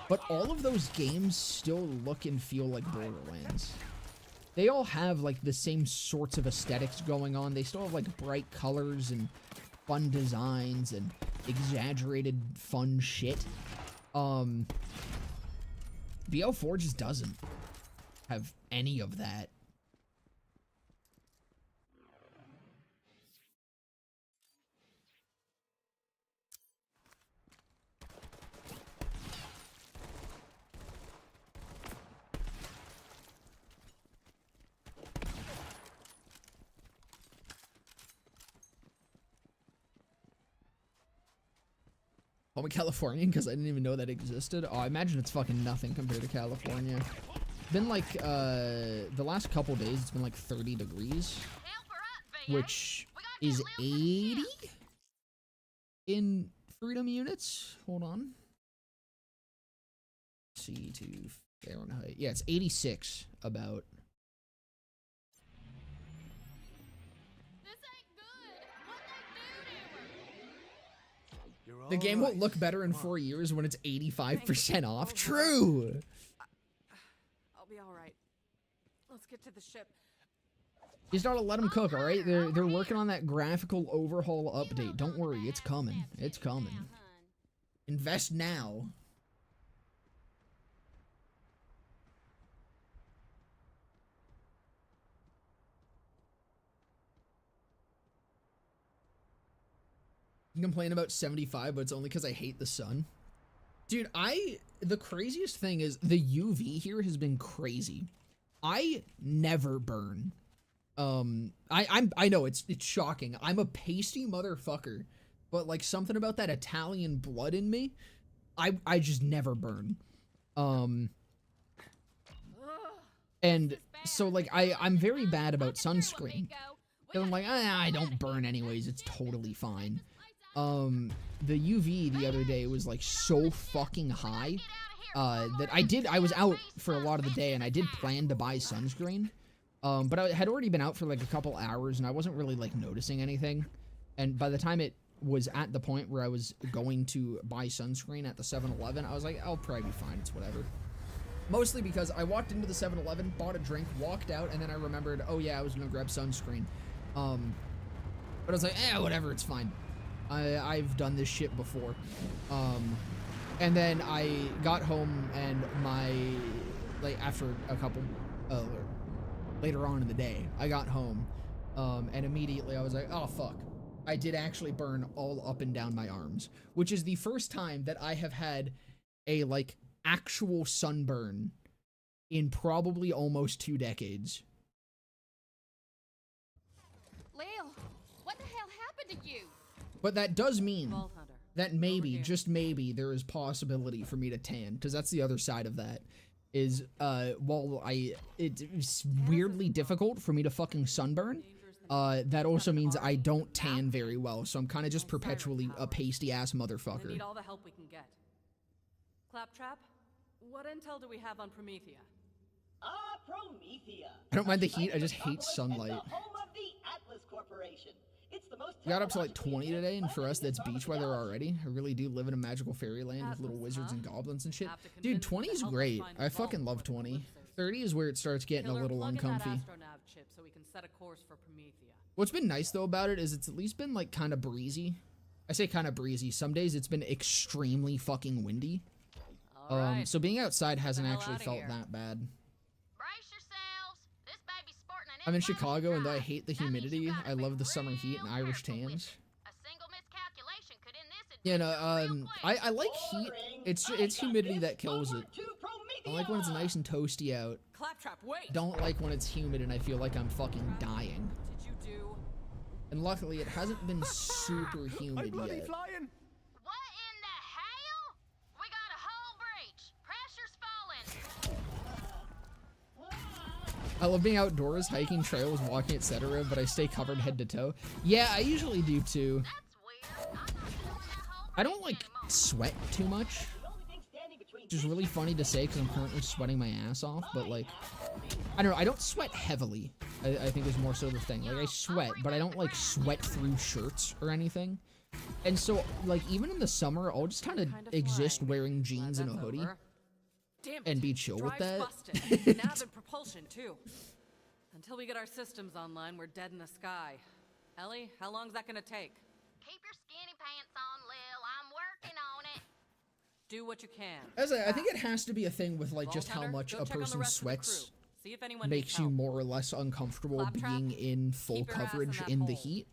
But all of those games still look and feel like Borderlands. They all have, like, the same sorts of aesthetics going on. They still have, like, bright colors and fun designs and exaggerated fun shit. BL4 just doesn't have any of that. Call me Californian because I didn't even know that existed. Oh, I imagine it's fucking nothing compared to California. Been like, the last couple days, it's been like 30 degrees. Which is 80 in freedom units. Hold on. C2 Fahrenheit. Yeah, it's 86 about. The game won't look better in 4 years when it's 85% off. True. I'll be all right. Let's get to the ship. You just gotta let them cook, all right? They're working on that graphical overhaul update. Don't worry, it's coming. It's coming. Invest now. You complain about 75, but it's only because I hate the sun. Dude, the craziest thing is the UV here has been crazy. I never burn. I know it's shocking. I'm a pasty motherfucker, but like something about that Italian blood in me, I just never burn. And so like I'm very bad about sunscreen. And I'm like, I don't burn anyways. It's totally fine. The UV the other day was like so fucking high that I was out for a lot of the day and I did plan to buy sunscreen. But I had already been out for like a couple hours and I wasn't really like noticing anything. And by the time it was at the point where I was going to buy sunscreen at the 7-Eleven, I was like, I'll probably be fine. It's whatever. Mostly because I walked into the 7-Eleven, bought a drink, walked out, and then I remembered, oh yeah, I was gonna grab sunscreen. But I was like, whatever, it's fine. I've done this shit before. And then I got home and after a couple, later on in the day, I got home, and immediately I was like, oh fuck. I did actually burn all up and down my arms, which is the first time that I have had a, like, actual sunburn in probably almost 2 decades. Lil, what the hell happened to you? But that does mean that maybe, just maybe, there is possibility for me to tan, because that's the other side of that, is, while it's weirdly difficult for me to fucking sunburn, that also means I don't tan very well, so I'm kind of just perpetually a pasty-ass motherfucker. We need all the help we can get. Claptrap, what intel do we have on Promethea? Promethea. I don't mind the heat, I just hate sunlight. The home of the Atlas Corporation. It's the most We got up to like 20 today, and for us, that's beach weather already. I really do live in a magical fairyland with little wizards and goblins and shit. Dude, 20 is great. I fucking love 20. 30 is where it starts getting a little uncomfy. So we can set a course for Promethea. What's been nice, though, about it is it's at least been, like, kind of breezy. I say kind of breezy. Some days it's been extremely fucking windy. So being outside hasn't actually felt that bad. Brace yourselves. This baby's sporting an I'm in Chicago, and though I hate the humidity, I love the summer heat and Irish tans. A You know, I like heat. It's humidity that kills it. I like when it's nice and toasty out. Claptrap, wait! Don't like when it's humid and I feel like I'm fucking dying. Did you do? And luckily, it hasn't been super humid yet. What in the hell? We got a hull breach. Pressure's falling. I love being outdoors, hiking trails, walking, etc., but I stay covered head to toe. Yeah, I usually do too. That's weird. I'm not doing that hull I don't like sweat too much, which is really funny to say because I'm currently sweating my ass off, but like, I don't know, I don't sweat heavily, I think is more so the thing. Like, I sweat, but I don't like sweat through shirts or anything. And so, like, even in the summer, I'll just kind of exist wearing jeans and a hoodie and be chill with that. Nav and propulsion too. Until we get our systems online, we're dead in the sky. Ellie, how long's that gonna take? Keep your skinny pants on, Lil. I'm working on it. Do what you can. As I think it has to be a thing with like just how much a person sweats See if anyone makes you more or less uncomfortable being in full coverage in the heat.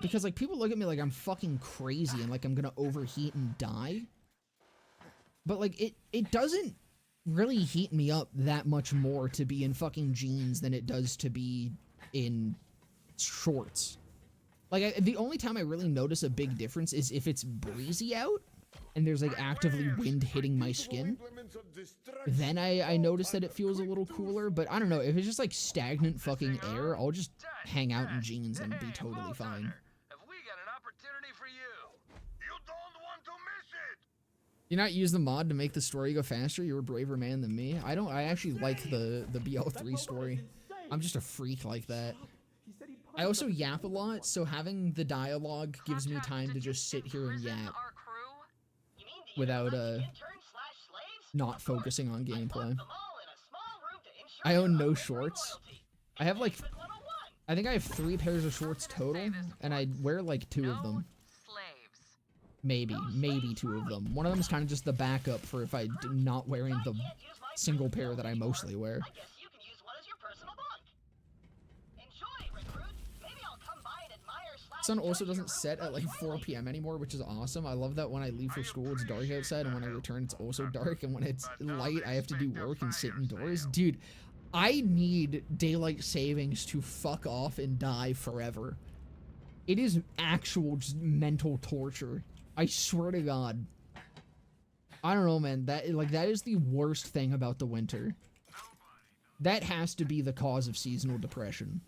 Because like people look at me like I'm fucking crazy and like I'm gonna overheat and die. But like it doesn't really heat me up that much more to be in fucking jeans than it does to be in shorts. Like the only time I really notice a big difference is if it's breezy out and there's like actively wind hitting my skin. Then I notice that it feels a little cooler, but I don't know, if it's just like stagnant fucking air, I'll just hang out in jeans and be totally fine. Have we got an opportunity for you? You don't want to miss it. You not use the mod to make the story go faster? You're a braver man than me. I actually like the BL3 story. I'm just a freak like that. I also yap a lot, so having the dialogue gives me time to just sit here and yap without not focusing on gameplay. I own no shorts. I have like, I think I have 3 pairs of shorts total, and I wear like 2 of them. Maybe 2 of them. One of them is kind of just the backup for if I'm not wearing the single pair that I mostly wear. Sun also doesn't set at like 4 p.m. anymore, which is awesome. I love that when I leave for school, it's dark outside, and when I return, it's also dark, and when it's light, I have to do work and sit indoors. Dude, I need daylight savings to fuck off and die forever. It is actual just mental torture. I swear to God. I don't know, man. That is the worst thing about the winter. That has to be the cause of seasonal depression.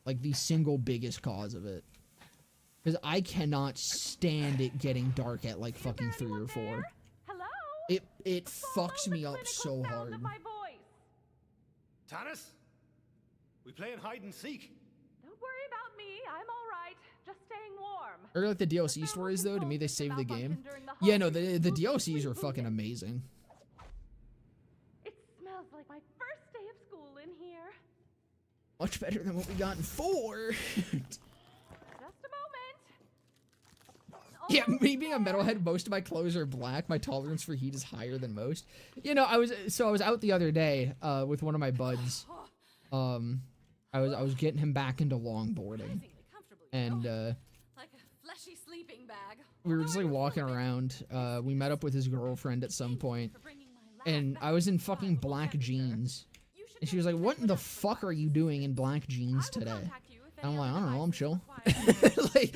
Like, the single biggest cause of it. Because I cannot stand it getting dark at like fucking 3 or 4. Hello? It fucks me up so hard. Tannis? We playing hide and seek? Don't worry about me. I'm all right. Just staying warm. Or like the DLC stories though, to me they save the game. Yeah, no, the DLCs are fucking amazing. It smells like my first day of school in here. Much better than what we got in 4. Yeah, me being a metalhead, most of my clothes are black. My tolerance for heat is higher than most. You know, I was out the other day with one of my buds. I was getting him back into longboarding, and like a fleshy sleeping bag. We were just like walking around. We met up with his girlfriend at some point, and I was in fucking black jeans, and she was like, "What in the fuck are you doing in black jeans today?" And I'm like, "I don't know, I'm chill." Like.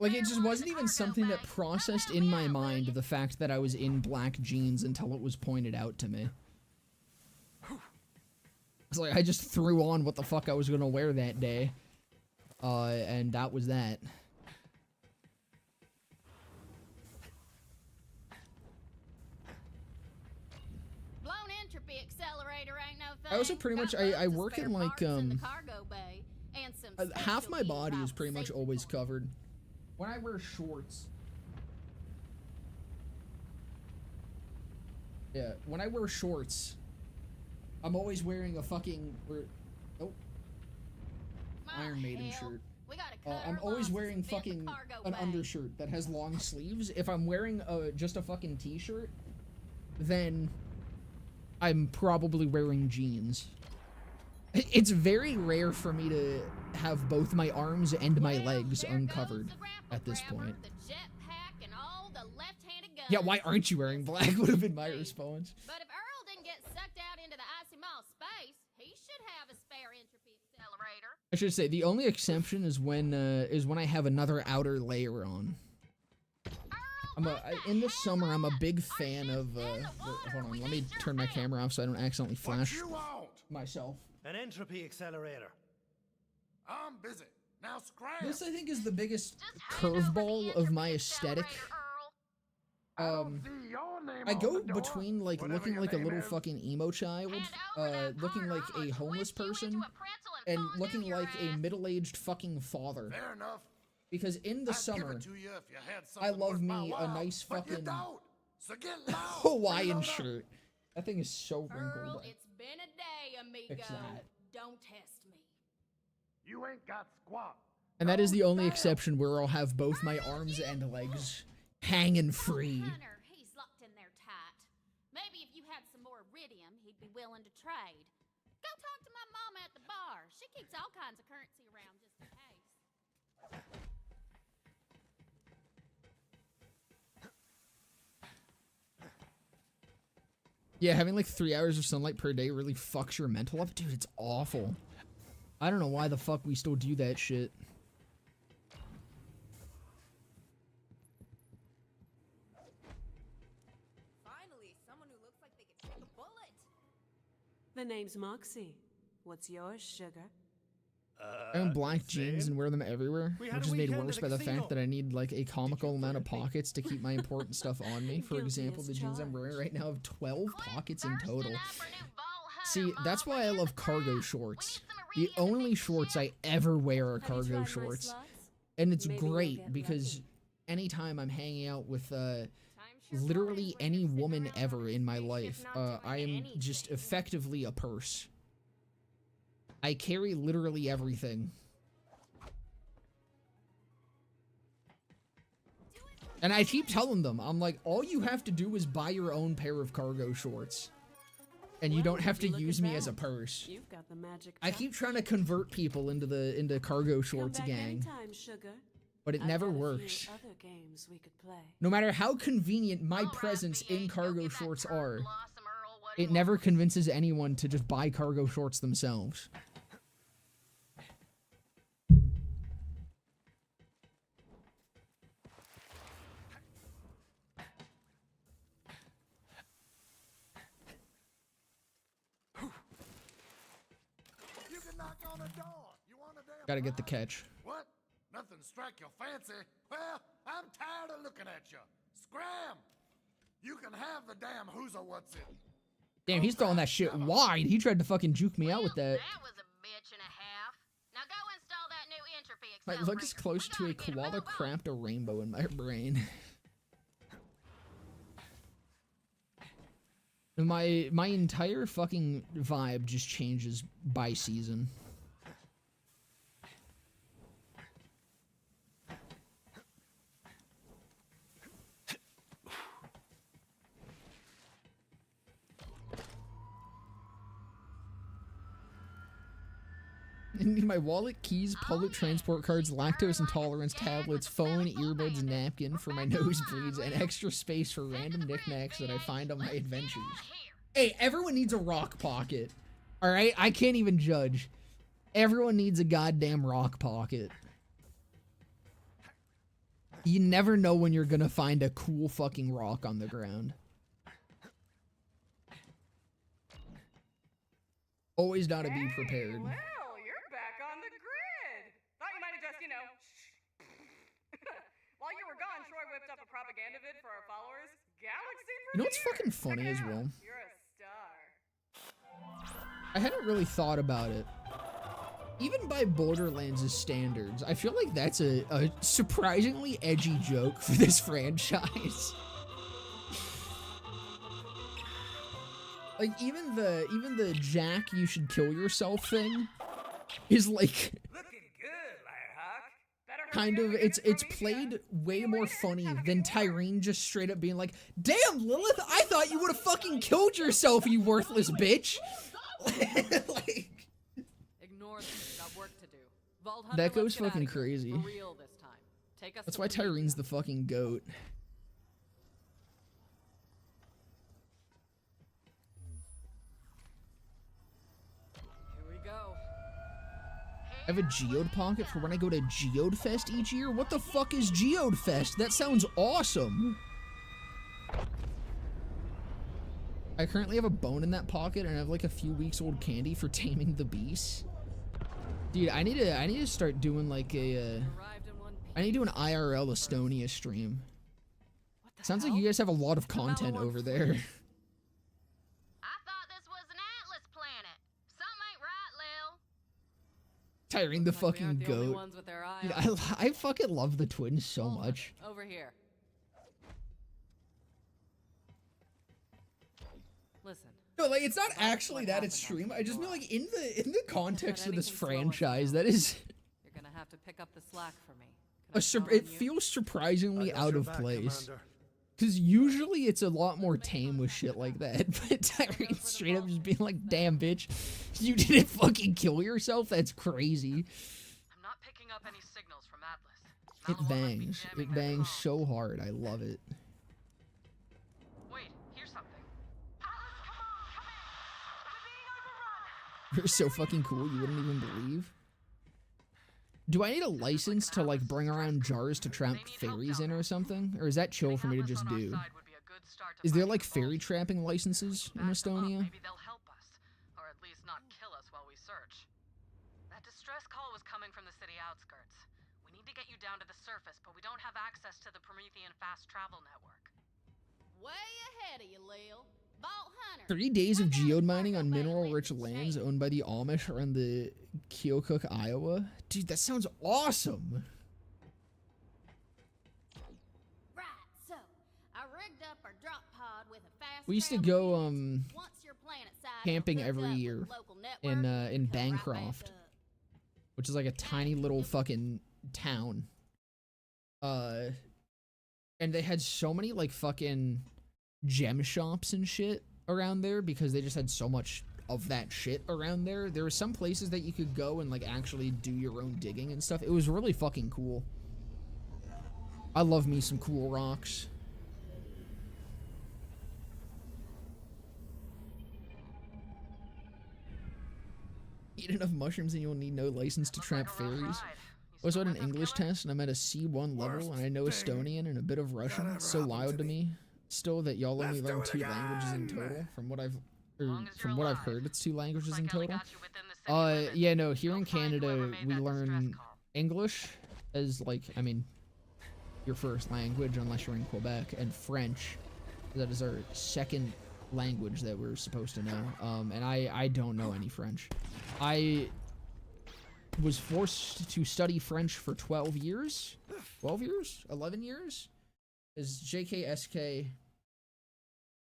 Like, it just wasn't even something that processed in my mind the fact that I was in black jeans until it was pointed out to me. It's like, I just threw on what the fuck I was gonna wear that day. And that was that. Blown entropy accelerator ain't no thing. I also pretty much, I work in like, half my body is pretty much always covered. When I wear shorts. Yeah, when I wear shorts, I'm always wearing a fucking, Iron Maiden shirt. I'm always wearing fucking an undershirt that has long sleeves. If I'm wearing just a fucking t-shirt, then I'm probably wearing jeans. It's very rare for me to have both my arms and my legs uncovered at this point. Yeah, why aren't you wearing black would have been my response. But if Earl didn't get sucked out into the icy mall space, he should have a spare entropy accelerator. I should say the only exception is when I have another outer layer on. In the summer, I'm a big fan of. Hold on, let me turn my camera off so I don't accidentally flash myself. An entropy accelerator. I'm busy. Now scram. This, I think, is the biggest curveball of my aesthetic. I go between like looking like a little fucking emo child, looking like a homeless person, and looking like a middle-aged fucking father. Fair enough. Because in the summer, I love me a nice fucking Hawaiian shirt. That thing is so wrinkled. Earl, it's been a day, amigo. Fix that. Don't test me. You ain't got squat. And that is the only exception where I'll have both my arms and legs hanging free. Hunter, he's locked in there tight. Maybe if you had some more iridium, he'd be willing to trade. Go talk to my mama at the bar. She keeps all kinds of currency around just in case. Yeah, having like 3 hours of sunlight per day really fucks your mental up. Dude, it's awful. I don't know why the fuck we still do that shit. Finally, someone who looks like they could take a bullet. The name's Moxie. What's yours, sugar? I own black jeans and wear them everywhere, which is made worse by the fact that I need like a comical amount of pockets to keep my important stuff on me. For example, the jeans I'm wearing right now have 12 pockets in total. See, that's why I love cargo shorts. The only shorts I ever wear are cargo shorts. And it's great because anytime I'm hanging out with literally any woman ever in my life, I am just effectively a purse. I carry literally everything. And I keep telling them, I'm like, all you have to do is buy your own pair of cargo shorts. And you don't have to use me as a purse. I keep trying to convert people into cargo shorts gang. But it never works. No matter how convenient my presence in cargo shorts are, it never convinces anyone to just buy cargo shorts themselves. You can knock on a door. You want a damn Gotta get the catch. What? Nothing strike your fancy? Well, I'm tired of looking at you. Scram! You can have the damn who's a what's it. Damn, he's throwing that shit wide. He tried to fucking juke me out with that. That was a bitch and a half. Now go install that new entropy My accelerator. look is close to a koala craft a rainbow in my brain. My entire fucking vibe just changes by season. I need my wallet, keys, public transport cards, lactose intolerance tablets, phone, earbuds, napkin for my nosebleeds, and extra space for random knickknacks that I find on my adventures. Hey, everyone needs a rock pocket. Alright? I can't even judge. Everyone needs a goddamn rock pocket. You never know when you're gonna find a cool fucking rock on the ground. Always gotta be prepared. While you were gone, Troy whipped up a propaganda vid for our followers. Galaxy You know what's fucking funny as well? You're a star. I hadn't really thought about it. Even by Borderlands' standards, I feel like that's a surprisingly edgy joke for this franchise. Like even the Jack you should kill yourself thing is like kind of it's played way more funny than Tyrene just straight up being like, "Damn, Lilith, I thought you would have fucking killed yourself, you worthless bitch." Like, Vault Hunter, That goes let's get fucking outta here. crazy. For real this time. Take us That's to why Prometheus. Tyrene's the fucking goat. Here we go. I have a Geode pocket for when I go to Geode Fest each year? What the fuck is Geode Fest? That sounds awesome. I currently have a bone in that pocket and I have like a few weeks old candy for taming the beast. Dude, I need to start doing like a I need to do an IRL Estonia stream. Sounds like you guys have a lot of content over there. I thought this was an Atlas planet. Something ain't right, Lil. Tyrene the Looks like we fucking aren't the only goat. ones with their eye Dude, on. I fucking love the twins so Vault Hunter, much. Over here. Listen. No, like it's not That's actually what that happened extreme. on I just mean Pandora. like in the context of this anything slow us franchise, down. that is You're gonna have to pick up the slack for me. Can I count it on you? feels I surprisingly got out your of back, place. Commander. Cause usually it's a lot more tame with shit like that. But Tyrene straight up just being like, damn bitch, you didn't fucking kill yourself? That's crazy. I'm not picking up any signals from Atlas. It Malawar must be bangs. jamming It their bangs comms. so hard. I love it. Wait, here's something. You're so fucking cool, you wouldn't even believe. Do I need a license to like bring around jars to trap fairies in or something? Or is that chill for me to just do? Is there like fairy trapping licenses in Estonia? Maybe they'll help us, or at least not kill us while we search. That distress call was coming from the city outskirts. We need to get you down to the surface, but we don't have access to the Promethean fast travel network. Way ahead of you, Lil. Vault Hunter. 3 days of geode mining on mineral-rich lands owned by the Amish around the Keokuk, Iowa. Dude, that sounds awesome. Right, so I rigged up our drop pod with a fast We used to travel go unit. Once your planet side camping hooks every up with year the local in network, in come right back Bancroft, up. which is like a tiny little fucking town. And they had so many like fucking gem shops and shit around there because they just had so much of that shit around there. There were some places that you could go and like actually do your own digging and stuff. It was really fucking cool. I love me some cool rocks. Eat enough mushrooms and you'll need no license to trap fairies. I was on an English test and I'm at a C1 level and I know Estonian and a bit of Russian. It's so loud to me still that y'all only learn 2 languages in total. From what I've heard, it's 2 languages in total. Yeah, no, here in Canada we learn English as like, I mean, your first language unless you're in Quebec, and French. That is our second language that we're supposed to know. And I don't know any French. I was forced to study French for 12 years. 12 years? 11 years? Is JKSK and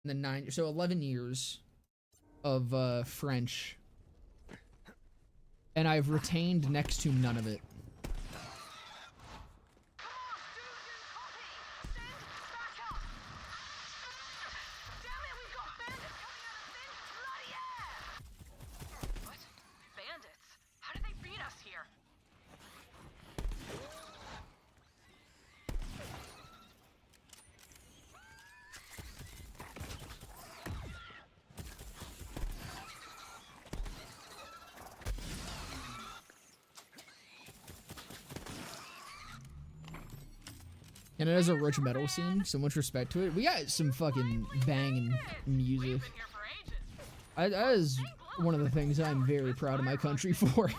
then 9, so 11 years of French. And I've retained next to none of it. And it has a rich metal scene, so much respect to it. We got some fucking banging music. That is one of the things I'm very proud of my country for.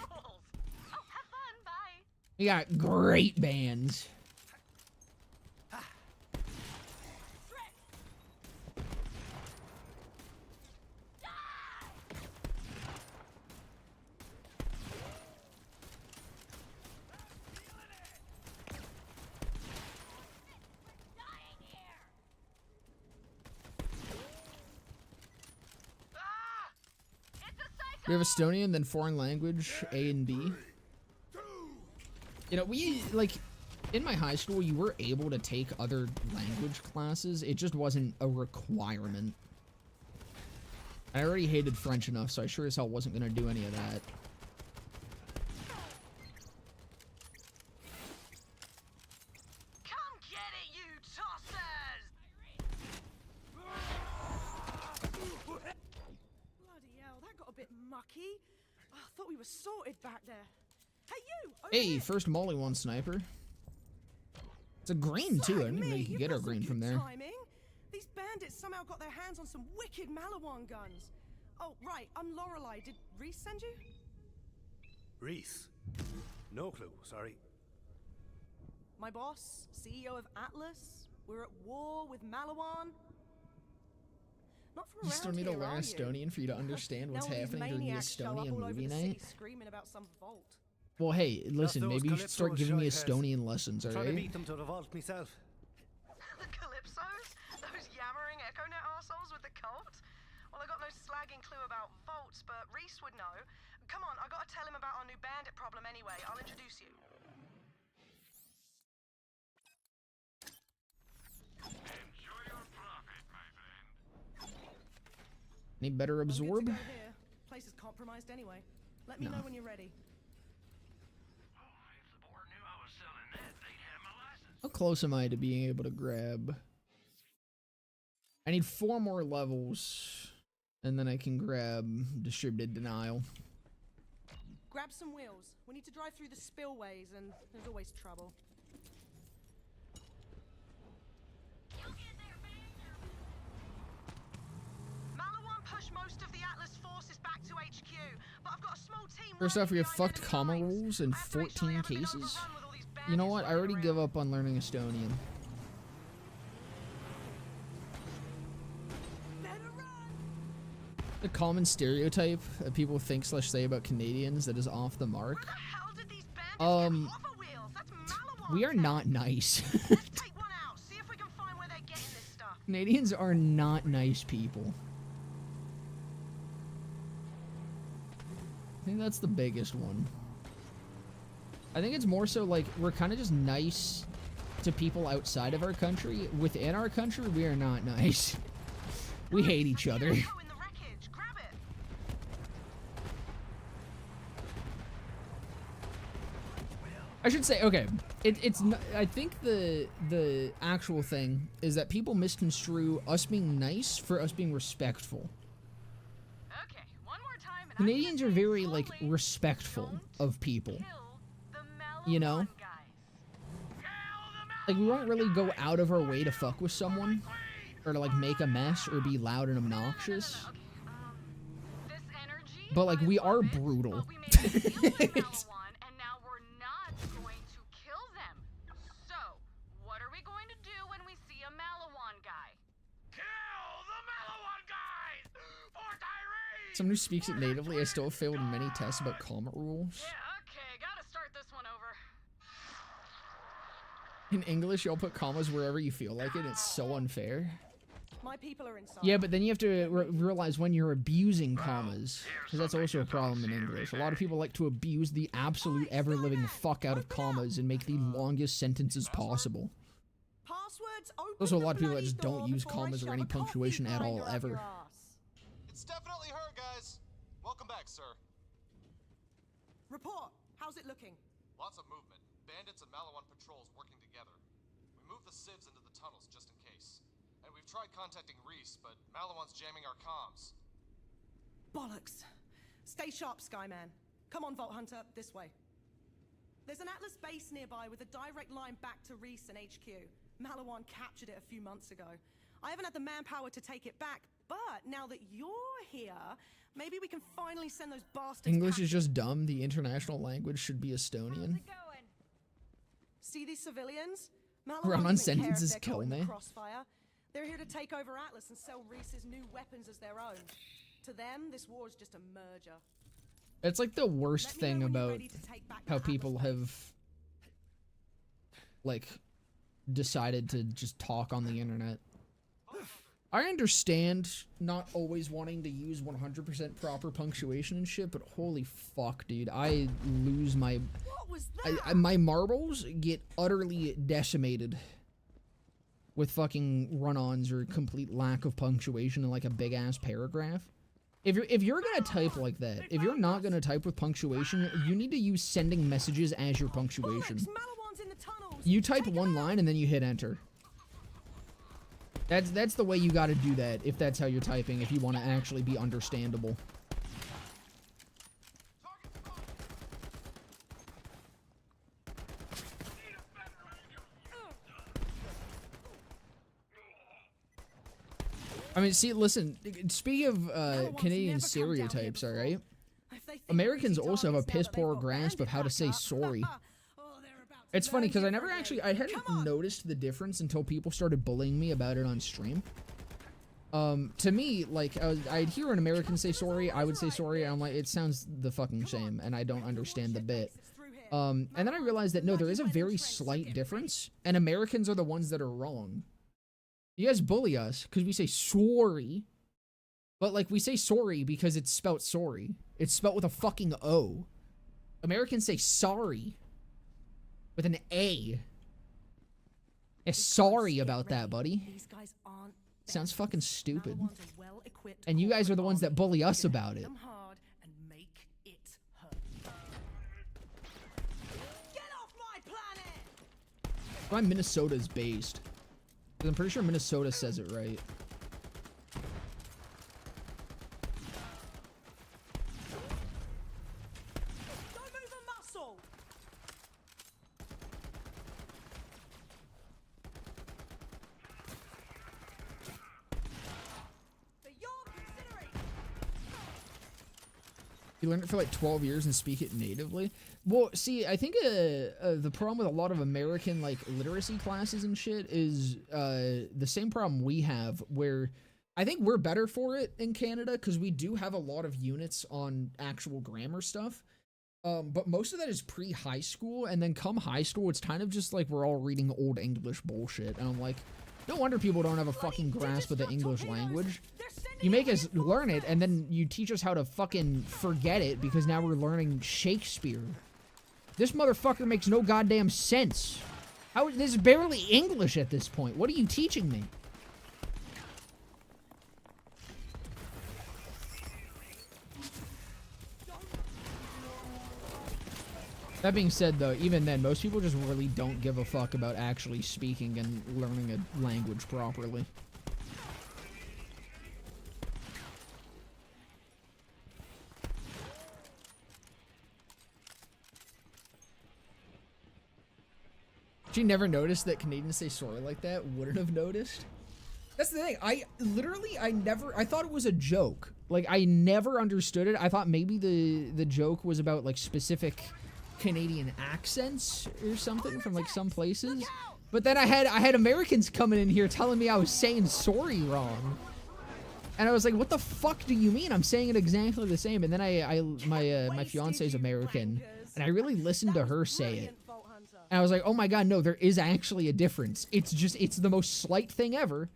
We got great bands. We have Estonian, then foreign language, A and B. You know, we, like, in my high school, you were able to take other language classes. It just wasn't a requirement. I already hated French enough, so I sure as hell wasn't going to do any of that. we were sorted back there. Hey, you! Over Hey, here. first Molly one sniper. It's a green too. I didn't even know you could get a green from there. Timing. These bandits somehow got their hands on some wicked Malawan guns. Oh, right. I'm Lorelei. Did Reese send you? Reese? No clue, sorry. My boss, CEO of Atlas. We're at war with Malawan. Not from You around still need to here, learn are you? Estonian for you to understand what's Now all these happening during the maniacs show up Estonian all over movie the night. city screaming about some vault. Well, hey, listen, those maybe you should start Calypsos giving me shy heads. Estonian lessons, Trying to alright? beat them to the vault myself. The Calypsos? Those yammering EchoNet arseholes with the cult? Well, I got no slagging clue about vaults, but Reese would know. Come on, I gotta tell him about our new bandit problem anyway. I'll introduce you. Enjoy your profit, my friend. Need better I'm good to absorb? go here. Place is compromised anyway. Let me No. know when you're ready. If the board knew I was selling that, they'd have my license. How close am I to being able to grab? I need 4 more levels, and then I can grab distributed denial. Grab some wheels. We need to drive through the spillways, and there's always trouble. Malawan pushed most of the Atlas forces back to HQ, but I've got a small team. First off, we have fucked comma rules in 14 cases. You know what? I already give up on learning Estonian. The common stereotype that people think / say about Canadians that is off the mark. We are not nice. Take one out. See if we can find where they're getting this stuff. Canadians are not nice people. I think that's the biggest one. I think it's more so like we're kind of just nice to people outside of our country. Within our country, we are not nice. We hate each other. I should say, okay, I think the actual thing is that people misconstrue us being nice for us being respectful. Okay, one more time. Canadians are very, like, respectful of people. You know? Like, we won't really go out of our way to fuck with someone, or to, like, make a mess, or be loud and obnoxious. But, like, we are brutal. Someone who speaks it natively, I still failed many tests about comma rules. Yeah, okay, gotta start this one over. In English, y'all put commas wherever you feel like it. It's so unfair. My people are inside. Yeah, but then you have to realize when you're abusing commas, because that's also a problem in English. A lot of people like to abuse the absolute ever-living fuck out of commas and make the longest sentences possible. Passwords. Open There's also a the lot of people that bloody just don't door use before I commas or shove any a coffee punctuation at all, grinder up ever. your ass. It's definitely her, guys. Welcome back, sir. Report. How's it looking? Lots of movement. Bandits and Malawan patrols working together. We moved the civs into the tunnels just in case. And we've tried contacting Reese, but Malawan's jamming our comms. Bollocks. Stay sharp, Skyman. Come on, Vault Hunter, this way. There's an Atlas base nearby with a direct line back to Reese and HQ. Malawan captured it a few months ago. I haven't had the manpower to take it back, but now that you're here, maybe we can finally send those bastards. English is just dumb. The international language should be Estonian. See these civilians? Run-on sentences kill me. Crossfire. They're here to take over Atlas and sell Reese's new weapons as their own. To them, this war is just a merger. It's like the worst thing about how people have, like, decided to just talk on the internet. I understand not always wanting to use 100% proper punctuation and shit, but holy fuck, dude. I lose my... What was that? my marbles get utterly decimated with fucking run-ons or complete lack of punctuation in like a big-ass paragraph. If you're gonna type like that, if you're not gonna type with punctuation, you need to use sending messages as your punctuation. You type one line and then you hit enter. That's the way you gotta do that, if that's how you're typing, if you want to actually be understandable. I mean, see, listen, speaking of Canadian stereotypes, alright? Americans also have a piss poor grasp of how to say sorry. It's funny because I hadn't noticed the difference until people started bullying me about it on stream. To me, like, I'd hear an American say sorry, I would say sorry, and I'm like, it sounds the fucking same, and I don't understand the bit. And then I realized that, no, there is a very slight difference, and Americans are the ones that are wrong. You guys bully us because we say sorry, but, like, we say sorry because it's spelt sorry. It's spelt with a fucking O. Americans say sorry with an A. Yeah, sorry about that, buddy. Sounds fucking stupid. And you guys are the ones that bully us about it. Why Minnesota is based. Because I'm pretty sure Minnesota says it right. Don't move a muscle. You learn it for like 12 years and speak it natively. Well, see, I think the problem with a lot of American like literacy classes and shit is the same problem we have, where I think we're better for it in Canada because we do have a lot of units on actual grammar stuff. But most of that is pre-high school, and then come high school, it's kind of just like we're all reading old English bullshit. And I'm like, no wonder people don't have a fucking grasp of the English language. You make us learn it, and then you teach us how to fucking forget it because now we're learning Shakespeare. This motherfucker makes no goddamn sense. This is barely English at this point. What are you teaching me? That being said, though, even then, most people just really don't give a fuck about actually speaking and learning a language properly. She never noticed that Canadians say sorry like that. Wouldn't have noticed. That's the thing. I thought it was a joke. Like, I never understood it. I thought maybe the joke was about, like, specific Canadian accents or something from, like, some places. But then I had Americans coming in here telling me I was saying sorry wrong. And I was like, what the fuck do you mean? I'm saying it exactly the same. And then my fiance is American, and I really listened to her say it. And I was like, oh my god, no, there is actually a difference. It's the most slight thing ever.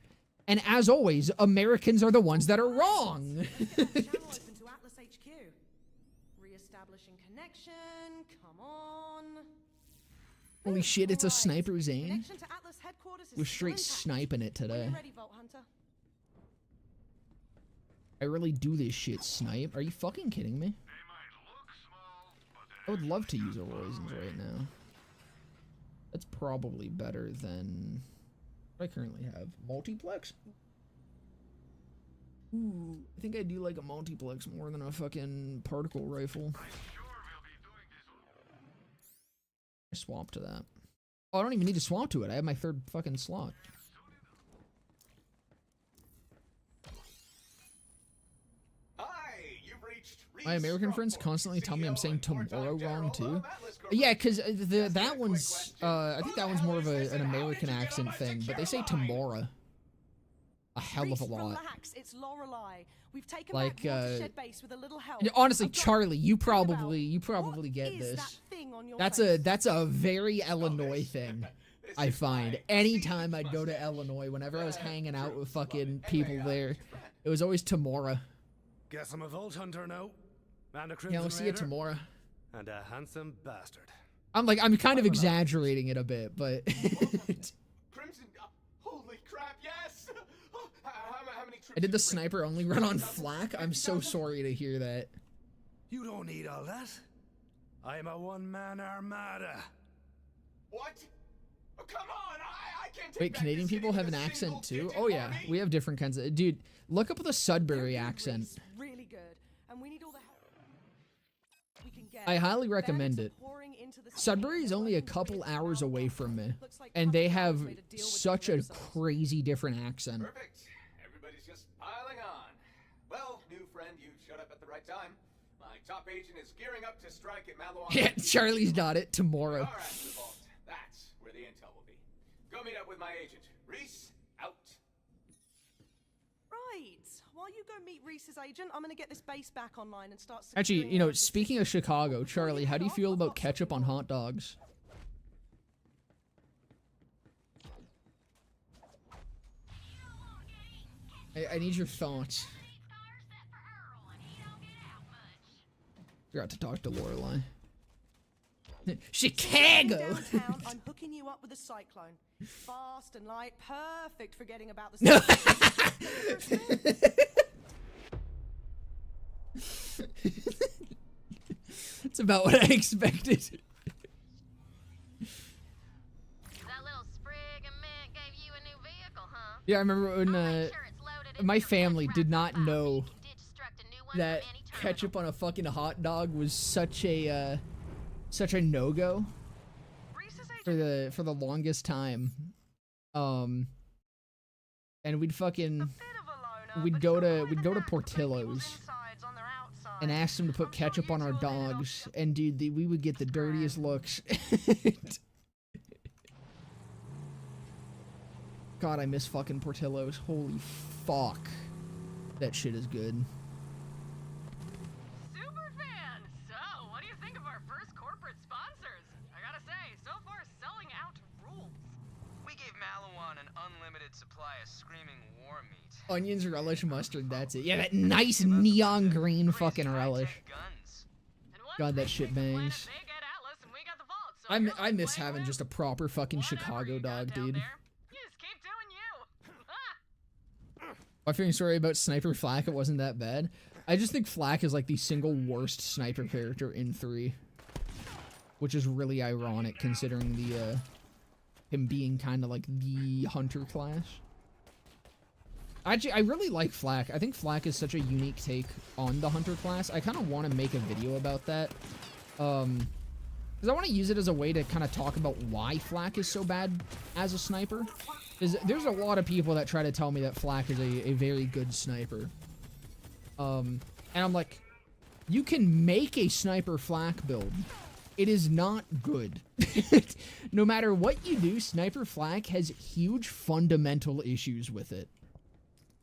And as always, Americans are the ones that are wrong. Holy shit, it's a sniper, Zane. We're straight sniping it today. I really do this shit, snipe. Are you fucking kidding me? I would love to use a Horizons right now. That's probably better than what I currently have. Multiplex? Ooh, I think I do like a multiplex more than a fucking particle rifle. I swapped to that. Oh, I don't even need to swap to it. I have my third fucking slot. My American friends constantly tell me I'm saying tomorrow wrong too. Yeah, because that one's I think that one's more of an American accent thing, but they say tomorrow a hell of a lot. Like honestly, Charlie, you probably get this. That's a very Illinois thing. I find anytime I'd go to Illinois, whenever I was hanging out with fucking people there, it was always tomorrow. Guess I'm a Vault Hunter now. And a Crimson Yeah, we'll see you tomorrow. And a handsome bastard. I'm kind of exaggerating it a bit, but Crimson, holy crap, yes! How many I did the sniper only run on flak. I'm so sorry to hear that. You don't need all that. I'm a one-man armada. What? Oh, come on, I can't take Wait, Canadian people have an accent too? Oh yeah, we have different kinds of... Dude, look up the Sudbury accent. Really good. And we need all the help we can get. I highly recommend it. Sudbury is only a couple hours away from me, and they have such a crazy different accent. Perfect. Everybody's just perfect time. My top agent is gearing up to strike at Maliwan. Yeah, Charlie's got it tomorrow. All right, the vault. That's where the intel will be. Go meet up with my agent. Reese, out. Right. While you go meet Reese's agent, I'm gonna get this base back online and start. Actually, you know, speaking of Chicago, Charlie, how do you feel about ketchup on hot dogs? I need your thoughts. Forgot to talk to Lorelai. Chicago! Downtown, I'm hooking you up with a cyclone. Fast and light, perfect for getting about the It's about what I expected. That little sprig of mint gave you a new vehicle, huh? Yeah, I remember when my family did not know that ketchup on a fucking hot dog was such a no-go for the longest time. And we'd go to Portillo's and ask them to put ketchup on our dogs, and dude, we would get the dirtiest looks. God, I miss fucking Portillo's. Holy fuck. That shit is good. Superfan! So, what do you think of our first corporate sponsors? I gotta say, so far selling out rules. We gave Maliwan an unlimited supply of screaming war meat. Onions, relish, mustard, that's it. Yeah, that nice neon green fucking relish. God, that shit bangs. I miss having just a proper fucking Chicago dog, dude. My feeling sorry about Sniper Flak, it wasn't that bad. I just think Flak is like the single worst sniper character in 3. Which is really ironic considering the, him being kind of like the hunter class. Actually, I really like Flak. I think Flak is such a unique take on the hunter class. I kind of want to make a video about that. Because I want to use it as a way to kind of talk about why Flak is so bad as a sniper. Because there's a lot of people that try to tell me that Flak is a very good sniper. And I'm like, you can make a sniper Flak build. It is not good. No matter what you do, Sniper Flak has huge fundamental issues with it.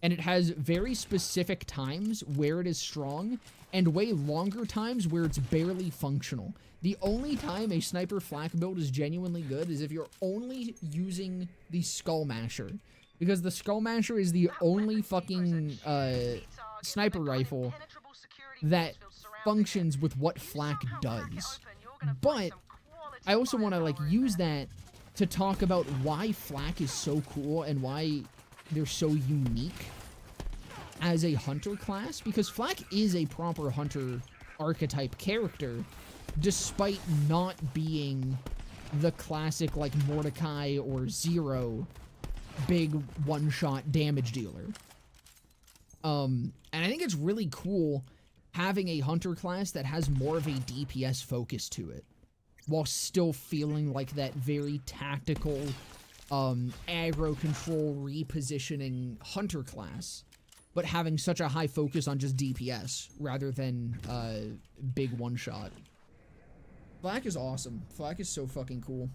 And it has very specific times where it is strong, and way longer times where it's barely functional. The only time a Sniper Flak build is genuinely good is if you're only using the Skull Masher. Because the Skull Masher is the only fucking sniper rifle that functions with what Flak does. But I also want to like use that to talk about why Flak is so cool and why they're so unique as a hunter class, because Flak is a proper hunter archetype character, despite not being the classic like Mordecai or Zero big one-shot damage dealer. And I think it's really cool having a hunter class that has more of a DPS focus to it, while still feeling like that very tactical aggro control repositioning hunter class, but having such a high focus on just DPS rather than big one-shot. Flak is awesome. Flak is so fucking cool.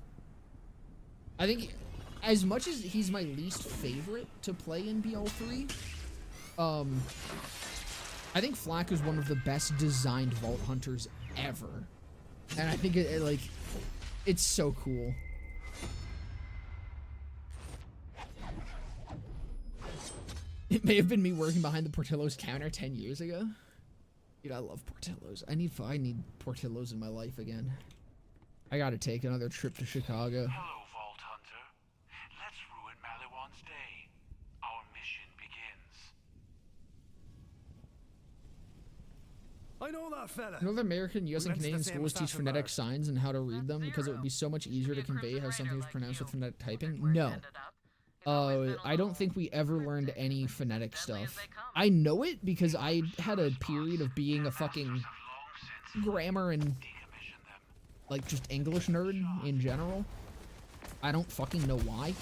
I think as much as he's my least favorite to play in BL3, I think Flak is one of the best designed Vault Hunters ever. And I think it's so cool. It may have been me working behind the Portillo's counter 10 years ago. Dude, I love Portillo's. I need Portillo's in my life again. I gotta take another trip to Chicago. Hello, Vault Hunter. Let's ruin Maliwan's day. Our mission begins. I know that fella. You know that American, US, and Canadian schools teach phonetic signs and how to read them because it would be so much easier to convey how something is pronounced with phonetic typing? No. I don't think we ever learned any phonetic stuff. I know it because I had a period of being a fucking grammar and like just English nerd in general. I don't fucking know why.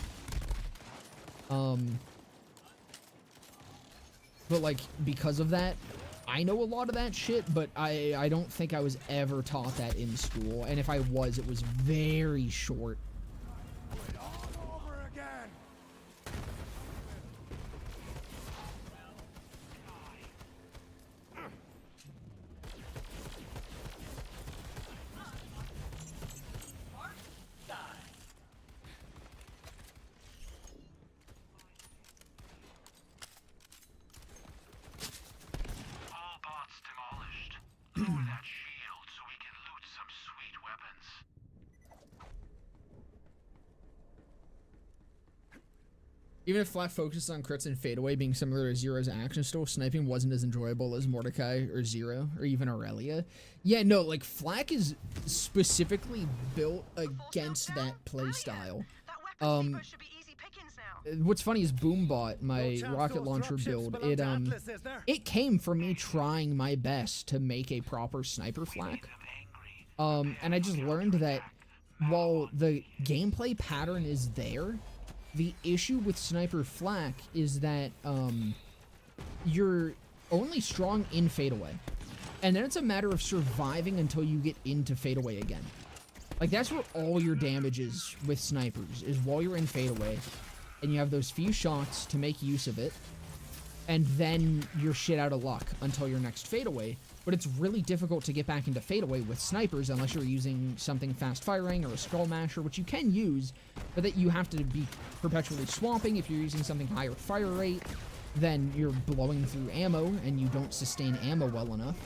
But like because of that, I know a lot of that shit, but I don't think I was ever taught that in school. And if I was, it was very short. Even if Flak focuses on crits and fadeaway being similar to Zero's action style, sniping wasn't as enjoyable as Mordecai or Zero or even Aurelia. Yeah, no, like Flak is specifically built against that playstyle. What's funny is Boombot, my rocket launcher build, it came from me trying my best to make a proper sniper Flak. And I just learned that while the gameplay pattern is there, the issue with Sniper Flak is that you're only strong in fadeaway. And then it's a matter of surviving until you get into fadeaway again. Like, that's where all your damage is with snipers, is while you're in fadeaway. And you have those few shots to make use of it. And then you're shit out of luck until your next fadeaway. But it's really difficult to get back into fadeaway with snipers unless you're using something fast firing or a skull masher, which you can use, but that you have to be perpetually swamping. If you're using something higher fire rate, then you're blowing through ammo and you don't sustain ammo well enough.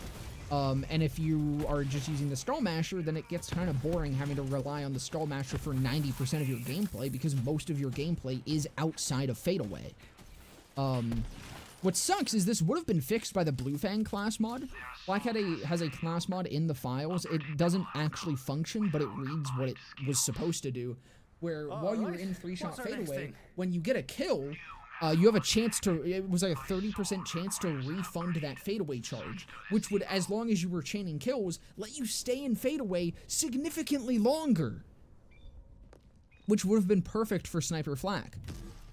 And if you are just using the skull masher, then it gets kind of boring having to rely on the skull masher for 90% of your gameplay because most of your gameplay is outside of fadeaway. What sucks is this would have been fixed by the Blue Fang class mod. Flak has a class mod in the files. It doesn't actually function, but it reads what it was supposed to do. Where while you were in 3-shot fadeaway, when you get a kill, you have a chance to, it was like a 30% chance to refund that fadeaway charge, which would, as long as you were chaining kills, let you stay in fadeaway significantly longer. Which would have been perfect for Sniper Flak.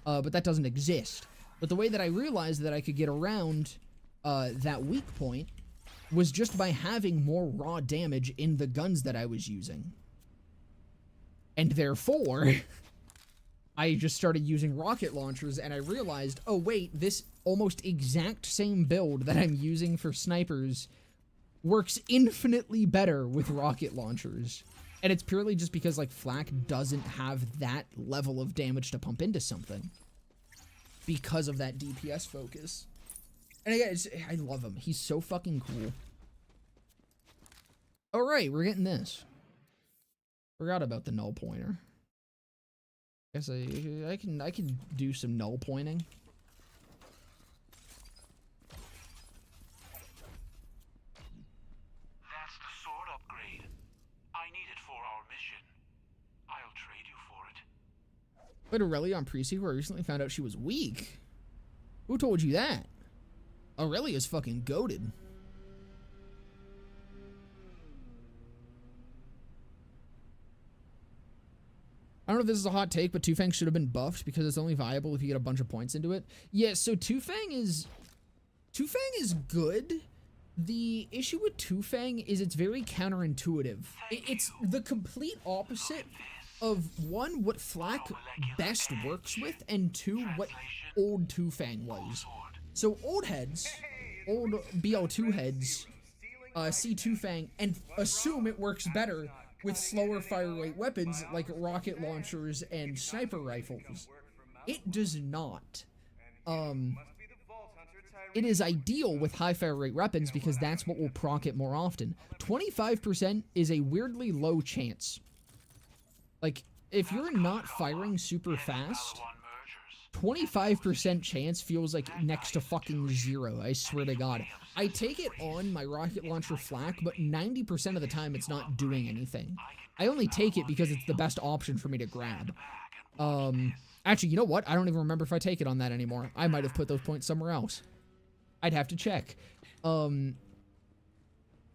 But that doesn't exist. But the way that I realized that I could get around that weak point was just by having more raw damage in the guns that I was using. And therefore, I just started using rocket launchers and I realized, oh wait, this almost exact same build that I'm using for snipers works infinitely better with rocket launchers. And it's purely just because, like, Flak doesn't have that level of damage to pump into something. Because of that DPS focus. And again, I love him. He's so fucking cool. Alright, we're getting this. Forgot about the null pointer. Guess I can do some null pointing. That's the sword upgrade. I need it for our mission. I'll trade you for it. But Aurelia on pre-sequel, I recently found out she was weak. Who told you that? Aurelia's fucking goated. I don't know if this is a hot take, but Two-Fang should have been buffed because it's only viable if you get a bunch of points into it. Yeah, so Two-Fang is good. The issue with Two-Fang is it's very counterintuitive. It's the complete opposite of, one, what Flak best works with, and two, what old Two-Fang was. So old heads, old BL2 heads, see Two-Fang and assume it works better with slower fire rate weapons like rocket launchers and sniper rifles. It does not. It is ideal with high fire rate weapons because that's what will proc it more often. 25% is a weirdly low chance. Like, if you're not firing super fast, 25% chance feels like next to fucking zero, I swear to God. I take it on my rocket launcher Flak, but 90% of the time it's not doing anything. I only take it because it's the best option for me to grab. Actually, you know what? I don't even remember if I take it on that anymore. I might have put those points somewhere else. I'd have to check.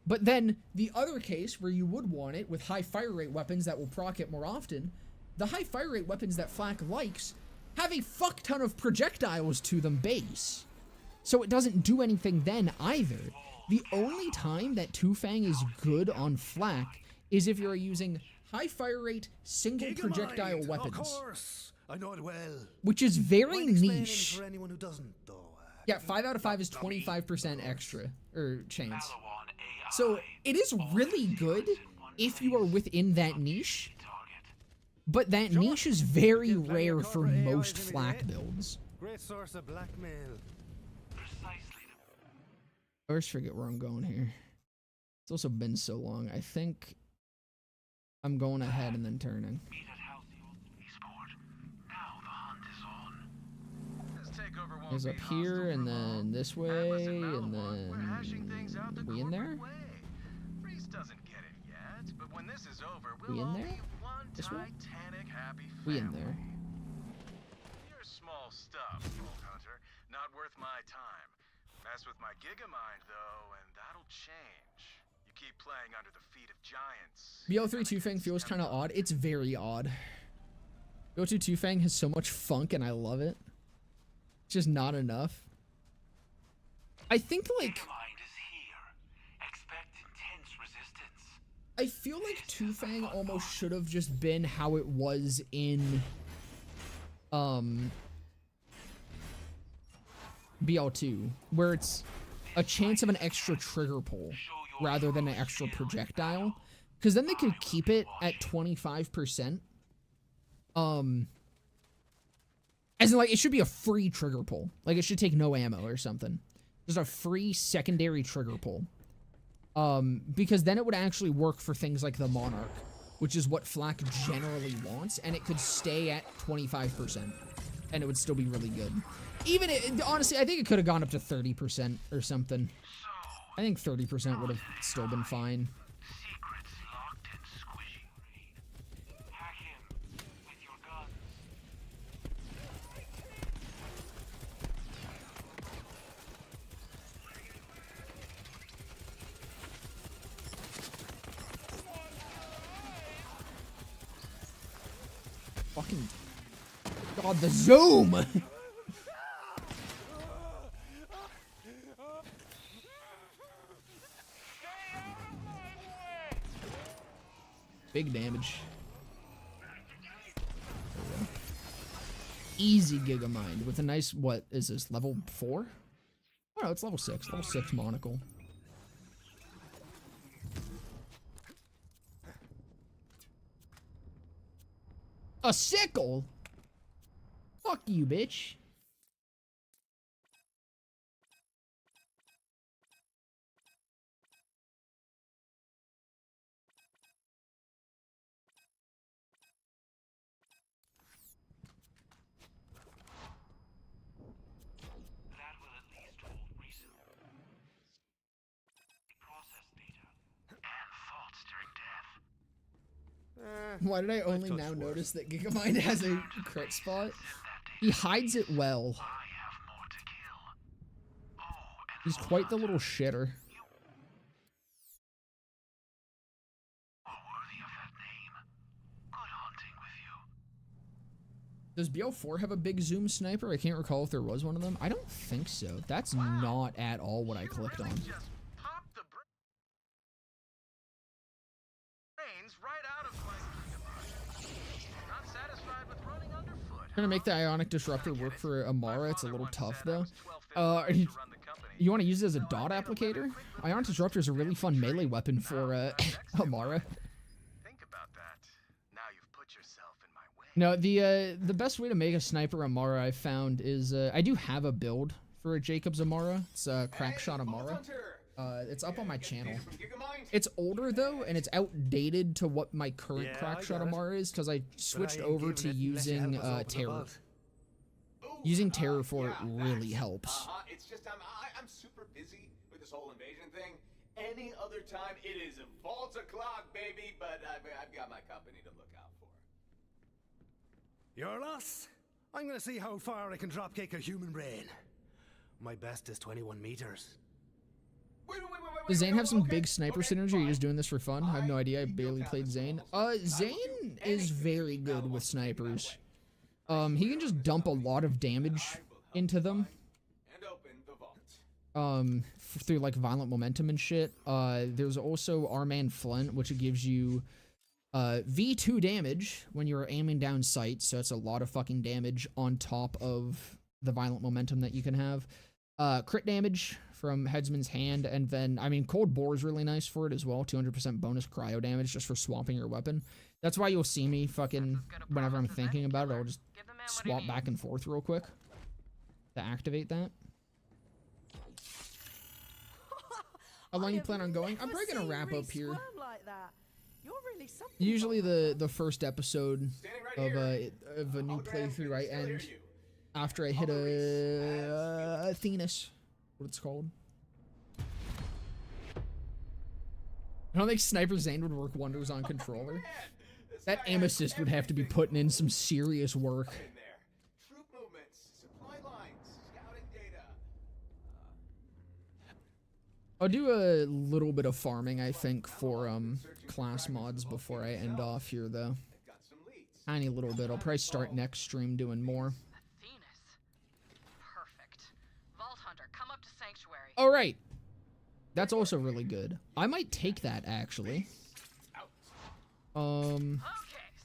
But then, the other case where you would want it with high fire rate weapons that will proc it more often, the high fire rate weapons that Flak likes have a fuck ton of projectiles to them base. so it doesn't do anything then either. The only time that Two Fang is good on flak is if you're using high fire rate, single projectile weapons. Of course, I know it well. Which is very Mind explaining niche. for anyone who doesn't, though. Yeah, 5 out of 5 is 25% extra, or chance. So it is really good if you are within that niche, but that niche is very rare for most flak builds. Great source of blackmail. I always forget where I'm going here. It's also been so long. I think I'm going ahead and then turning. Is up here and then this way and then we in there? We in there? This way? We in there? You're small stuff, Bolt Hunter. Not worth my time. Mess with my Gigamind though, and that'll change. You keep playing under the feet of giants. BO3 Two Fang feels kind of odd. It's very odd. BO2 Two Fang has so much funk and I love it. It's just not enough. I think like I feel like Two Fang almost should have just been how it was in BL2, where it's a chance of an extra trigger pull rather than an extra projectile, because then they could keep it at 25%. As in, like, it should be a free trigger pull. Like, it should take no ammo or something. Just a free secondary trigger pull. Because then it would actually work for things like the Monarch, which is what flak generally wants, and it could stay at 25%, and it would still be really good. Even, honestly, I think it could have gone up to 30% or something. I think 30% would have still been fine. Fucking God, the zoom! Big damage. Easy Gigamind with a nice, what is this, level 4? Oh no, it's level 6. Level 6 monocle. A sickle? Fuck you, bitch. That will at least hold recent process data and thoughts during death. Why did I only now notice that Gigamind has a crit spot? He hides it well. He's quite the little shitter. Does BL4 have a big zoom sniper? I can't recall if there was one of them. I don't think so. That's not at all what I clicked on. Trying to make the Ionic Disruptor work for Amara. It's a little tough though. You want to use it as a dot applicator? Ionic Disruptor is a really fun melee weapon for Amara. No, the best way to make a sniper Amara I found is I do have a build for a Jacobs Amara. It's a Crackshot Amara. It's up on my channel. It's older though, and it's outdated to what my current Crackshot Amara is because I switched over to using Terror. Using Terror for it really helps. It's just I'm super busy with this whole invasion thing. Any other time, it is vault o'clock, baby. But I've got my company to look out for. Your loss? I'm gonna see how far I can dropkick a human brain. My best is 21 meters. Does Zane have some big sniper synergy? Or are you just doing this for fun? I have no idea. I barely played Zane. Zane is very good with snipers. He can just dump a lot of damage into them. through like violent momentum and shit. There's also our man Flint, which gives you V2 damage when you're aiming down sights, so it's a lot of fucking damage on top of the violent momentum that you can have. Crit damage from Headsman's Hand, and then, I mean, Cold Bore is really nice for it as well, 200% bonus cryo damage just for swapping your weapon. That's why you'll see me fucking, whenever I'm thinking about it, I'll just swap back and forth real quick to activate that. How long you plan on going? I'm probably gonna wrap up here. Usually the first episode of a new playthrough I end after I hit a Athenas, what it's called. I don't think Sniper Zane would work wonders on controller. That aim assist would have to be putting in some serious work. Troop movements, supply lines, scouting data. I'll do a little bit of farming, I think, for class mods before I end off here, though. Tiny little bit. I'll probably start next stream doing more. Perfect. Vault Hunter, come up to Sanctuary. All right. That's also really good. I might take that, actually. Okay,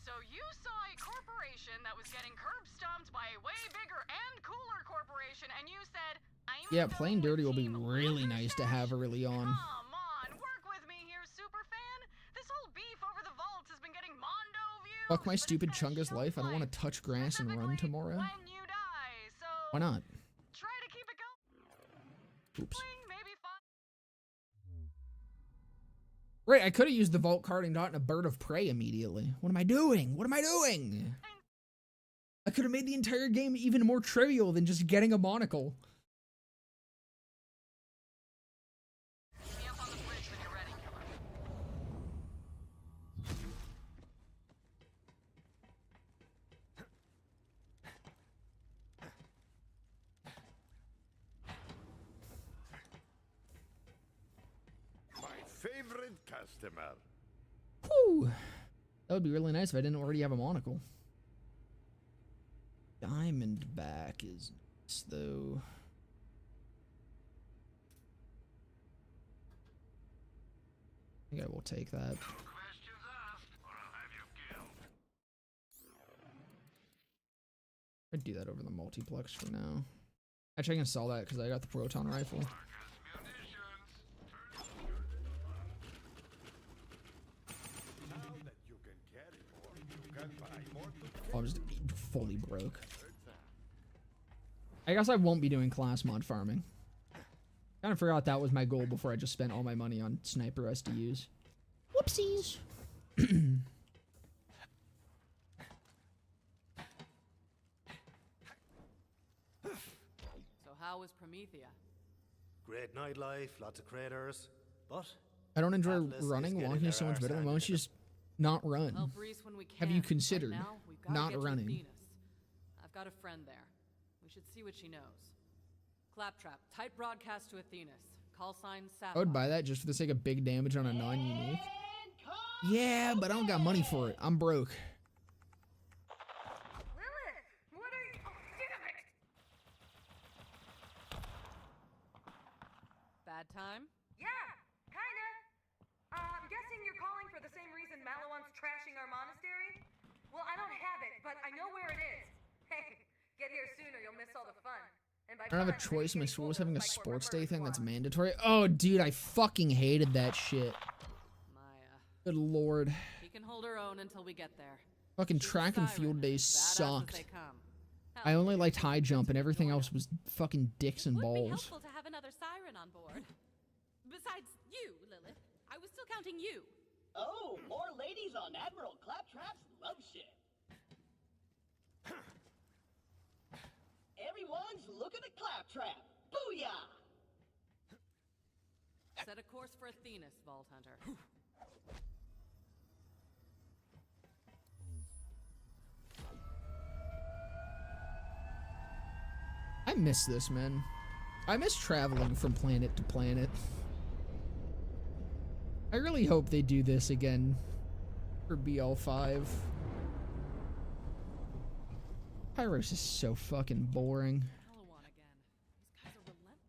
so you saw a corporation that was getting curb stomped by a way bigger and cooler corporation, and you said, yeah, Playing Dirty will be really nice to have early on. Come on, work with me here, superfan. This whole beef over the vaults has been getting Mondo views. Fuck my stupid Chunga's life. I don't want to touch grass and run tomorrow. When you die, so why not? Try to keep it going. Oops. Maybe Right, I could have used the vault card and gotten a bird of prey immediately. What am I doing? What am I doing? I could have made the entire game even more trivial than just getting a monocle. Favorite customer. Whew. That would be really nice if I didn't already have a monocle. Diamondback is nice, though. I think I will take that. I'd do that over the multiplex for now. Actually, I can sell that because I got the proton rifle. I'm just fully broke. I guess I won't be doing class mod farming. Kind of forgot that was my goal before I just spent all my money on sniper SDUs. Whoopsies. So how was Promethea? Great nightlife, lots of craters, but I don't enjoy running. Walking is so much better. Why don't you just not run? Well, Breeze, when we can. Have you considered right now, we've gotta not get to running? Venus. I've got a friend there. We should see what she knows. Claptrap, tight broadcast to Athenas. Call sign Sapphire. I would buy that just for the sake of big damage on a non-unique. Yeah, but I don't got money for it. I'm broke. what are you? Oh, damn it! Bad time? Yeah, kinda. I'm guessing you're calling for the same reason Malawan's trashing our monastery? Well, I don't have it, but I know where it is. Hey, get here soon or you'll miss all the fun. And by I don't have a choice. My school's having a sports day thing that's mandatory. Oh, dude, I fucking hated that shit. Good lord. She can hold her own until we get there. Fucking track and field days sucked. I only liked high jump and everything else was fucking dicks and Would be balls. helpful to have another siren on board. Besides you, Lilith. I was still counting you. Oh, more ladies on Admiral Claptrap's love ship. Everyone's looking at Claptrap. Booyah! Set a course for Athenas, Vault Hunter. I miss this, man. I miss traveling from planet to planet. I really hope they do this again for BL5. Pyros is so fucking boring. Malawan again. These guys are relentless.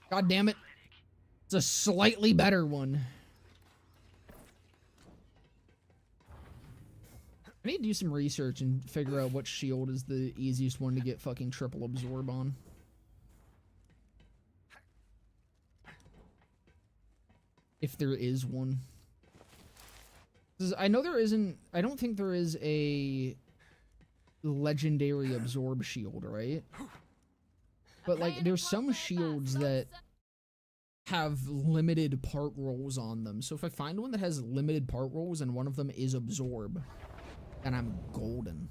God damn it. It's a slightly better one. I need to do some research and figure out what shield is the easiest one to get fucking triple absorb on. If there is one. I know there isn't... I don't think there is a legendary absorb shield, right? But, like, there's some shields that have limited part rolls on them. So if I find one that has limited part rolls and one of them is absorb, then I'm golden.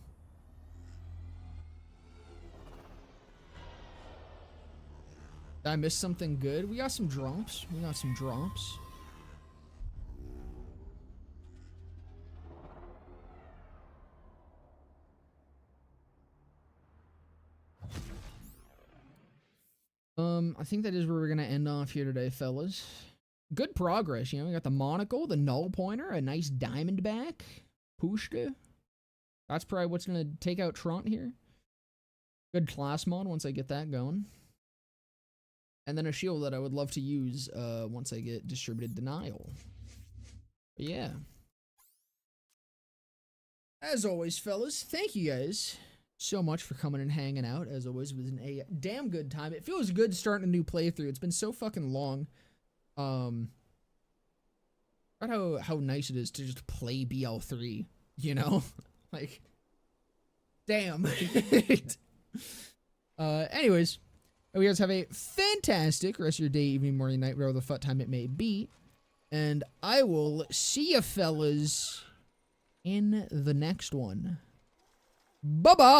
Did I miss something good? We got some drops. We got some drops. I think that is where we're gonna end off here today, fellas. Good progress, you know. We got the monocle, the null pointer, a nice diamond back, pushka. That's probably what's gonna take out Tront here. Good class mod once I get that going. And then a shield that I would love to use once I get distributed denial. But yeah. As always, fellas, thank you guys so much for coming and hanging out. As always, it was a damn good time. It feels good starting a new playthrough. It's been so fucking long. About how nice it is to just play BL3, you know? Like, damn. Anyways, hope you guys have a fantastic rest of your day, evening, morning, night, whatever the fuck time it may be. And I will see you fellas in the next one. Bye-bye!